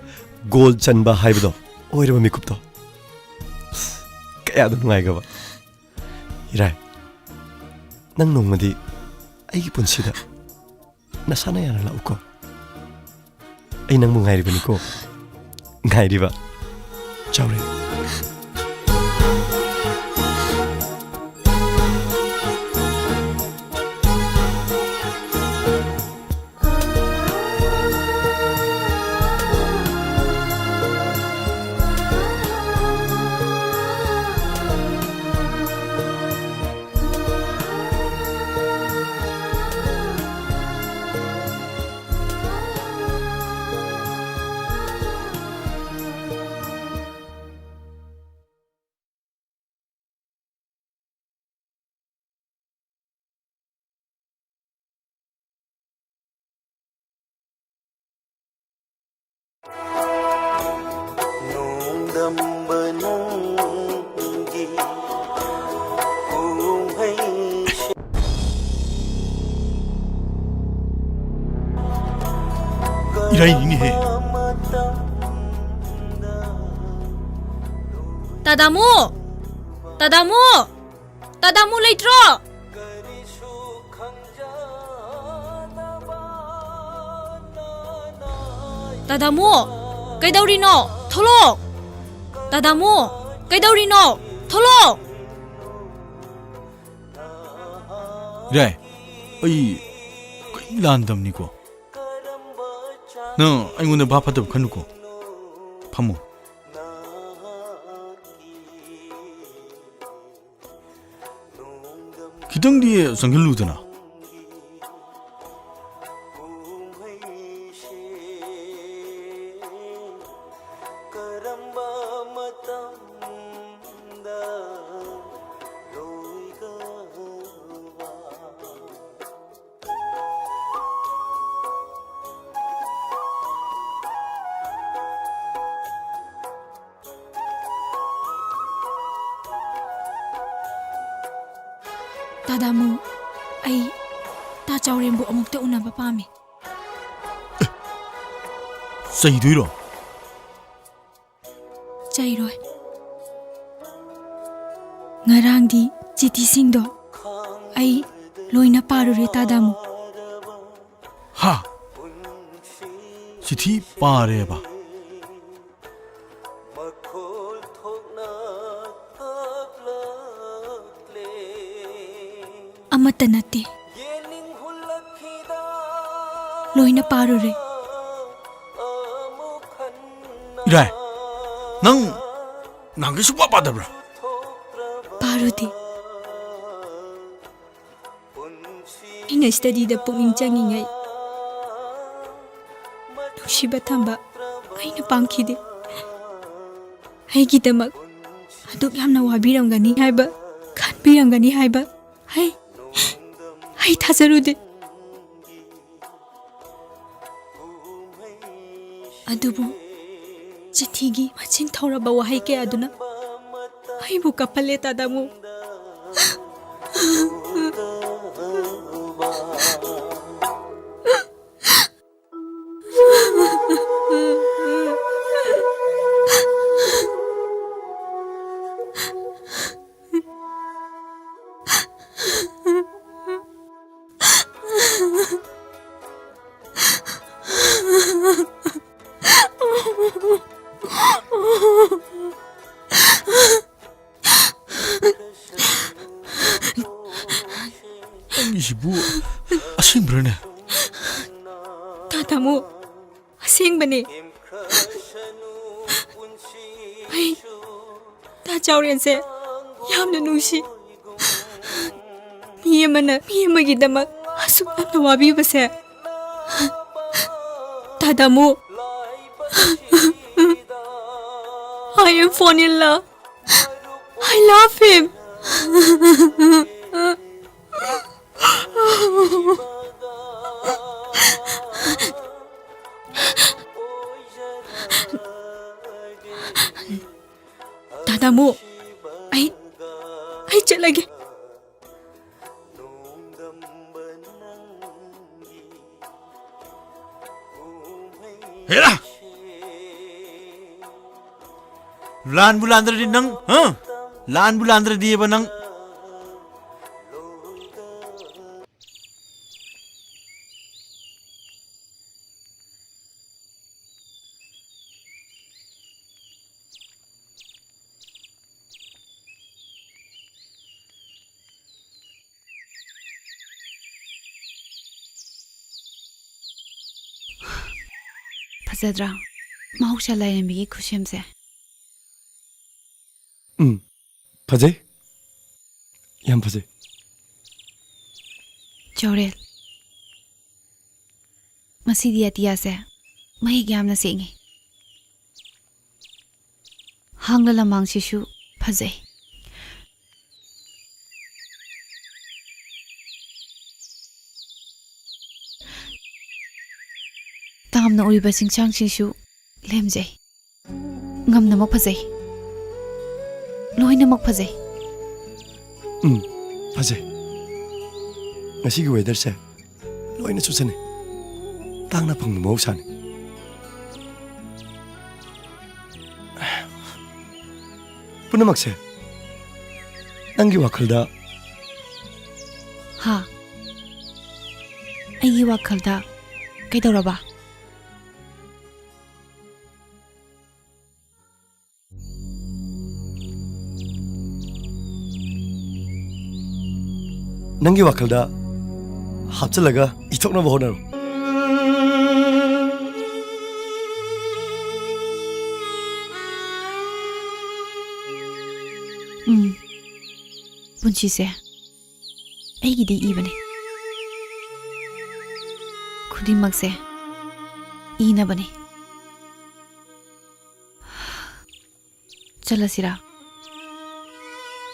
ꯒꯣꯜ ꯆꯟꯕ ꯍꯥꯏꯕꯗꯣ ꯑꯣꯏꯔꯕ ꯃꯤꯀꯨꯞꯇꯣ ꯀꯌꯥꯗ ꯅꯨꯡꯉꯥꯏꯒꯕ ꯏꯔꯥꯏ ꯅꯪ ꯅꯣꯡꯃꯗꯤ ꯑꯩꯒꯤ ꯄꯨꯟꯁꯤꯗ ꯅꯁꯥꯅ ꯌꯥꯅ ꯂꯥꯛꯎꯀꯣ ꯑꯩ ꯅꯪꯕꯨ ꯉꯥꯏꯔꯤꯕꯅꯤꯀꯣ ꯉꯥꯏꯔꯤꯕ ꯆꯥꯎꯔꯦ 이라인이네. 따다모! 따다모! 따다모 레이트로! 따다모! 그이다우리노! 톨록! 따다모! 그이다우리노! 톨록! 이라이 어이 란담니고 너 아이고네 바파도 가누고 파모 기둥 뒤에 성길루드나 따다모, 아이 따자오렌부 어묵대 우나바 밤이 싸이도이로 짜이로이 ngarangdi chiti singdo ai loina parure tadamu 하 치티 빠레바 amata nate loina parure 이라이 난 난게 수바 받아브라 parudi ina study da puming changingai nushiba thamba aina pangkhide aigidamak aduk yamna wabiramgani haiba khanbiramgani haiba ai thajarude adubu chithigi machin thoraba wahai ke aduna aibu kapale tadamu 이시부 아싱브라네 tadamu asengbane ai ta chawrense yamna nungsi mi amagi damak asuk amna wabi base tadamu I am falling in love. I love him. दादामू आई चलेंगे हेरा लान बुलांद्र दी नंग हाँ लान बुलांद्र दी ये नंग फजद्रा महौसा लाइरमी खुशम से फजे याम फजे चौरेल मसीदी अतिया से मही याम न सेंगे हांगला लमांग शिशु फजे तामना उरिबा सिंचांग शिशु लेमजे ngamnamok phajai loinamak phajai phajai ngasi gi weather se loina chusane tangna phang mo san punamak se nangi wakhalda ha aigi wakhalda kaidoraba नंगी वाखलदा हापचलगा इथोकना बहोनारो पुंची से ऐगिदी इबने खुदिमक से ईना बने चलसिरा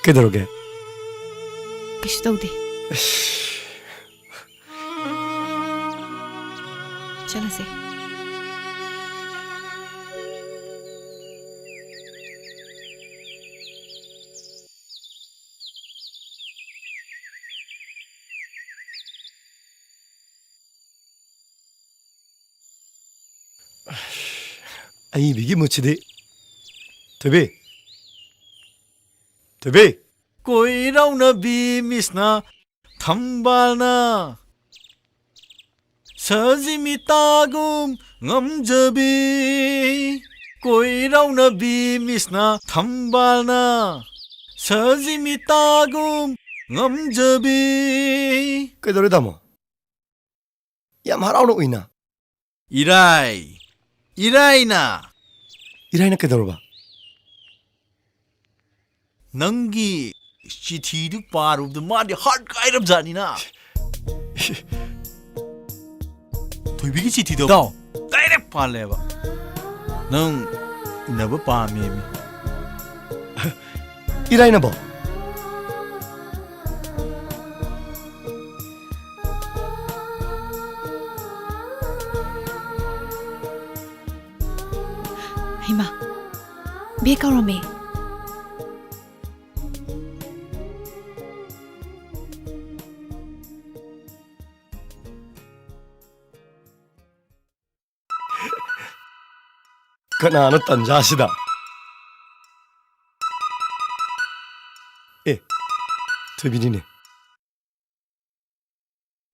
केदरोगे किश तौदे चला से आई बिगी मुछदे तबे तबे कोई रौना बी मिसना थंबाना सजिमी तागुम ngamjabi कोई रौना बी मिसना थंबाना सजिमी तागुम ngamjabi केदरे दामो याम हराउनो उइना इराइना इराइना केदरोबा नंगी चिठीदु पारुबदु मादि हार्ट काइरब जानिना थोइबिगी चिठीदो डाइरेक्ट पालेबा नंग इनबो पामेमी इराइना बो हिमा बेकारोमे कनाना तंजासिदा ए थोइबिनिने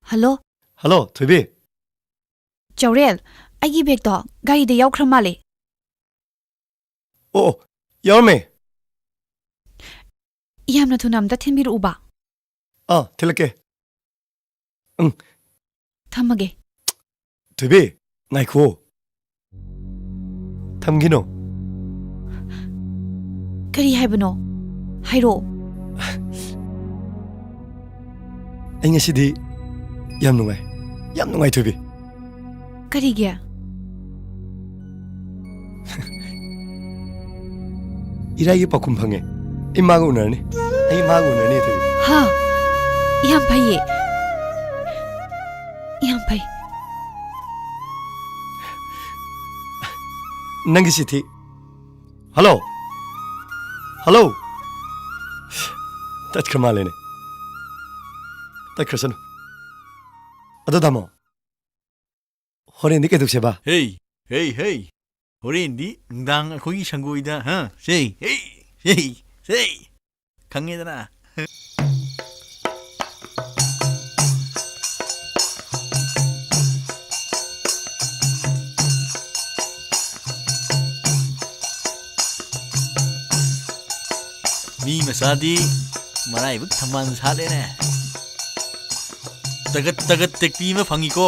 हेलो हेलो थोइबी चौरेल आइगी बेग तो गाड़ी दे यावख्र माले ओ यावमे यामना थुनाम दा थिनबिर उबा थिलके थमगे थोइबी नाइखो थमगिनो करी हाइबनो हाइरो ऐngasiदी याम नुंगाई थोइबी करी गया इराई पाकुम फंगे इमागो उनरनी थोइबी हाँ ꯌꯥꯝ ꯐꯩꯌꯦ ꯌꯥꯝ ꯐꯩ ꯅꯪꯒꯤ ꯆꯤꯊꯤ ꯍꯜꯂꯣ ꯍꯜꯂꯣ ꯇꯠꯈ꯭ꯔ ꯃꯥꯜꯂꯦꯅꯦ ꯇꯠꯈ꯭ꯔꯁꯅꯨ ꯑꯗꯣ ꯇꯥꯃꯣ ꯍꯣꯔꯦꯟꯗꯤ ꯀꯩꯗꯧꯁꯦꯕ ꯍꯦ ꯍꯦ ꯍꯦ ꯍꯣꯔꯦꯟꯗꯤ ꯅꯨꯡꯗꯥꯡ ꯑꯩꯈꯣꯏꯒꯤ ꯁꯪꯒꯣꯏꯗ ꯍ ꯁꯦ ꯍꯦ ꯁꯦ ꯁꯦ ꯈꯪꯉꯦꯗꯅ ꯃꯤ ꯃꯆꯥꯗꯤ ꯃꯔꯥꯏꯕꯛ ꯊꯝꯕꯥꯜ ꯁꯥꯠꯂꯦꯅꯦ ꯇꯒꯠ ꯇꯦꯛꯄꯤ ꯑꯃ ꯐꯪꯉꯤꯀꯣ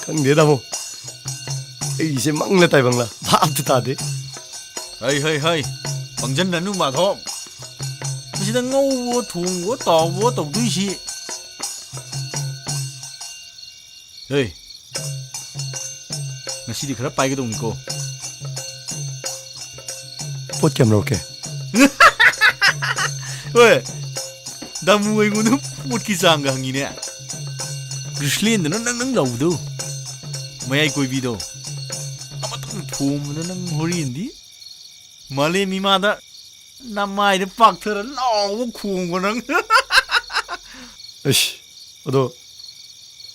ꯈꯪꯗꯦ ꯇꯥꯃꯣ ꯑꯩꯁꯦ ꯃꯪꯂ ꯇꯥꯏꯕꯪꯂ ꯚꯥꯞꯇ ꯇꯥꯗꯦ ꯍꯩ ꯄꯪꯖꯟꯅꯅꯨ ꯃꯥꯙꯣꯞ ꯃꯁꯤꯗ ꯉꯧꯕ ꯊꯣꯡꯕ ꯇꯥꯎꯕ ꯇꯧꯗꯣꯏꯁꯤ ꯍꯦ ꯉꯁꯤꯗꯤ ꯈꯔ ꯄꯥꯏꯒꯗꯧꯅꯤꯀꯣ ꯄꯣꯠ ꯀꯌꯥꯝ ꯂꯧꯔꯛꯀꯦ ꯍꯣꯏ ꯗꯥꯃꯨ ꯑꯩꯉꯣꯟꯗ ꯄꯣꯠꯀꯤ ꯆꯥꯡꯒ ꯍꯪꯉꯤꯅꯦ ꯒ꯭ꯔꯤꯁꯂꯦꯟꯗꯅ ꯅꯪ ꯂꯧꯕꯗꯣ ꯃꯌꯥꯏ ꯀꯣꯏꯕꯤꯗꯣ ꯑꯃꯇꯪ ꯊꯣꯡꯕꯗ ꯅꯪ ꯍꯣꯔꯦꯟꯗꯤ ꯃꯥꯂꯦꯝ ꯏꯃꯥꯗ ꯅꯃꯥꯏꯗ ꯄꯥꯛꯊꯔ ꯂꯥꯎꯕ ꯈꯣꯡꯕ ꯅꯪ ꯑꯁ ꯑꯗꯣ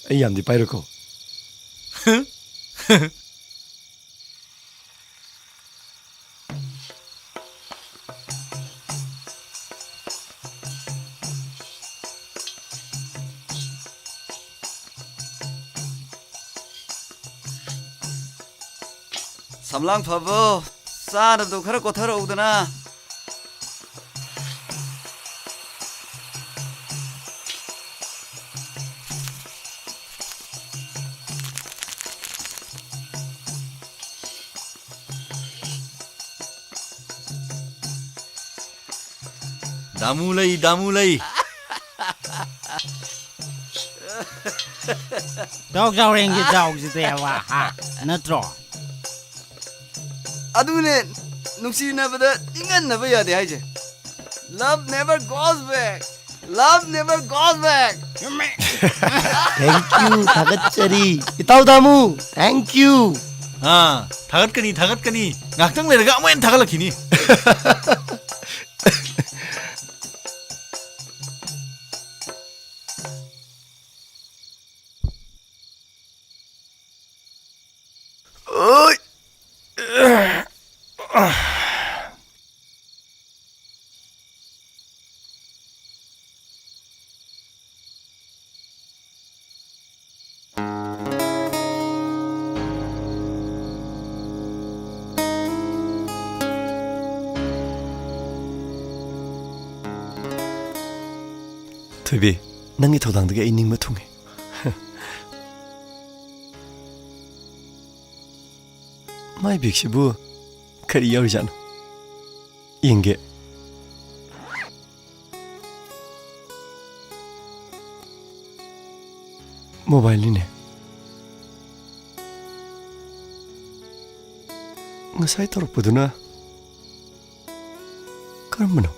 ꯑꯩ ꯌꯥꯝꯗꯤ ꯄꯥꯏꯔꯣꯏꯀꯣ ꯁꯝꯂꯥꯡ ꯐꯕꯣ ꯆꯥꯅꯕꯗꯣ ꯈꯔ ꯀꯣꯊꯔꯛꯎꯗꯅ ꯗꯥꯃꯨ ꯂꯩ ꯆꯥꯎꯔꯦꯡꯒꯤ ꯆꯥꯎꯁꯤꯗꯦꯕ ꯍꯥ ꯅꯠꯇ꯭ꯔꯣ ꯑꯗꯨꯅꯦ ꯅꯨꯡꯁꯤꯅꯕꯗ ꯏꯪꯍꯟꯅꯕ ꯌꯥꯗꯦ ꯍꯥꯏꯁꯦ Love never goes back. Love never goes back. Thank you, थागतचरी. इताऊ Damu, thank you. थागतकनी. ngakhtang lerga amoy thagalakhini. Oi. ꯊꯣꯏꯕꯤ ꯅꯪꯒꯤ ꯊꯧꯗꯥꯡꯗꯒꯤ ꯑꯩ ꯅꯤꯡꯕ ꯊꯨꯡꯉꯦ ꯃꯥꯏ ꯕꯦꯒꯁꯤꯕꯨ ꯀꯔꯤ ꯌꯥꯎꯔꯤꯖꯥꯠꯅꯣ ꯌꯦꯡꯒꯦ ꯃꯣꯕꯥꯏꯜꯅꯤꯅꯦ ꯉꯁꯥꯏ ꯇꯧꯔꯛꯄꯗꯨꯅ ꯀꯔꯝꯕꯅꯣ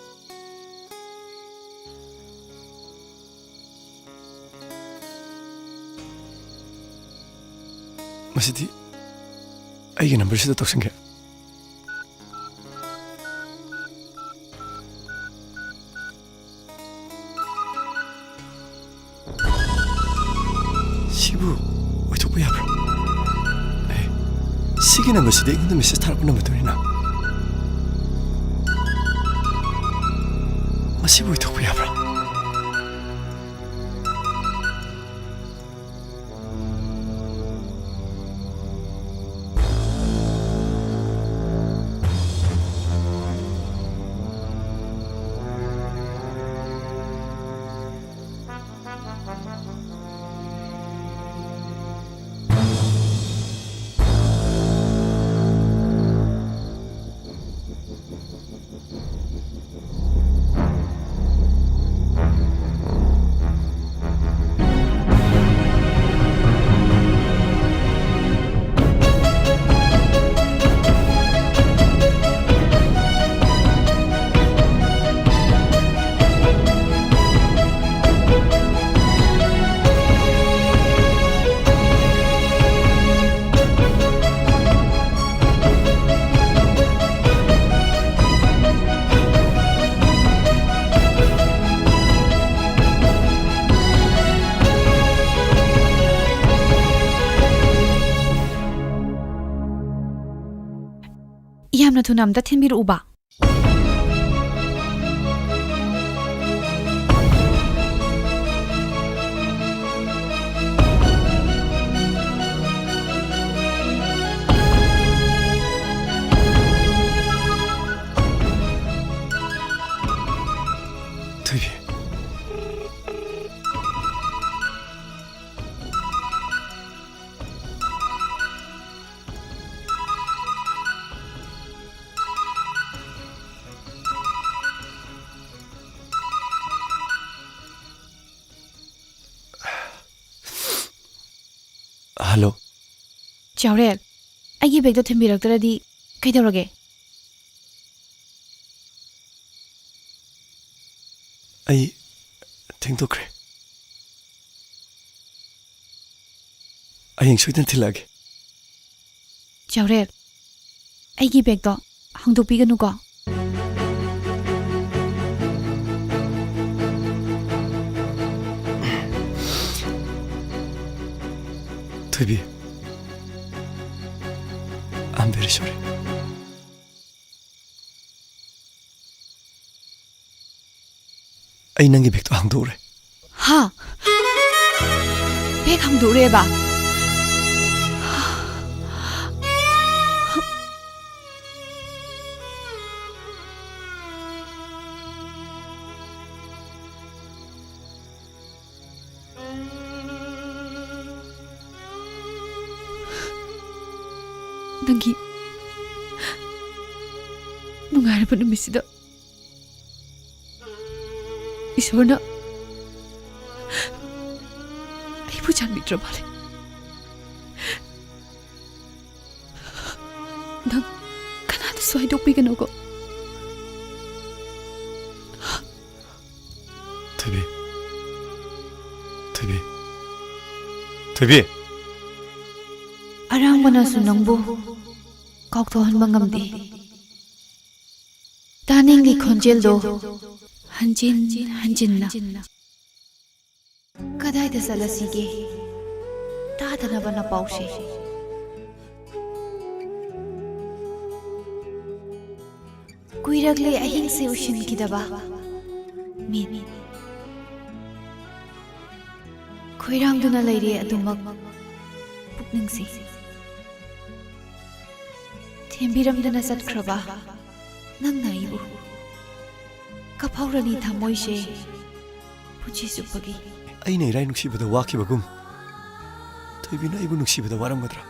ꯃꯁꯤꯗꯤ ꯑꯩꯒꯤ ꯅꯝꯕꯔꯁꯤꯗ ꯇꯧꯁꯤꯟꯒꯦ 시부 어떻게 해야 하나? 시기 넘버시대 이거 메시지 타고 넘버들이나? 시부 어떻게 해야 하나? ꯌꯥꯝꯅ ꯊꯨꯅ ꯑꯝꯇ ꯊꯤꯟꯕꯤꯔꯛꯎꯕ. ꯊꯣꯏꯕꯤ, ꯍꯜꯂꯣ. ꯆꯥꯎꯔꯦꯜ, ꯑꯩꯒꯤ ꯕꯦꯒꯇꯣ ꯊꯤꯟꯕꯤꯔꯛꯇ꯭ꯔꯗꯤ ꯀꯩꯗꯧꯔꯒꯦ? ꯑꯩ ꯊꯦꯡꯗꯣꯛꯈ꯭ꯔꯦ. ꯍꯌꯦꯡ ꯁꯣꯏꯗꯅ ꯊꯤꯜꯂꯛꯑꯒꯦ. ꯆꯥꯎꯔꯦꯜ, ꯑꯩꯒꯤ ꯕꯦꯒꯇꯣ ꯍꯥꯡꯗꯣꯛꯄꯤꯒꯅꯨꯀꯣ. ꯊꯣꯏꯕꯤ, I'm very sorry. ꯑꯩ ꯅꯪꯒꯤ ꯕꯦꯒꯇꯣ ꯍꯥꯡꯗꯣꯛꯎꯔꯦ. ꯍꯥ? ꯕꯦꯒ ꯍꯥꯡꯗꯣꯛꯎꯔꯦꯕ? ꯅꯪꯒꯤ ꯅꯨꯡꯉꯥꯏꯔꯕ ꯅꯨꯃꯤꯠꯁꯤꯗ ꯏꯁꯣꯔꯅ ꯑꯩꯕꯨ ꯆꯥꯟꯕꯤꯗ꯭ꯔ ꯃꯥꯜꯂꯦ. ꯅꯪ ꯀꯅꯥꯗꯁꯨ ꯍꯥꯏꯗꯣꯛꯄꯤꯒꯅꯨꯀꯣ. ꯊꯣꯏꯕꯤ, ꯊꯣꯏꯕꯤ, ꯊꯣꯏꯕꯤ. ꯑꯔꯥꯡꯕꯅꯁꯨ ꯅꯪꯕꯨ ꯀꯥꯎꯊꯣꯛꯍꯟꯕ ꯉꯝꯗꯦ. ꯇꯥꯅꯤꯡꯂꯤ ꯈꯣꯟꯖꯦꯜꯗꯣ ꯍꯟꯖꯤꯟ ꯍꯟꯖꯤꯟꯅ. ꯀꯗꯥꯏꯗ ꯆꯠꯂꯁꯤꯒꯦ ꯇꯥꯗꯅꯕ ꯅꯄꯥꯎꯁꯦ. ꯀꯨꯏꯔꯛꯂꯦ ꯑꯍꯤꯡꯁꯦ ꯎꯁꯤꯟꯈꯤꯗꯕ ꯃꯤꯠ. ꯈꯣꯏꯔꯥꯡꯗꯨꯅ ꯂꯩꯔꯦ ꯑꯗꯨꯃꯛ ꯄꯨꯛꯅꯤꯡꯁꯦ. ꯊꯦꯝꯕꯤꯔꯝꯗꯅ ꯆꯠꯈ꯭ꯔꯕ ꯅꯪꯅ ꯑꯩꯕꯨ ꯀꯞꯍꯧꯔꯅꯤ ꯊꯃꯣꯏꯁꯦ ꯄꯨꯟꯁꯤ ꯆꯨꯞꯄꯒꯤ. ꯑꯩꯅ ꯏꯔꯥꯏ ꯅꯨꯡꯁꯤꯕꯗ ꯋꯥꯈꯤꯕꯒꯨꯝ ꯊꯣꯏꯕꯤꯅ ꯑꯩꯕꯨ ꯅꯨꯡꯁꯤꯕꯗ ꯋꯥꯔꯝꯒꯗ꯭ꯔꯥ?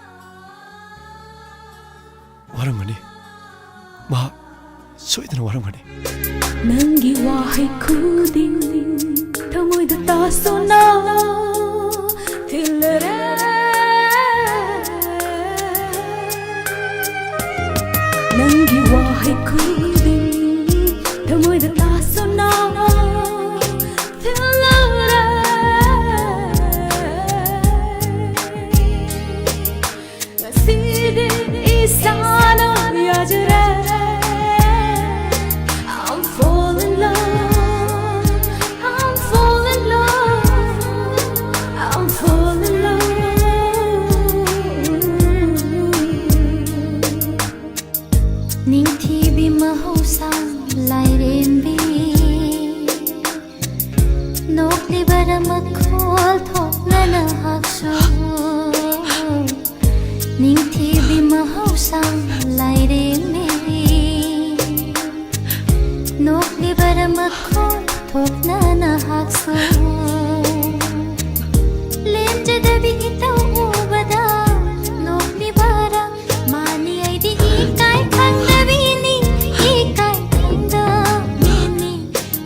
ꯋꯥꯔꯝꯒꯅꯤ. ꯃꯍꯥꯛ ꯁꯣꯏꯗꯅ ꯋꯥꯔꯝꯒꯅꯤ. ꯅꯪꯒꯤ ꯋꯥꯍꯩ ꯈꯨꯗꯤꯡ ꯊꯃꯣꯏꯗ ꯇꯥꯁꯣꯅ ꯊꯤꯜꯂꯔꯦ. ꯅꯪꯒꯤ ꯋꯥꯍꯩ ꯈꯨꯗꯤꯡ ꯊꯃꯣꯏꯗ ꯇꯥꯁꯣꯅ ꯊꯤꯜꯂꯔꯦ. ꯉꯁꯤꯗꯤ 이사는 여주래. I'm falling in love. I'm falling in love. I'm falling in love. 닝티비 mahausa lairenbi nokli baramakol thokna na haksu. 닝티비 mahausa lairenbi nokli baramakol thokna na haksu. lemjadabi itau ubada nokli bara mani aidi ikai khangdabini ikai khangdabini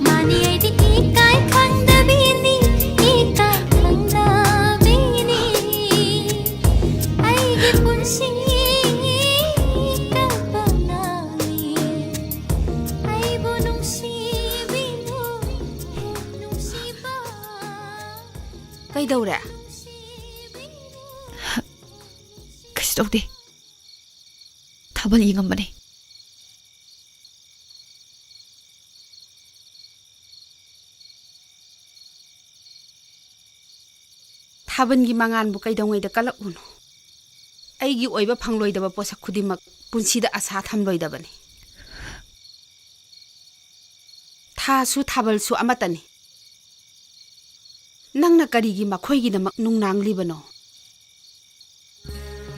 mani aidi ikai khangdabini ikai khangdabini aigi punsi kapanani aibu nungsibinu nungsiba. ꯀꯩꯗꯧꯔꯦ? ꯀꯩꯁꯨ ꯇꯧꯗꯦ. ꯊꯥꯕꯜ ꯌꯦꯡꯉꯝꯕꯅꯦ. ꯊꯥꯕꯜꯒꯤ ꯃꯉꯥꯟꯕꯨ ꯀꯩꯗꯧꯉꯩꯗ ꯀꯜꯂꯛꯎꯅꯣ? ꯑꯩꯒꯤ ꯑꯣꯏꯕ ꯐꯪꯂꯣꯏꯗꯕ ꯄꯣꯠꯁꯛ ꯈꯨꯗꯤꯡꯃꯛ ꯄꯨꯟꯁꯤꯗ ꯑꯁꯥ ꯊꯝꯂꯣꯏꯗꯕꯅꯤ ꯊꯥꯁꯨ ꯊꯥꯕꯜꯁꯨ ꯑꯃꯠꯇꯅꯤ ꯅꯪꯅ ꯀꯔꯤꯒꯤ ꯃꯈꯣꯏꯒꯤꯗꯃꯛ ꯅꯨꯡꯅꯥꯡꯂꯤꯕꯅꯣ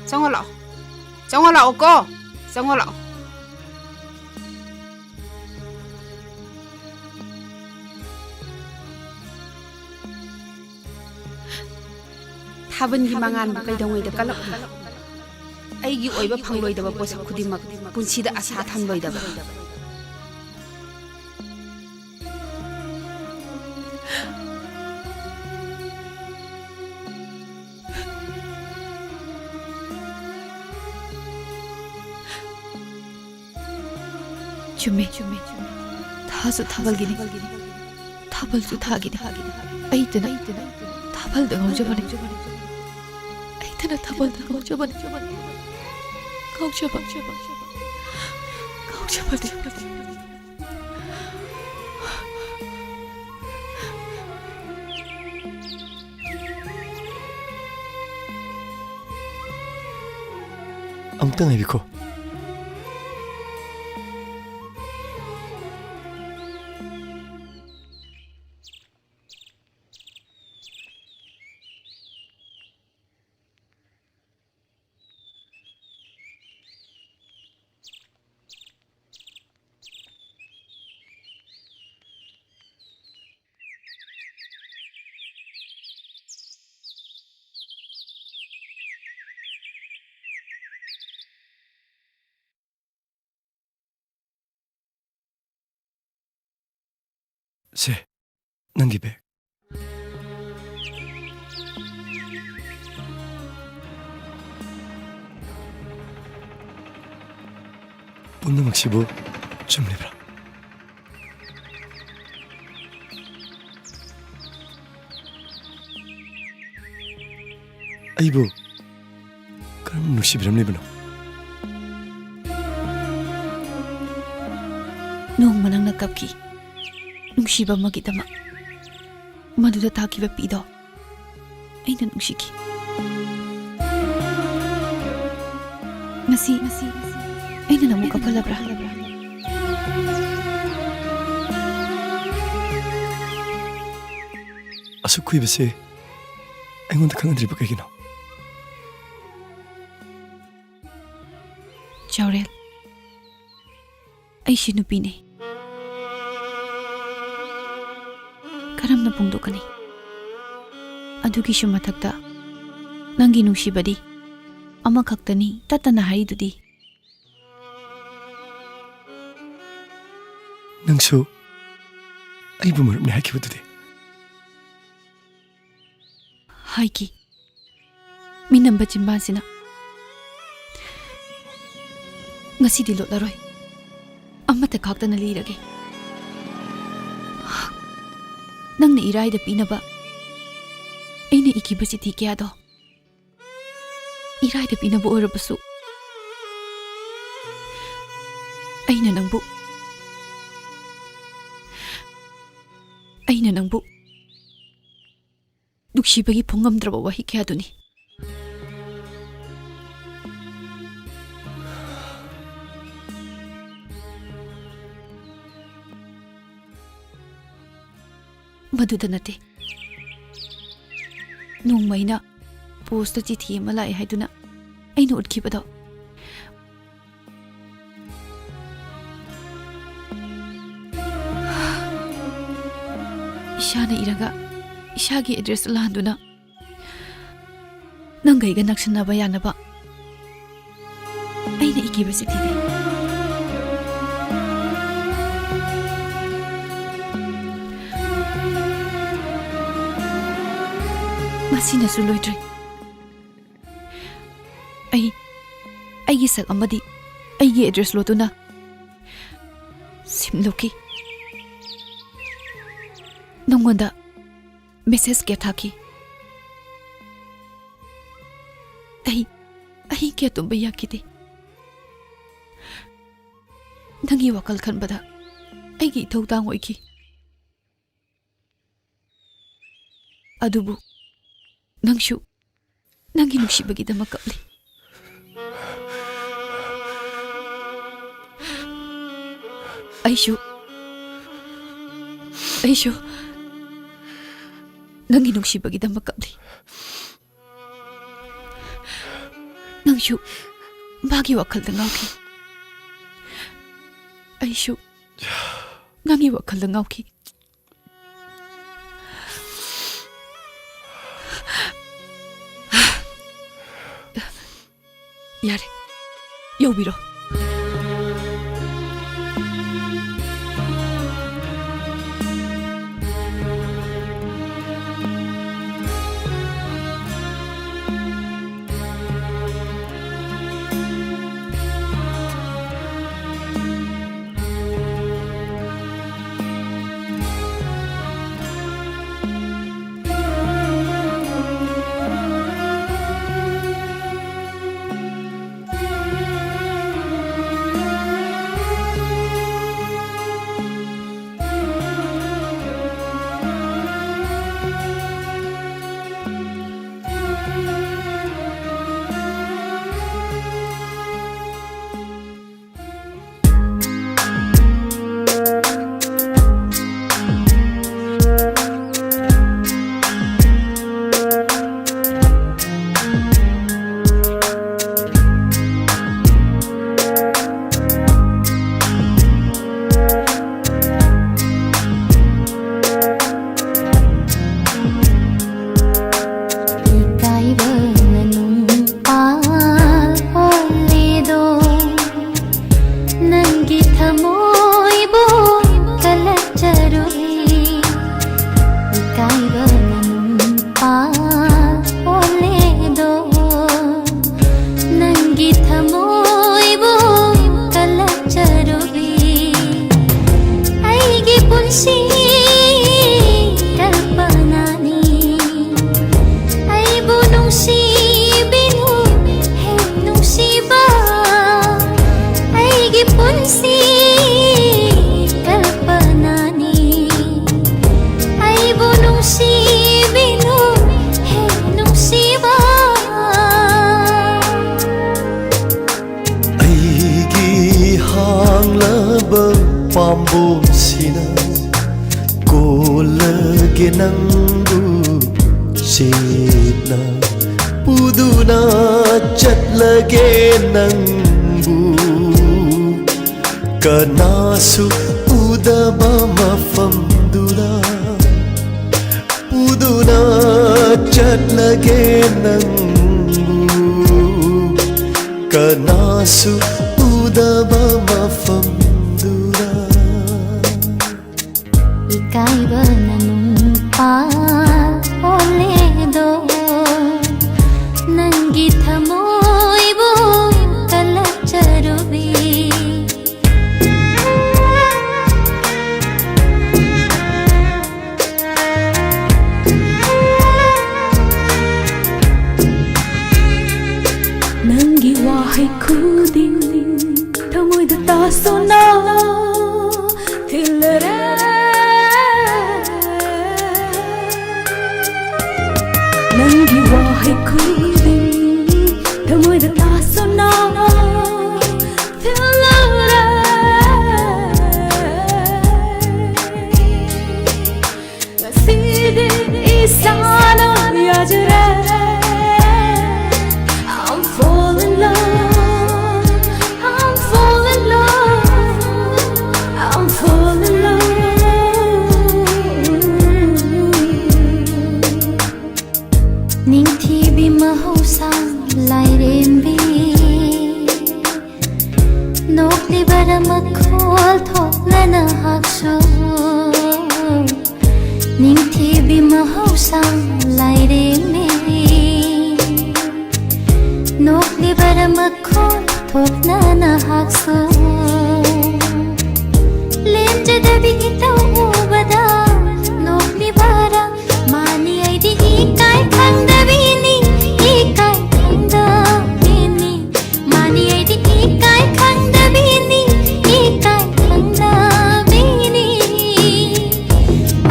ꯆꯪꯉꯣ ꯂꯥꯛꯑꯣ ꯀꯣ ꯆꯪꯉꯣ ꯂꯥꯛꯑꯣ ꯊꯥꯕꯜꯒꯤ ꯃꯉꯥꯟꯕꯨ ꯀꯩꯗꯧꯉꯩꯗ ꯀꯜꯂꯛꯎ ꯑꯩꯒꯤ ꯑꯣꯏꯕ ꯐꯪꯂꯣꯏꯗꯕ ꯄꯣꯠꯁꯛ ꯈꯨꯗꯤꯡꯃꯛ ꯄꯨꯟꯁꯤꯗ ꯑꯁꯥ ꯊꯝꯂꯣꯏꯗꯕ ꯆꯨꯝꯃꯦ ꯊꯥꯁꯨ ꯊꯥꯕꯜꯒꯤꯅꯤ ꯊꯥꯕꯜꯁꯨ ꯊꯥꯒꯤꯅꯤ ꯑꯩꯇꯅ ꯊꯥꯕꯜꯗ ꯉꯥꯎꯖꯕꯅꯤ ꯑꯩꯇꯅ ꯊꯥꯕꯜꯗ ꯉꯥꯎꯖꯕꯅꯤ ꯑꯃꯨꯛꯇꯪ ꯍꯥꯏꯕꯤꯈꯣ ꯁꯦ ꯅꯪꯒꯤ ꯕꯦಗ್ ꯄꯨꯝꯅꯃꯛꯁꯤꯕꯨ ꯆꯨꯝꯂꯤꯕ꯭ꯔꯥ ꯑꯩꯕꯨ ꯀꯔꯝ ꯅꯨꯡꯁꯤꯕꯤꯔꯝꯂꯤꯕꯅꯣ ꯅꯣꯡꯃ ꯅꯪꯅ ꯀꯞꯈꯤ ꯅꯨꯡꯁꯤꯕ ꯑꯃꯒꯤꯗꯃꯛ ꯃꯗꯨꯗ ꯇꯥꯈꯤꯕ ꯄꯤꯗꯣ ꯑꯩꯅ ꯅꯨꯡꯁꯤꯈꯤ ꯉꯁꯤ ꯑꯩꯅ ꯅꯪꯕꯨ ꯀꯞꯍꯜꯂꯕ꯭ꯔꯥ ꯑꯁꯨꯛ ꯀꯨꯏꯕꯁꯦ ꯑꯩꯉꯣꯟꯗ ꯈꯪꯍꯟꯗ꯭ꯔꯤꯕ ꯀꯩꯒꯤꯅꯣ ꯆꯥꯎꯔꯦꯜ ꯑꯩꯁꯤ ꯅꯨꯄꯤꯅꯤ ꯀꯔꯝꯅ ꯐꯣꯡꯗꯣꯛꯀꯅꯤ ꯑꯗꯨꯒꯤꯁꯨ ꯃꯊꯛꯇ ꯅꯪꯒꯤ ꯅꯨꯡꯁꯤꯕꯗꯤ ꯑꯃꯈꯛꯇꯅꯤ ꯇꯠꯇꯅ ꯍꯥꯏꯔꯤꯗꯨꯗꯤ ꯅꯪꯁꯨ ꯑꯩꯕꯨ ꯃꯔꯨꯞꯅꯤ ꯍꯥꯏꯈꯤꯕꯗꯨꯗꯤ ꯍꯥꯏꯈꯤ ꯃꯤꯅꯝꯕ ꯆꯤꯝꯕꯥꯟꯁꯤꯅ ꯉꯁꯤꯗꯤ ꯂꯣꯠꯂꯔꯣꯏ ꯑꯃꯠꯇ ꯈꯥꯛꯇꯅ ꯂꯤꯔꯒꯦ ꯅꯪꯅ ꯏꯔꯥꯏꯗ ꯄꯤꯅꯕ ꯑꯩꯅ 이기ꯕ ꯆꯤꯊꯤ ꯀꯌꯥꯗꯣ 이라이드 비나부 어려버수 ꯑꯩꯅ ꯅꯪꯕꯨ ꯅꯨꯡꯁꯤꯕꯒꯤ ꯐꯣꯡꯉꯝꯗ꯭ꯔꯕ ꯋꯥꯍꯩ ꯀꯌꯥꯗꯨꯅꯤ ꯃꯗꯨꯗ ꯅꯠꯇꯦ ꯅꯣꯡꯃꯩꯅ ꯄꯣꯁꯇ ꯆꯤꯊꯤ ꯑꯃ ꯂꯥꯛꯑꯦ ꯍꯥꯏꯗꯨꯅ ꯑꯩꯅ ꯎꯠꯈꯤꯕꯗꯣ ꯏꯁꯥꯅ ꯏꯔꯒ ꯏꯁꯥꯒꯤ ꯑꯦꯗ꯭ꯔꯦꯁ ꯂꯥꯟꯗꯨꯅ ꯅꯪꯒ ꯑꯩꯒ ꯅꯛꯁꯟꯅꯕ ꯌꯥꯅꯕ ꯑꯩꯅ 이기ꯕ ꯆꯤꯊꯤꯅꯤ ꯃꯁꯤꯅꯁꯨ ꯂꯣꯏꯗ꯭ꯔꯤ ꯑꯩꯒꯤ ꯁꯛ ꯑꯃꯗꯤ ꯑꯩꯒꯤ ꯑꯦꯗ꯭ꯔꯦꯁ ꯂꯣꯠꯇꯨꯅ ꯁꯤꯝꯂꯣꯛꯈꯤ ꯅꯪꯉꯣꯟꯗ ꯃꯦꯁꯦꯖ ꯀꯌꯥ ꯊꯥꯈꯤ ꯑꯩ ꯀꯌꯥ ꯇꯨꯝꯕ ꯌꯥꯈꯤꯗꯦ ꯅꯪꯒꯤ ꯋꯥꯈꯜ ꯈꯟꯕꯗ ꯑꯩꯒꯤ ꯏꯊꯧꯗꯥꯡ ꯑꯣꯏꯈꯤ ꯑꯗꯨꯕꯨ ꯅꯪꯁꯨ ꯅꯪꯒꯤ ꯅꯨꯡꯁꯤꯕꯒꯤꯗꯃꯛ ꯀꯞꯂꯤ ꯑꯩꯁꯨ ꯅꯪꯒꯤ ꯅꯨꯡꯁꯤꯕꯒꯤꯗꯃꯛ ꯀꯞꯂꯤ. ꯅꯪꯁꯨ ꯃꯥꯒꯤ ꯋꯥꯈꯜꯗ ꯉꯥꯎꯈꯤ. ꯑꯩꯁꯨ ꯅꯪꯒꯤ ꯋꯥꯈꯜꯗ ꯉꯥꯎꯈꯤ. ꯌꯥꯔꯦ, ꯌꯧꯕꯤꯔꯣ. ꯄꯥꯝꯕꯣꯝꯁꯤꯅ ꯀꯣꯜꯂꯒꯦ ꯅꯪꯕꯨ ꯆꯦꯠꯅ ꯄꯨꯗꯨꯅ ꯆꯠꯂꯒꯦ ꯅꯪꯕꯨ ꯀꯅꯥꯁꯨ ꯎꯗꯕ ꯃꯐꯝꯗꯨꯗ ꯄꯨꯗꯨꯅ ꯆꯠꯂꯒꯦ ꯅꯪꯕꯨ ಕನಸು ಉದಬ ಮಫಂದುರ ಇಕಾಯ್ಬನನು ಪಾಲೆದೋ ನಂಗಿ ಥಮೋಯ್ಬೋ ಕಲಚರುವಿ ನಂಗಿ ವಾಹೈ ಖುದಿ ಥಮೋಯ್ದ ತಾಸೋನಾ ತಿಲ್ಲರೆ ನಂಗಿ ವಾಹೈ ಖುದಿ ಥಮೋಯ್ದ ತಾಸೋನಾ ತಿಲ್ಲರೆ ನಸೀದೆ ಇಸಾನ ಯಾಜರೆ Ningthibi mahausa lairembi Nokli baramakol thoklana hakso Ningthibi mahausa lairembi Nokli baramakol thoklana hakso Lenjadabi itaw ubada Nokli bara mani aidi ikai khangdabini ikai khangdabini mani aidi ikai khangdabini ikai khangdabini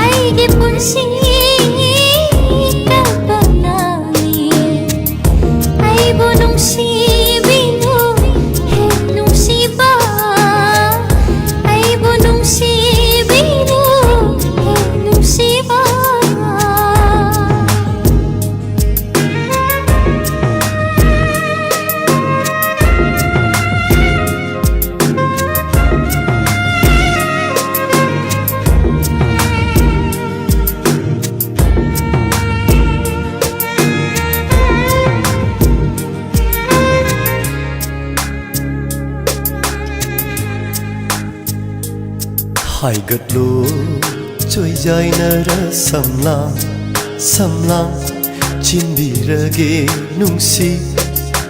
aigi punsi kapanani aibo nungsibinu he nungsiba aibo 하이것로 조이자이나라 삼랑 진비르게 뭉시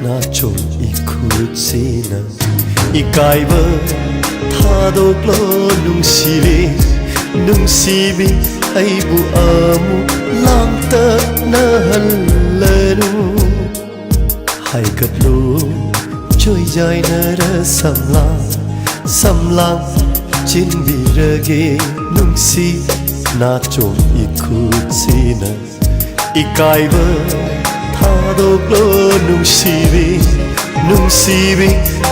나좀 이쿠치나 이까이버 타독로 뭉시비 아이부 아무 랑떡나할래누 하이것로 조이자이나라 삼랑 진비르게 뭉시 나좀 이쿠치나 이까이버 타독로 뭉시비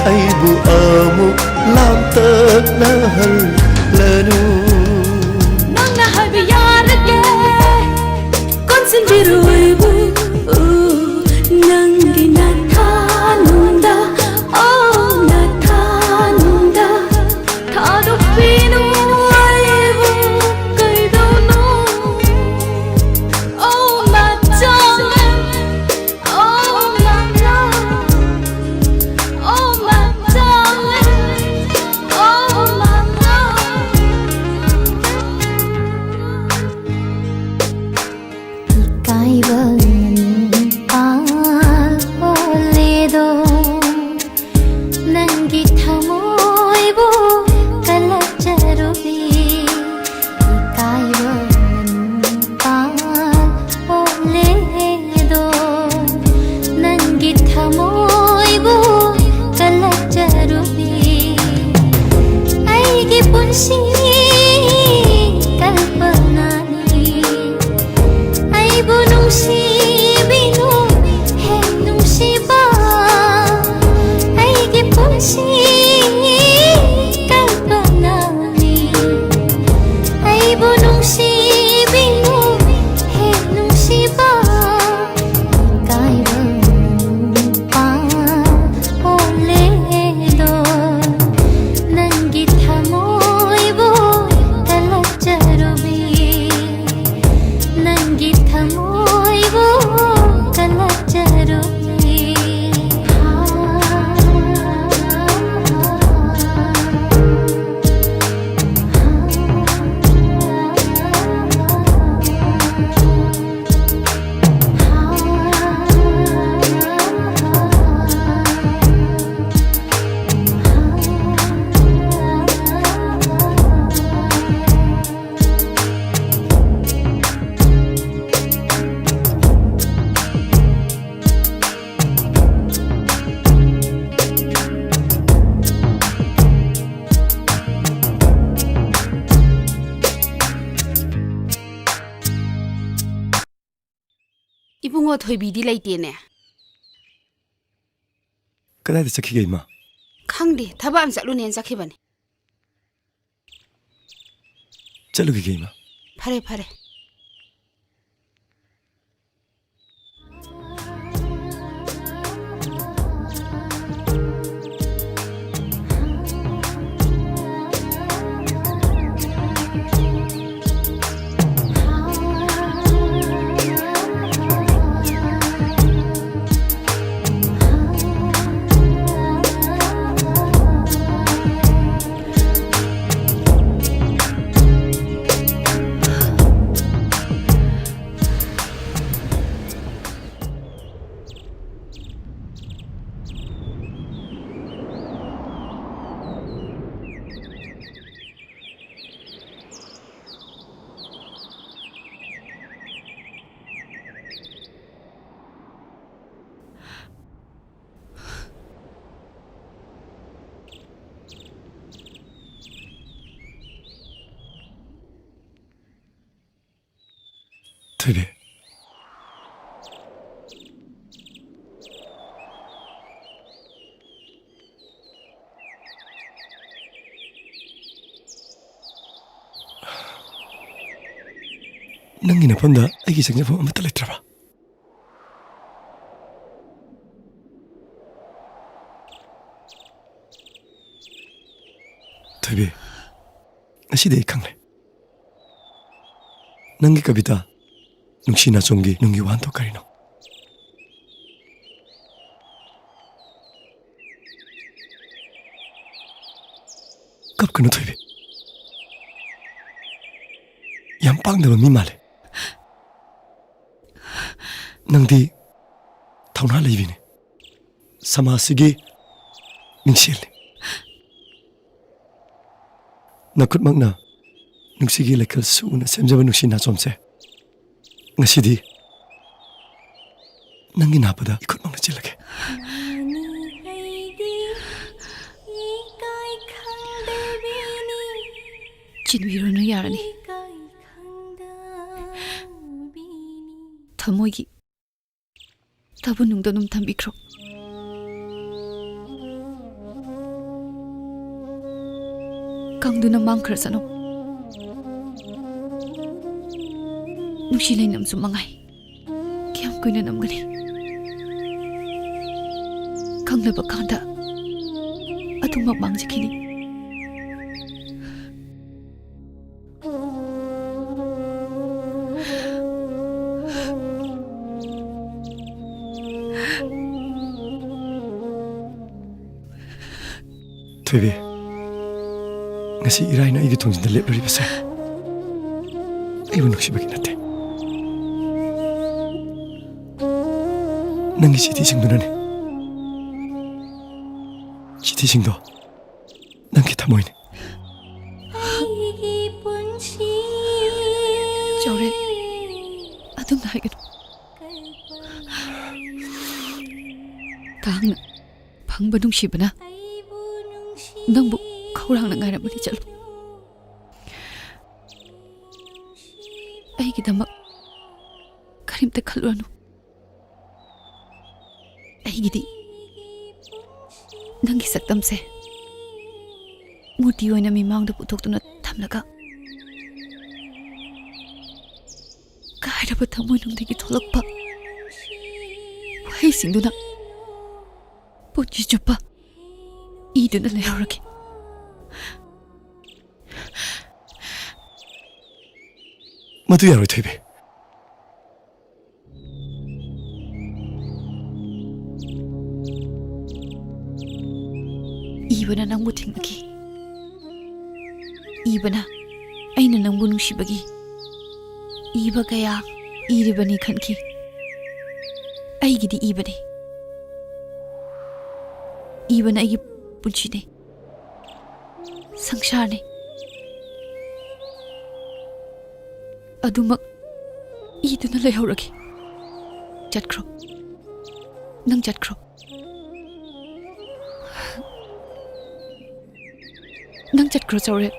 아이부 아무 랑떡나할래누 Nangna habi yarage Konsin biruibu Nangi nathanunda Oh nathanunda Thado pinu aibu Kaidono Oh matame Oh matame Oh matame Oh ಕಾಯ್ಬಲೇದೋ ನಂಗಿ ಥಮೋಯ್ಬೋ ಕಲಚರುವೆ ಕಾಯ್ಬಲೇದೋ ನಂಗಿ ಥಮೋಯ್ಬೋ ಕಲಚರುವೆ ಐಗೆ ಪುನ್ಸಿ ಕಲ್ಪನಾನಿ aibu nungsibinu hey nungsiba aigi punsi kalpanani aibu nungsibinu hey nungsiba kaiba pa oledo nangi thamoibo talacharubi ನಂಗಿ ಥಮೋಯ್ಬೋ ಕಲಚರುವೆ 이붕어 토이비디 레이티네. 그다지 저기게 임마 캉디 다밤 살루네 자키바니. 짤루기게 임마 파레. 되게 ꯅꯪꯒꯤ ꯅꯐꯝꯗ ꯑꯩꯒꯤ ꯆꯪꯖꯐꯝ ꯑꯃꯠꯇ ꯂꯩꯇ꯭ꯔꯕ ꯊꯣꯏꯕꯤ ꯉꯁꯤꯗꯤ ꯑꯩ ꯈꯪꯂꯦ ꯅꯪꯒꯤ ꯀꯕꯤꯇꯥ ꯅꯨꯡꯁꯤ ꯅꯥꯆꯣꯝꯒꯤ ꯅꯨꯡꯒꯤ ꯋꯥꯍꯟꯊꯣꯛ ꯀꯔꯤꯅꯣ ꯀꯞꯀꯅꯨ ꯊꯣꯏꯕꯤ ꯄꯥꯡꯗꯕ ꯃꯤ ꯃꯥꯜꯂꯦ ꯅꯪꯗꯤ ꯊꯧꯅꯥ ꯂꯩꯕꯤꯅꯦ ꯁꯃꯥꯖꯁꯤꯒꯤ ꯃꯤꯡꯁꯦꯜꯅꯤ ꯅꯈꯨꯠꯃꯛꯅ ꯅꯨꯡꯁꯤꯒꯤ ꯂꯩꯈꯜ ꯁꯨꯅ ꯁꯦꯝꯖꯕ ꯅꯨꯡꯁꯤ ꯅꯥꯆꯣꯝꯁꯦ ꯉꯁꯤꯗꯤ ꯅꯪꯒꯤ ꯅꯥꯄꯗ 이콧ꯃꯛꯅ ꯆꯤꯜꯂꯒꯦ ꯆꯤꯟꯕꯤꯔꯨꯅꯨ ꯌꯥꯔꯅꯤ ꯊꯃꯣꯏꯒꯤ ꯊꯥꯕꯨꯅꯨꯡꯗ ꯑꯗꯨꯝ ꯊꯝꯕꯤꯈ꯭ꯔꯣ ꯀꯪꯗꯨꯅ ꯃꯥꯡꯈ꯭ꯔꯁꯅꯨ ꯅꯨꯡꯁꯤ ꯂꯩꯅꯝꯁꯨ ꯃꯉꯥꯏ ꯀꯌꯥꯝ ꯀꯨꯏꯅ ꯅꯝꯒꯅꯤ ꯈꯪꯂꯕ ꯀꯥꯟꯗ ꯑꯗꯨꯃꯛ ꯃꯥꯡꯖꯈꯤꯅꯤ ꯊꯣꯏꯕꯤ ngasi iraina igi thongjinda leploribase aibu nuksibagi natte nangi chiti singdunane chiti singdo nangi thamoine ꯆꯥꯎꯔꯦ ꯑꯗꯨꯝꯅ ꯍꯥꯏꯒꯅꯨ ꯇꯥꯡꯅ ꯐꯪꯕ ꯅꯨꯡꯁꯤꯕꯅ ꯅꯪꯕꯨ ꯈꯧꯔꯥꯡꯅ ꯉꯥꯏꯔꯝꯕꯅꯤ ꯆꯠꯂꯨ ꯑꯩꯒꯤꯗꯃꯛ ꯀꯔꯤꯝꯇ ꯈꯜꯂꯨꯔꯅꯨ ꯑꯩꯒꯤꯗꯤ ꯅꯪꯒꯤ ꯁꯛꯇꯝꯁꯦ ꯃꯨꯔꯇꯤ ꯑꯣꯏꯅ ꯃꯤꯃꯥꯡꯗ ꯄꯨꯊꯣꯛꯇꯨꯅ ꯊꯝꯂꯒ ꯀꯥꯏꯔꯕ ꯊꯃꯣꯏꯅꯨꯡꯗꯒꯤ ꯊꯣꯛꯂꯛꯄ ꯋꯥꯍꯩꯁꯤꯡꯗꯨꯅ ꯄꯨꯟꯁꯤ ꯆꯨꯞꯄ ꯏꯗꯨꯅ ꯂꯩꯍꯧꯔꯒꯦ madu yaroi Thoibi ibana nangbu thingaki ibana aina nangbu nungsibagi iba kaya iribani khanki aigidi ibani ibana agi punchine sangsarne adumak iduna lehoragi chatkro nang chatkro nang chatkro chawre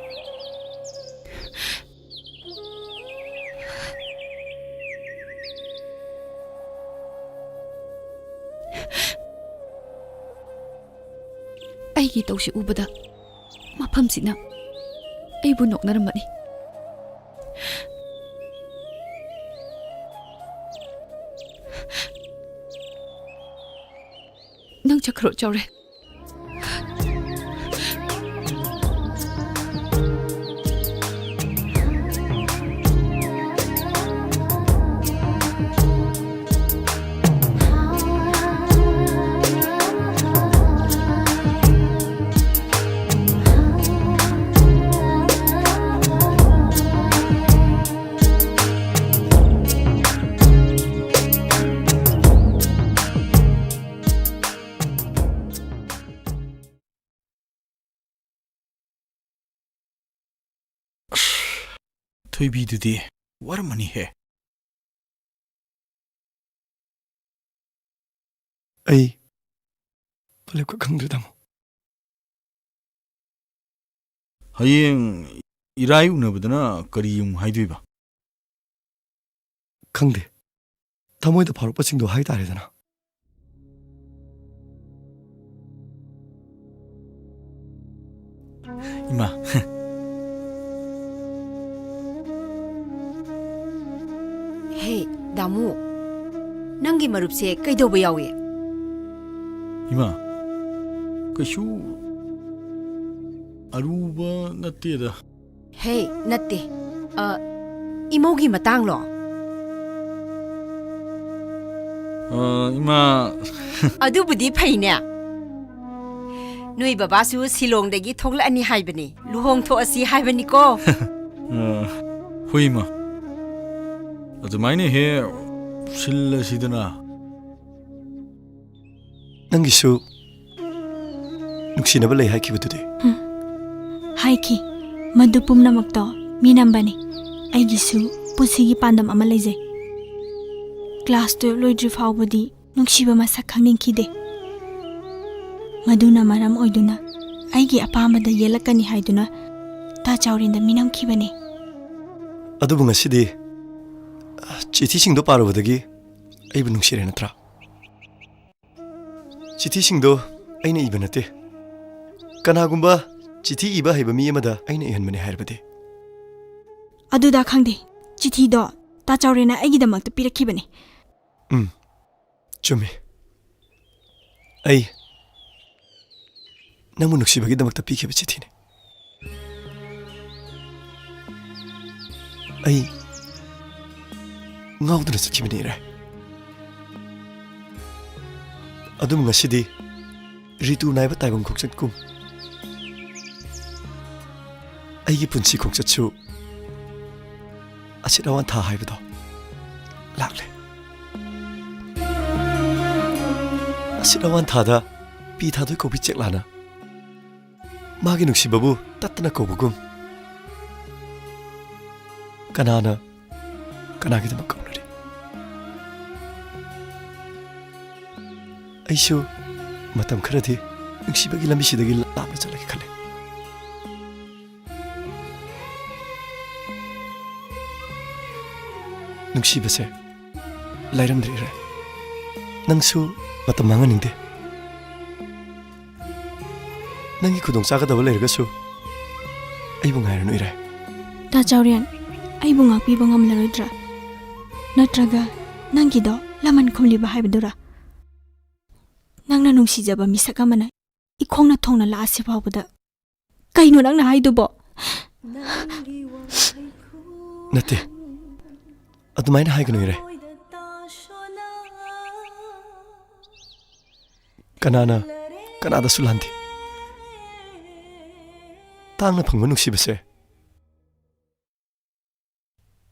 aigi tawsi ubada mafamsina aibu noknaramani nang chakro chawre Thoibidudi warmani he ai palekwa khangdudam hayeng irai unabadana kari yung haiduiba khangde thamoida pharukpa singdo hai tare dana ima Hey, Damu, nangi marupse kaidoba yawi. ima kashu aruba natteda Hey, natte. Imogi matang lo. ima Adu budi phaine. Nui babasu silong dagi thokla ani haibani. Luhong tho asi haibani ko. hoima ꯑꯗꯨꯃꯥꯏꯅ ꯍꯦꯛ ꯁꯤꯜꯂꯁꯤꯗꯅ ꯅꯪꯒꯤꯁꯨ ꯅꯨꯡꯁꯤꯅꯕ ꯂꯩ ꯍꯥꯏꯈꯤꯕꯗꯨꯗꯤ ꯍꯥꯏꯈꯤ ꯃꯗꯨ ꯄꯨꯝꯅꯃꯛꯇꯣ ꯃꯤꯅꯝꯕꯅꯤ ꯑꯩꯒꯤꯁꯨ ꯄꯨꯟꯁꯤꯒꯤ ꯄꯥꯟꯗꯝ ꯑꯃ ꯂꯩꯖꯩ ꯀ꯭ꯂꯥꯁ 12 ꯂꯣꯏꯗ꯭ꯔꯤ ꯐꯥꯎꯕꯗꯤ ꯅꯨꯡꯁꯤꯕ ꯃꯁꯛ ꯈꯪꯅꯤꯡꯈꯤꯗꯦ ꯃꯗꯨꯅ ꯃꯔꯝ ꯑꯣꯏꯗꯨꯅ ꯑꯩꯒꯤ ꯑꯄꯥꯝꯕꯗ ꯌꯦꯜꯂꯛꯀꯅꯤ ꯍꯥꯏꯗꯨꯅ ꯇꯥ ꯆꯥꯎꯔꯦꯟꯗ ꯃꯤꯅꯝꯈꯤꯕꯅꯤ ꯑꯗꯨꯕꯨ ꯉꯁꯤꯗꯤ ꯆꯤꯊꯤꯁꯤꯡꯗꯣ ꯄꯥꯔꯨꯕꯗꯒꯤ ꯑꯩꯕꯨ ꯅꯨꯡꯁꯤꯔꯦ ꯅꯠꯇ꯭ꯔꯥ ꯆꯤꯊꯤꯁꯤꯡꯗꯣ ꯑꯩꯅ ꯏꯕ ꯅꯠꯇꯦ ꯀꯅꯥꯒꯨꯝꯕ ꯆꯤꯊꯤ ꯏꯕ ꯍꯩꯕ ꯃꯤ ꯑꯃꯗ ꯑꯩꯅ ꯏꯍꯟꯕꯅꯦ ꯍꯥꯏꯔꯕꯗꯤ ꯑꯗꯨꯗ ꯈꯪꯗꯦ ꯆꯤꯊꯤꯗꯣ ꯇꯥ ꯆꯥꯎꯔꯦꯟꯅ ꯑꯩꯒꯤꯗꯃꯛꯇ ꯄꯤꯔꯛꯈꯤꯕꯅꯤ ꯆꯨꯝꯃꯤ ꯑꯩ ꯅꯪꯕꯨ ꯅꯨꯡꯁꯤꯕꯒꯤꯗꯃꯛꯇ ꯄꯤꯈꯤꯕ ꯆꯤꯊꯤꯅꯤ ꯑꯩ ꯉꯥꯎꯗꯨꯅ ꯆꯠꯈꯤꯕꯅꯤ ꯏꯔꯥꯏ ꯑꯗꯨꯝ ꯉꯁꯤꯗꯤ ꯔꯤꯇꯨ ꯅꯥꯏꯕ ꯇꯥꯏꯕꯪ ꯈꯣꯡꯆꯠꯀꯨꯝ ꯑꯩꯒꯤ ꯄꯨꯟꯁꯤ ꯈꯣꯡꯆꯠꯁꯨ ꯑꯁꯤꯠ ꯑꯋꯥꯟꯊꯥ ꯍꯥꯏꯕꯗꯣ ꯂꯥꯛꯂꯦ ꯑꯁꯤꯠ ꯑꯋꯥꯟꯊꯥꯗ ꯄꯤ ꯊꯥꯗꯣꯏ ꯀꯧꯕꯤ ꯆꯦꯛꯂꯥꯅ ꯃꯥꯒꯤ ꯅꯨꯡꯁꯤꯕꯕꯨ ꯇꯠꯇꯅ ꯀꯧꯕꯒꯨꯝ ꯀꯅꯥꯅ ꯀꯅꯥꯒꯤꯗꯃꯛ ꯀꯧꯅꯔꯤ ꯑꯩꯁꯨ ꯃꯇꯝ ꯈꯔꯗꯤ ꯅꯨꯡꯁꯤꯕꯒꯤ ꯂꯝꯕꯤꯁꯤꯗꯒꯤ ꯂꯥꯞꯅ ꯆꯠꯂꯒꯦ ꯈꯜꯂꯦ ꯅꯨꯡꯁꯤꯕꯁꯦ ꯂꯩꯔꯝꯗ꯭ꯔꯦ ꯏꯔꯥꯏ ꯅꯪꯁꯨ ꯃꯇꯝ ꯃꯥꯡꯍꯟꯅꯤꯡꯗꯦ ꯅꯪꯒꯤ ꯈꯨꯗꯣꯡ ꯆꯥꯒꯗꯕ ꯂꯩꯔꯒꯁꯨ ꯑꯩꯕꯨ ꯉꯥꯏꯔꯅꯨ ꯏꯔꯥꯏ ꯇꯥ ꯆꯥꯎꯔꯦꯟ ꯑꯩꯕꯨ ꯉꯥꯛꯄꯤꯕ ꯉꯝꯂꯔꯣꯏꯗ꯭ꯔꯥ ꯅꯠꯇ꯭ꯔꯒ ꯅꯪꯒꯤꯗꯣ ꯂꯃꯟ ꯈꯨꯝꯂꯤꯕ ꯍꯥꯏꯕꯗꯨꯔꯥ ꯅꯪꯅ ꯅꯨꯡꯁꯤꯖꯕ ꯃꯤꯁꯛ ꯑꯃꯅ 이콩나 통나 라시 바보다 까이노 낭나 하이도보 나때 아두마이나 하이그노 이래 까나나 까나다 술란디 땅나 방문 눅시베세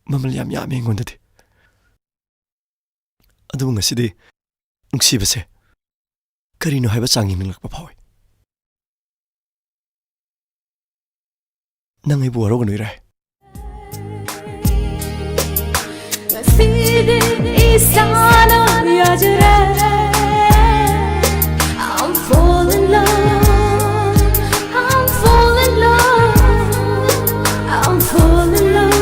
맘을 얌얌이 행건데디 아두분 가시디 눅시베세 그리노 하이바 짱이 능력바 파오이 낭이 부어로그노 이래 Nasibim insana yacıra I'm falling in love I'm falling in love I'm falling in love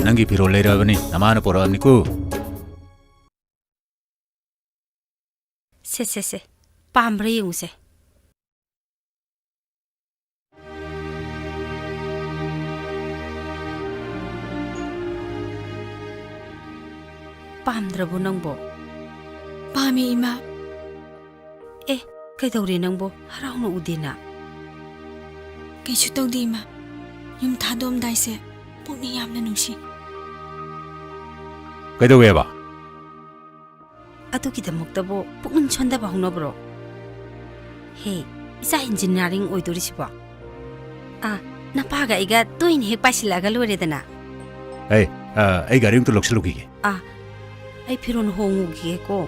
nangi piro leira bani namana pora amniku se pambre yung se pamdrabu nangbo pami ima kay tawri nangbo haraw na udina kay chutaw di ima yung thadom dai se puni yamna nungsi kaidawe ba atu kidamuktabo pungin chonda ba hunabro he isa engineering oidori siba napaga iga toin he pasilaga loredana hey ai garing to lokselugi ai phiron hongu gi ko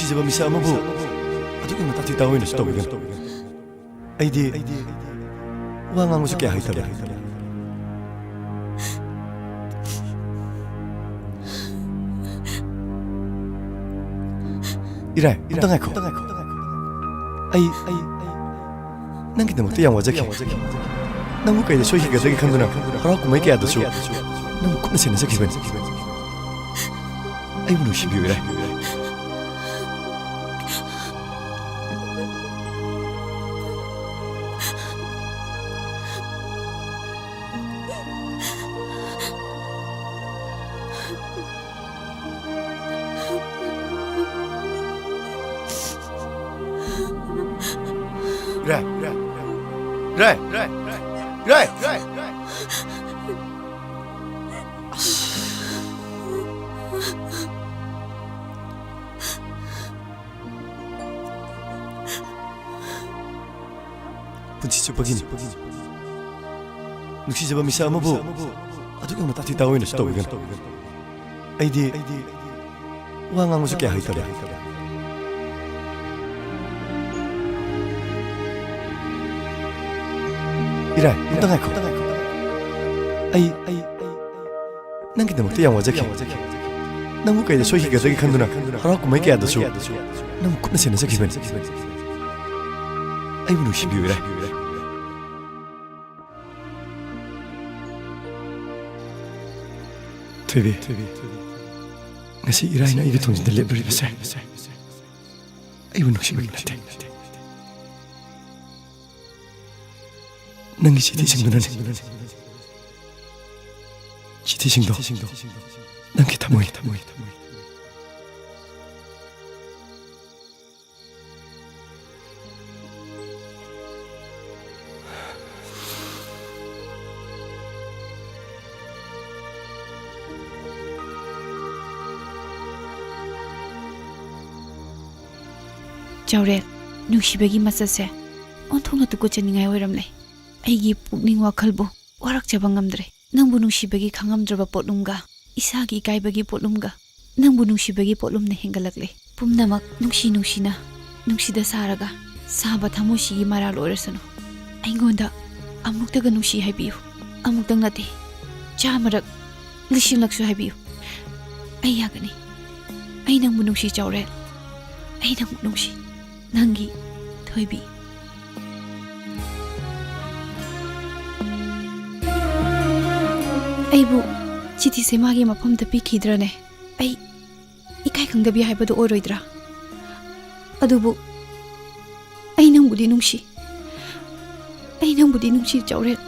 ꯅꯨꯡꯁꯤꯖꯕ ꯃꯤꯁꯛ ꯑꯃꯕꯨ ꯑꯗꯨꯛ ꯌꯥꯝꯅ ꯇꯥꯊꯤ ꯇꯥꯑꯣꯏꯅꯁꯨ ꯇꯧꯕꯤꯒꯅꯨ ꯑꯩꯗꯤ ꯋꯥ ꯉꯥꯡꯕꯁꯨ ꯀꯌꯥ ꯍꯩꯇꯕ 이래, 일단 가고. 아이, nan기다못해 양 와자케. 너무 까이데 소희가 되게 간두나. 하라고 mấy kẻ đó 너무 cũng sẽ nó 기분. 아이 무슨 시비래. Rai. 분치죠 버기니. 눅시죠 미사 아무부. 아주 그냥 따티 다오이는 수도 이건. 아이디 왕왕무스 게 하이터라. 이래, 일단 가고. 아이, nan기다못해 양 와자케. 너무 까이데 소희가 되게 간두나. 하라고 mấy kẻ đó 너무 cũng sẽ nó 기분. 아이 무슨 시비래. 퇴비. ngasi 이라이나 이게 통진들 레버리버세. 아이 무슨 시비래. nangi 지티싱도는 지티싱도 nangi 타모이 자우레 눅시베기 맛사세 온통나 듣고 째닝아이 오이람래 ꯑꯩꯒꯤ ꯄꯨꯛꯅꯤꯡ ꯋꯥꯈꯜꯕꯨ ꯋꯥꯔꯛꯆꯕ ꯉꯝꯗ꯭ꯔꯦ ꯅꯪꯕꯨ ꯅꯨꯡꯁꯤꯕꯒꯤ ꯈꯪꯉꯝꯗ꯭ꯔꯕ ꯄꯣꯠꯂꯨꯝꯒ ꯏꯁꯥꯒꯤ ꯏꯀꯥꯏꯕꯒꯤ ꯄꯣꯠꯂꯨꯝꯒ ꯅꯪꯕꯨ ꯅꯨꯡꯁꯤꯕꯒꯤ ꯄꯣꯠꯂꯨꯝꯅ ꯍꯦꯟꯒꯠꯂꯛꯂꯦ ꯄꯨꯝꯅꯃꯛ ꯅꯨꯡꯁꯤꯅ ꯅꯨꯡꯁꯤꯗ ꯁꯥꯔꯒ ꯁꯥꯕ ꯊꯃꯣꯏꯁꯤꯒꯤ ꯃꯔꯥꯜ ꯑꯣꯏꯔꯁꯅꯨ ꯑꯩꯉꯣꯟꯗ ꯑꯃꯨꯛꯇꯒ ꯅꯨꯡꯁꯤ ꯍꯥꯏꯕꯤꯌꯨ ꯑꯃꯨꯛꯇꯪ ꯅꯠꯇꯦ 100ꯔꯛ 1000ꯂꯛꯁꯨ ꯍꯥꯏꯕꯤꯌꯨ ꯑꯩ ꯌꯥꯒꯅꯤ ꯑꯩ ꯅꯪꯕꯨ ꯅꯨꯡꯁꯤ ꯆꯥꯎꯔꯦꯜ ꯑꯩ ꯅꯪꯕꯨ ꯅꯨꯡꯁꯤ ꯅꯪꯒꯤ ꯊꯣꯏꯕꯤ ꯑꯩꯕꯨ ꯆꯤꯊꯤꯁꯦ ꯃꯥꯒꯤ ꯃꯐꯝꯗ ꯄꯤꯈꯤꯗ꯭ꯔꯅꯦ ꯑꯩ ꯏꯀꯥꯏ ꯈꯪꯗꯕꯤ ꯍꯥꯏꯕꯗꯨ ꯑꯣꯏꯔꯣꯏꯗ꯭ꯔꯥ ꯑꯗꯨꯕꯨ ꯑꯩ ꯅꯪꯕꯨꯗꯤ ꯅꯨꯡꯁꯤ ꯆꯥꯎꯔꯦꯜ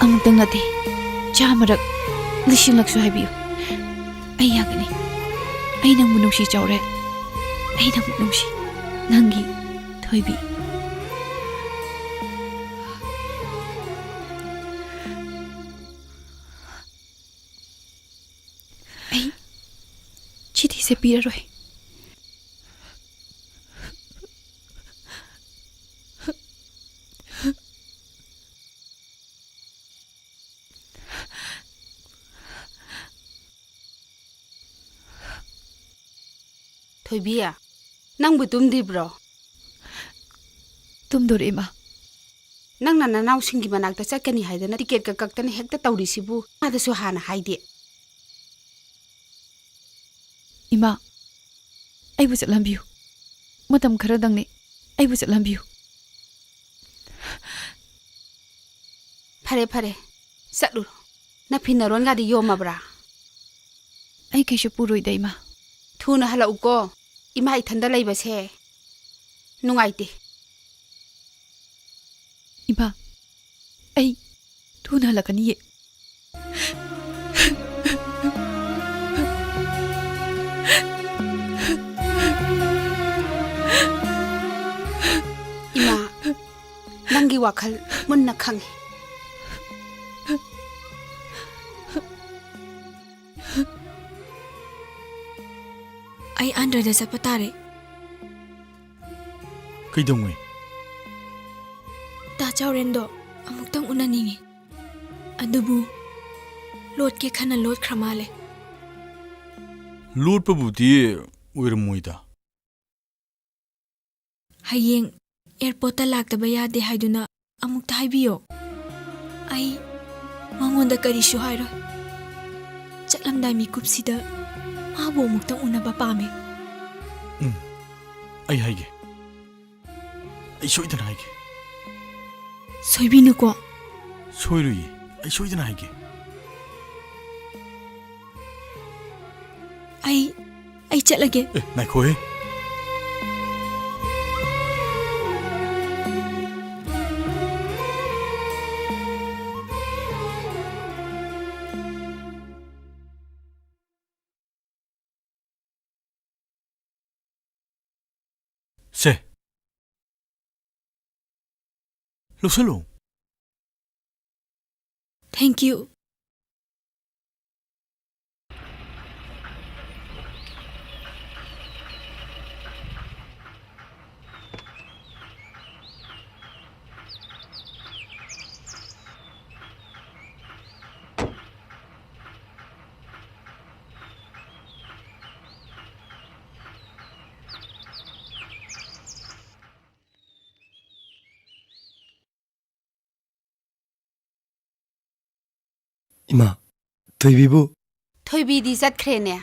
ꯑꯃꯨꯛꯇꯪ ꯅꯠꯇꯦ 100ꯔꯛ 1000ꯂꯛꯁꯨ ꯍꯥꯏꯕꯤꯌꯨ ꯑꯩ ꯌꯥꯒꯅꯤ ꯑꯩ ꯅꯪꯕꯨ ꯅꯨꯡꯁꯤ ꯆꯥꯎꯔꯦꯜ ꯑꯩ ꯅꯪꯕꯨ ꯅꯨꯡꯁꯤ ꯅꯪꯒꯤ ꯊꯣꯏꯕꯤ ꯑꯩ ꯆꯤꯊꯤꯁꯦ ꯄꯤꯔꯔꯣꯏ ꯊꯣꯏꯕꯤ ꯅꯪꯕꯨ ꯇꯨꯝꯗ꯭ꯔꯤꯕ꯭ꯔꯣ ꯇꯨꯝꯗꯣꯔꯦ ꯏꯃꯥ ꯅꯪꯅ ꯅꯅꯥꯎꯁꯤꯡꯒꯤ ꯃꯅꯥꯛꯇ ꯆꯠꯀꯅꯤ ꯍꯥꯏꯗꯅ ꯇꯤꯀꯦꯠꯀ ꯀꯛꯇꯅ ꯍꯦꯛꯇ ꯇꯧꯔꯤꯁꯤꯕꯨ ꯃꯥꯗꯁꯨ ꯍꯥꯟꯅ ꯍꯥꯏꯗꯦ ꯏꯃꯥ ꯑꯩꯕꯨ ꯆꯠꯍꯟꯕꯤꯌꯨ ꯃꯇꯝ ꯈꯔꯗꯪꯅꯦ ꯑꯩꯕꯨ ꯆꯠꯍꯟꯕꯤꯌꯨ ꯐꯔꯦ ꯆꯠꯂꯨꯔꯣ ꯅꯐꯤ ꯅꯔꯣꯟꯒꯗꯤ ꯌꯣꯝꯃꯕ꯭ꯔꯥ ꯑꯩ ꯀꯩꯁꯨ ꯄꯨꯔꯣꯏꯗ ꯏꯃꯥ ꯊꯨꯅ ꯍꯜꯂꯛꯎꯀꯣ 이마 이탄다 레이버세 누가이띠 이마 에이 돈 할라가니 이마 낭기 와칼 문나 캉해 आई आंध्र चटप तारे ꯀꯩꯗꯧꯉꯩ ꯇꯥ ꯆꯥꯎꯔꯦꯟꯗꯣ ꯑꯃꯨꯛꯇꯪ ꯎꯅꯅꯤꯡꯉꯤ ꯑꯗꯨꯕꯨ ꯂꯣꯠꯀꯦ ꯈꯟꯅ ꯂꯣꯠꯈ꯭ꯔ ꯃꯥꯜꯂꯦ ꯂꯣꯠꯄꯕꯨꯗꯤ ꯑꯣꯏꯔꯝꯃꯣꯏꯗ ꯍꯌꯦꯡ ꯑꯦꯌꯔꯄꯣꯔꯠꯇ ꯂꯥꯛꯇꯕ ꯌꯥꯗꯦ ꯍꯥꯏꯗꯨꯅ ꯑꯃꯨꯛꯇ ꯍꯥꯏꯕꯤꯌꯣ ꯑꯩ ꯃꯉꯣꯟꯗ ꯀꯔꯤꯁꯨ ꯍꯥꯏꯔꯣꯏ ꯆꯠꯂꯝꯗꯥꯏ ꯃꯤꯀꯨꯞꯁꯤꯗ ꯃꯥꯕꯨ ꯑꯃꯨꯛꯇꯪ ꯎꯅꯕ ꯄꯥꯝꯃꯤ ꯑꯩ ꯍꯥꯏꯒꯦ ꯑꯩ ꯁꯣꯏꯗꯅ ꯍꯥꯏꯒꯦ ꯁꯣꯏꯕꯤꯅꯨꯀꯣ ꯁꯣꯏꯔꯣꯏꯌꯦ ꯑꯩ ꯁꯣꯏꯗꯅ ꯍꯥꯏꯒꯦ ꯑꯩ ꯆꯠꯂꯒꯦ ꯉꯥꯏꯈꯣꯍꯦ ꯁꯦ ꯂꯧꯁꯜꯂꯣ ꯊꯦꯡꯛ ꯌꯨ 이마, 토이비부 ꯊꯣꯏꯕꯤꯗꯤ ꯆꯠꯈ꯭ꯔꯦꯅꯦ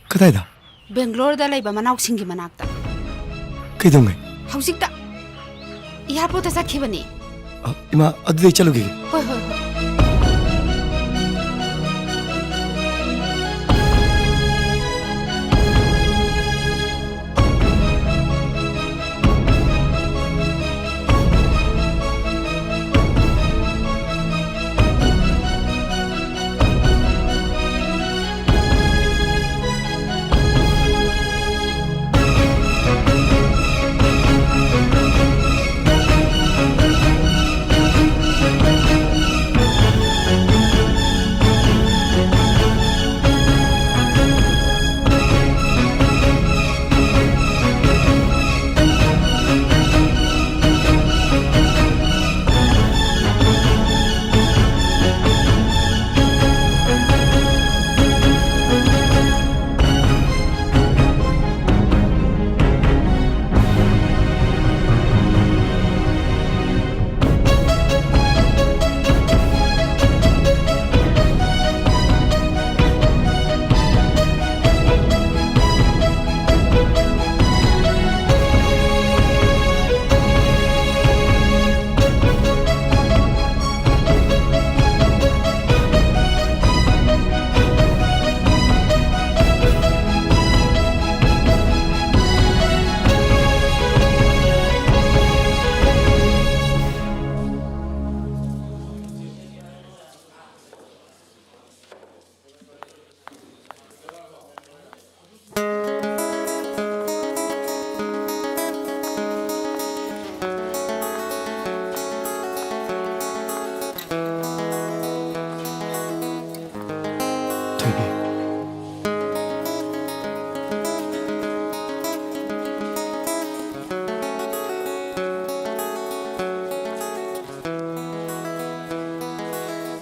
그다이다. ꯕꯦꯡꯒ꯭ꯂꯣꯔꯗ ꯂꯩꯕ ꯃꯅꯥꯎꯁꯤꯡꯒꯤ ꯃꯅꯥꯛꯇ 그동안 ꯍꯧꯖꯤꯛꯇ ꯏꯌꯥꯔꯄꯣꯔꯠꯇ ꯆꯠꯈꯤꯕꯅꯤ 이마 어디에 잘로게. ꯍꯣꯏ ꯍꯣꯏ ꯍꯣꯏ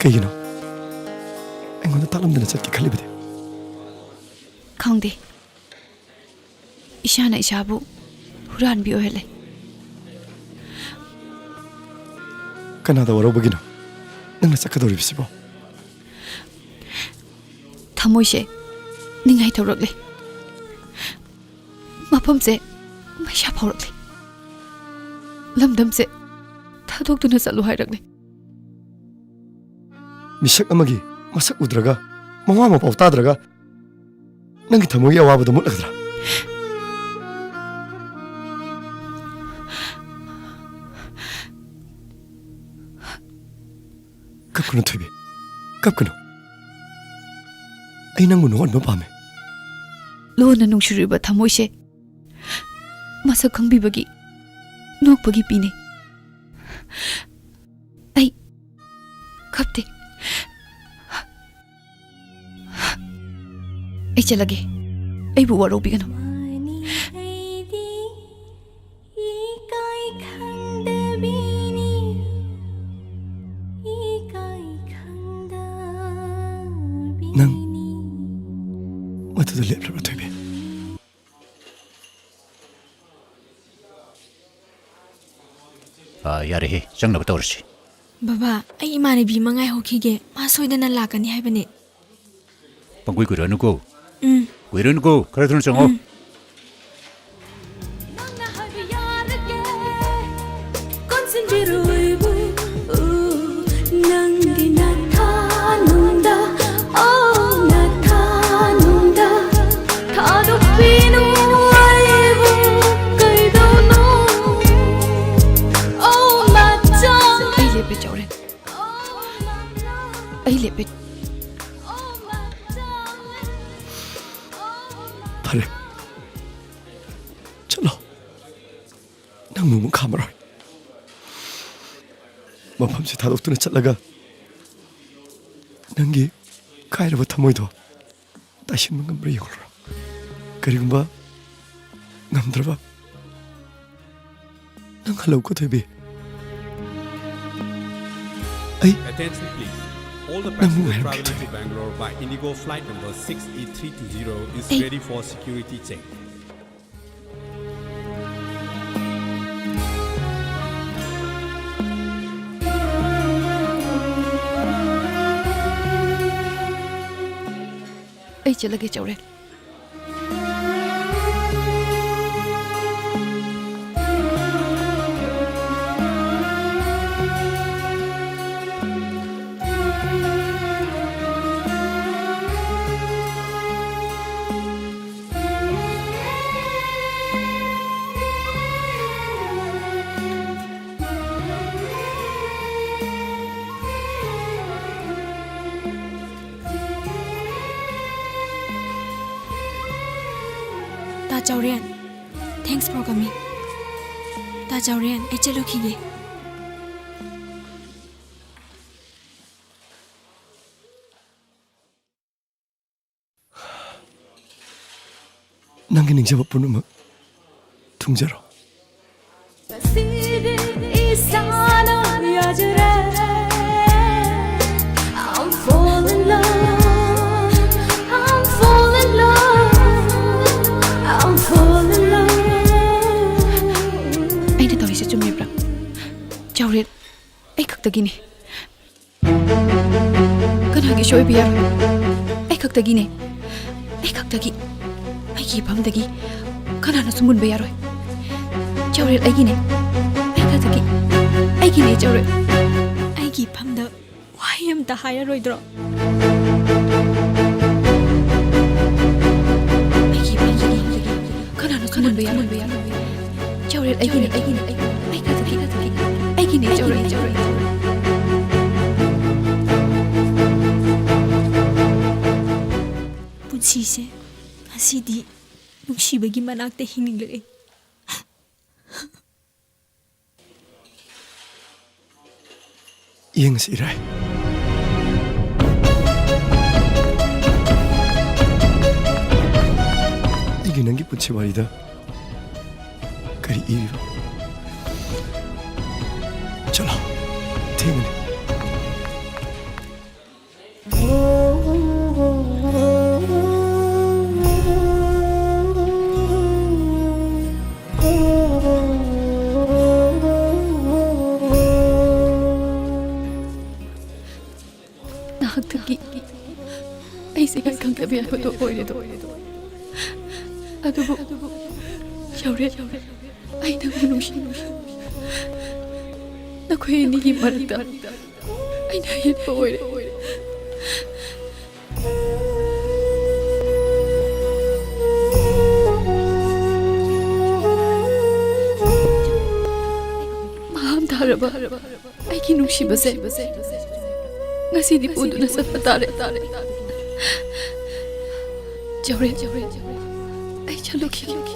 그이기노. 앵고는 딸람들은 젖게 칼리버대. ꯈꯪꯗꯦ ꯏꯁꯥꯅ ꯏꯁꯥꯕꯨ ꯍꯨꯔꯥꯟꯕꯤ ꯑꯣꯏꯍꯜꯂꯦ ꯀꯅꯥꯗ ꯋꯥꯔꯧꯕꯒꯤꯅꯣ ꯅꯪꯅ ꯆꯠꯀꯗꯧꯔꯤꯕꯁꯤꯕꯣ ꯊꯃꯣꯏꯁꯦ ꯅꯤꯡꯉꯥꯏ ꯇꯧꯔꯛꯂꯦ ꯃꯐꯝꯁꯦ ꯃꯩꯁꯥ ꯐꯥꯎꯔꯛꯂꯦ ꯂꯝꯗꯝꯁꯦ ꯊꯥꯗꯣꯛꯇꯨꯅ ꯆꯠꯂꯨ ꯍꯥꯏꯔꯛꯂꯦ 미색 아마기 마삭 우드라가 멍하마 법따드라가 nangi thamogi awabado mutlagadra kapkuno thoibe kapkuno ai nangmu no no pame lona nungshuriba thamoise masak khangbibagi nokpagi pine ai kapte ai chalage ai bu waro bigano ꯑꯗꯨꯗ ꯂꯦꯞꯂꯕ ꯊꯣꯏꯕꯤ ꯌꯥꯔꯦꯍꯦ ꯆꯪꯅꯕ ꯇꯧꯔꯁꯤ ꯕꯕꯥ ꯑꯩ ꯏꯃꯥꯟꯅꯕꯤ ꯑꯃ ꯉꯥꯏꯍꯧꯈꯤꯒꯦ ꯃꯥ ꯁꯣꯏꯗꯅ ꯂꯥꯛꯀꯅꯤ ꯍꯥꯏꯕꯅꯦ ꯄꯪꯀꯨꯏ ꯀꯨꯏꯔꯅꯨꯀꯣ ꯀꯨꯏꯔꯅꯨꯀꯣ ꯈꯔ ꯊꯨꯅ ꯆꯪꯉꯣ ಕೊಂಚಂಜಿರುವುದು ನಂಗೆ ನಥಾನುಂದ ಓ ನಥಾನುಂದ ಥಾದುಪ್ಪಿನು ಅರಿವು ಕೈದೋನು ಓ ಮಚ್ಚ ꯑꯩ ꯂꯦꯞꯄꯦ ꯆꯥꯎꯔꯦꯟ ꯑꯩ ꯂꯦꯞꯄꯦ ꯐꯔꯦ ꯆꯠꯂꯣ ꯅꯪ ꯅꯣꯡꯃ ꯈꯥꯝꯃꯔꯣꯏ ꯃꯐꯝꯁꯤ ꯊꯥꯗꯣꯛꯇꯨꯅ ꯆꯠꯂꯒ ꯅꯪꯒꯤ ꯀꯥꯏꯔꯕ ꯊꯃꯣꯏꯗꯣ ꯇꯥꯏꯁꯤꯟꯕ ꯉꯝꯕ꯭ꯔꯥ ꯌꯦꯡꯂꯨꯔꯣ ꯀꯔꯤꯒꯨꯝꯕ ꯉꯝꯗ꯭ꯔꯕ ꯅꯪ ꯍꯜꯂꯧꯀꯣ ꯊꯣꯏꯕꯤ Attention please. All the passengers traveling to Bangalore by Indigo flight number 6E320 is ready for security check. ꯑꯩ ꯆꯠꯂꯒꯦ ꯆꯥꯎꯔꯦꯟ ता चाउरियन थैंक्स फॉर कमिंग ता चाउरियन ए चलो खीगे ꯅꯪꯒꯤ ꯅꯤꯡꯖꯕ ꯄꯨꯝꯅꯃꯛ ꯊꯨꯡꯖꯔꯣ Sidi isana yajre I'm falling in love I'm falling in love I'm falling in love ꯑꯩꯅ ꯇꯧꯔꯤꯁꯦ ꯆꯨꯝꯃꯤꯕ꯭ꯔꯥ ꯆꯥꯎꯔꯦꯟ ꯑꯩ ꯈꯛꯇꯒꯤꯅꯤ ꯀꯅꯥꯒꯤꯁꯨ ꯑꯣꯏꯕ ꯌꯥꯔꯣꯏ ꯑꯩ ꯈꯛꯇꯒꯤꯅꯦ ꯑꯩ ꯈꯛꯇꯒꯤ ꯑꯩꯒꯤ ꯏꯐꯝꯗꯒꯤ ꯀꯅꯥꯅꯁꯨ ꯃꯨꯟꯕ ꯌꯥꯔꯣꯏ ꯆꯥꯎꯔꯦꯟ ꯑꯩꯒꯤꯅꯦ ꯑꯩ ꯈꯛꯇꯒꯤ ꯑꯩꯒꯤꯅꯦ ꯆꯥꯎꯔꯦꯟ ꯑꯩꯒꯤ ꯏꯐꯝꯗ ꯋꯥꯍꯩ ꯑꯃꯇ ꯍꯥꯏꯔꯔꯣꯏꯗ꯭ꯔꯣ ꯑꯩꯒꯤ ꯏꯐꯝꯗꯒꯤ ꯀꯅꯥꯅꯁꯨ ꯃꯨꯟꯕ ꯌꯥꯔꯣꯏ ꯆꯥꯎꯔꯦꯟ ꯑꯩꯒꯤꯅꯦ ꯑꯩ ꯈꯛꯇꯒꯤ ꯑꯩꯒꯤꯅꯦ ꯆꯥꯎꯔꯦꯟ ꯄꯨꯟꯁꯤꯁꯦ ꯉꯁꯤꯗꯤ ꯅꯨꯡꯁꯤꯕꯒꯤ ꯃꯅꯥꯛꯇ ꯍꯤꯡꯂꯛꯑꯦ ꯌꯦꯡꯉꯁꯤ ꯏꯔꯥꯏ ꯑꯩꯒꯤ ꯅꯪꯒꯤ ꯄꯨꯟꯁꯤ ꯋꯥꯔꯤꯗ ꯀꯔꯤ ꯏꯔꯤꯕ ꯆꯠꯂꯣ ꯊꯦꯡꯉꯅꯤ ꯅꯍꯥꯛꯇꯒꯤ ꯑꯩꯁꯦ ꯈꯪꯗꯕ ꯌꯥꯕꯗꯣ ꯑꯣꯏꯔꯦꯗꯣ ꯑꯗꯨꯕꯨ ꯆꯥꯎꯔꯦꯟ ꯑꯩ ꯅꯪꯕꯨ ꯅꯨꯡꯁꯤ ꯅꯈꯣꯏ ꯑꯅꯤꯒꯤ ꯃꯔꯛꯇ ꯑꯩꯅ ꯍꯦꯟꯕ ꯑꯣꯏꯔꯦ ꯃꯍꯥꯝ ꯊꯥꯔꯕ ꯑꯩꯒꯤ ꯅꯨꯡꯁꯤꯕꯁꯦ ꯉꯁꯤꯗꯤ ꯄꯨꯗꯨꯅ ꯆꯠꯄ ꯇꯥꯔꯦ ꯆꯥꯎꯔꯦꯟ ꯑꯩ ꯆꯠꯂꯨꯈꯤꯒꯦ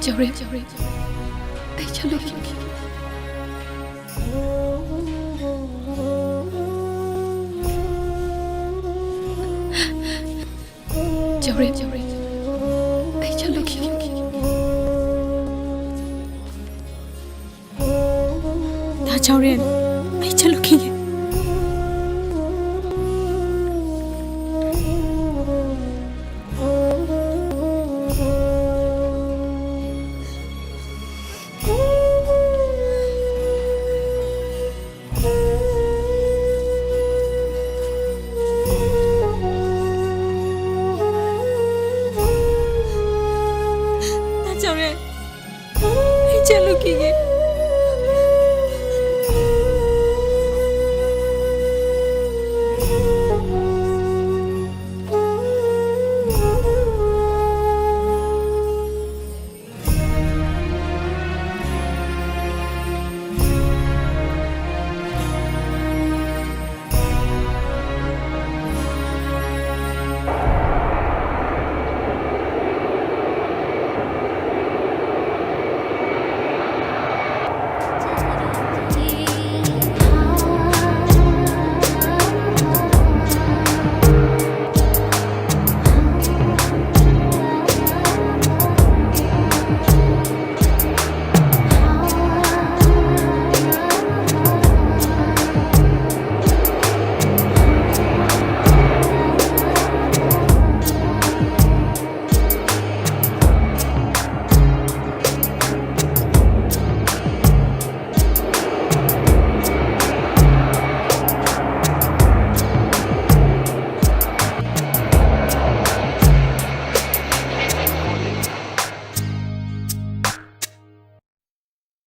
Children, I shall look you. Children, I shall look you. ꯆꯥꯎꯔꯦꯟ ꯑꯩ ꯆꯠꯂꯨꯈꯤꯒꯦ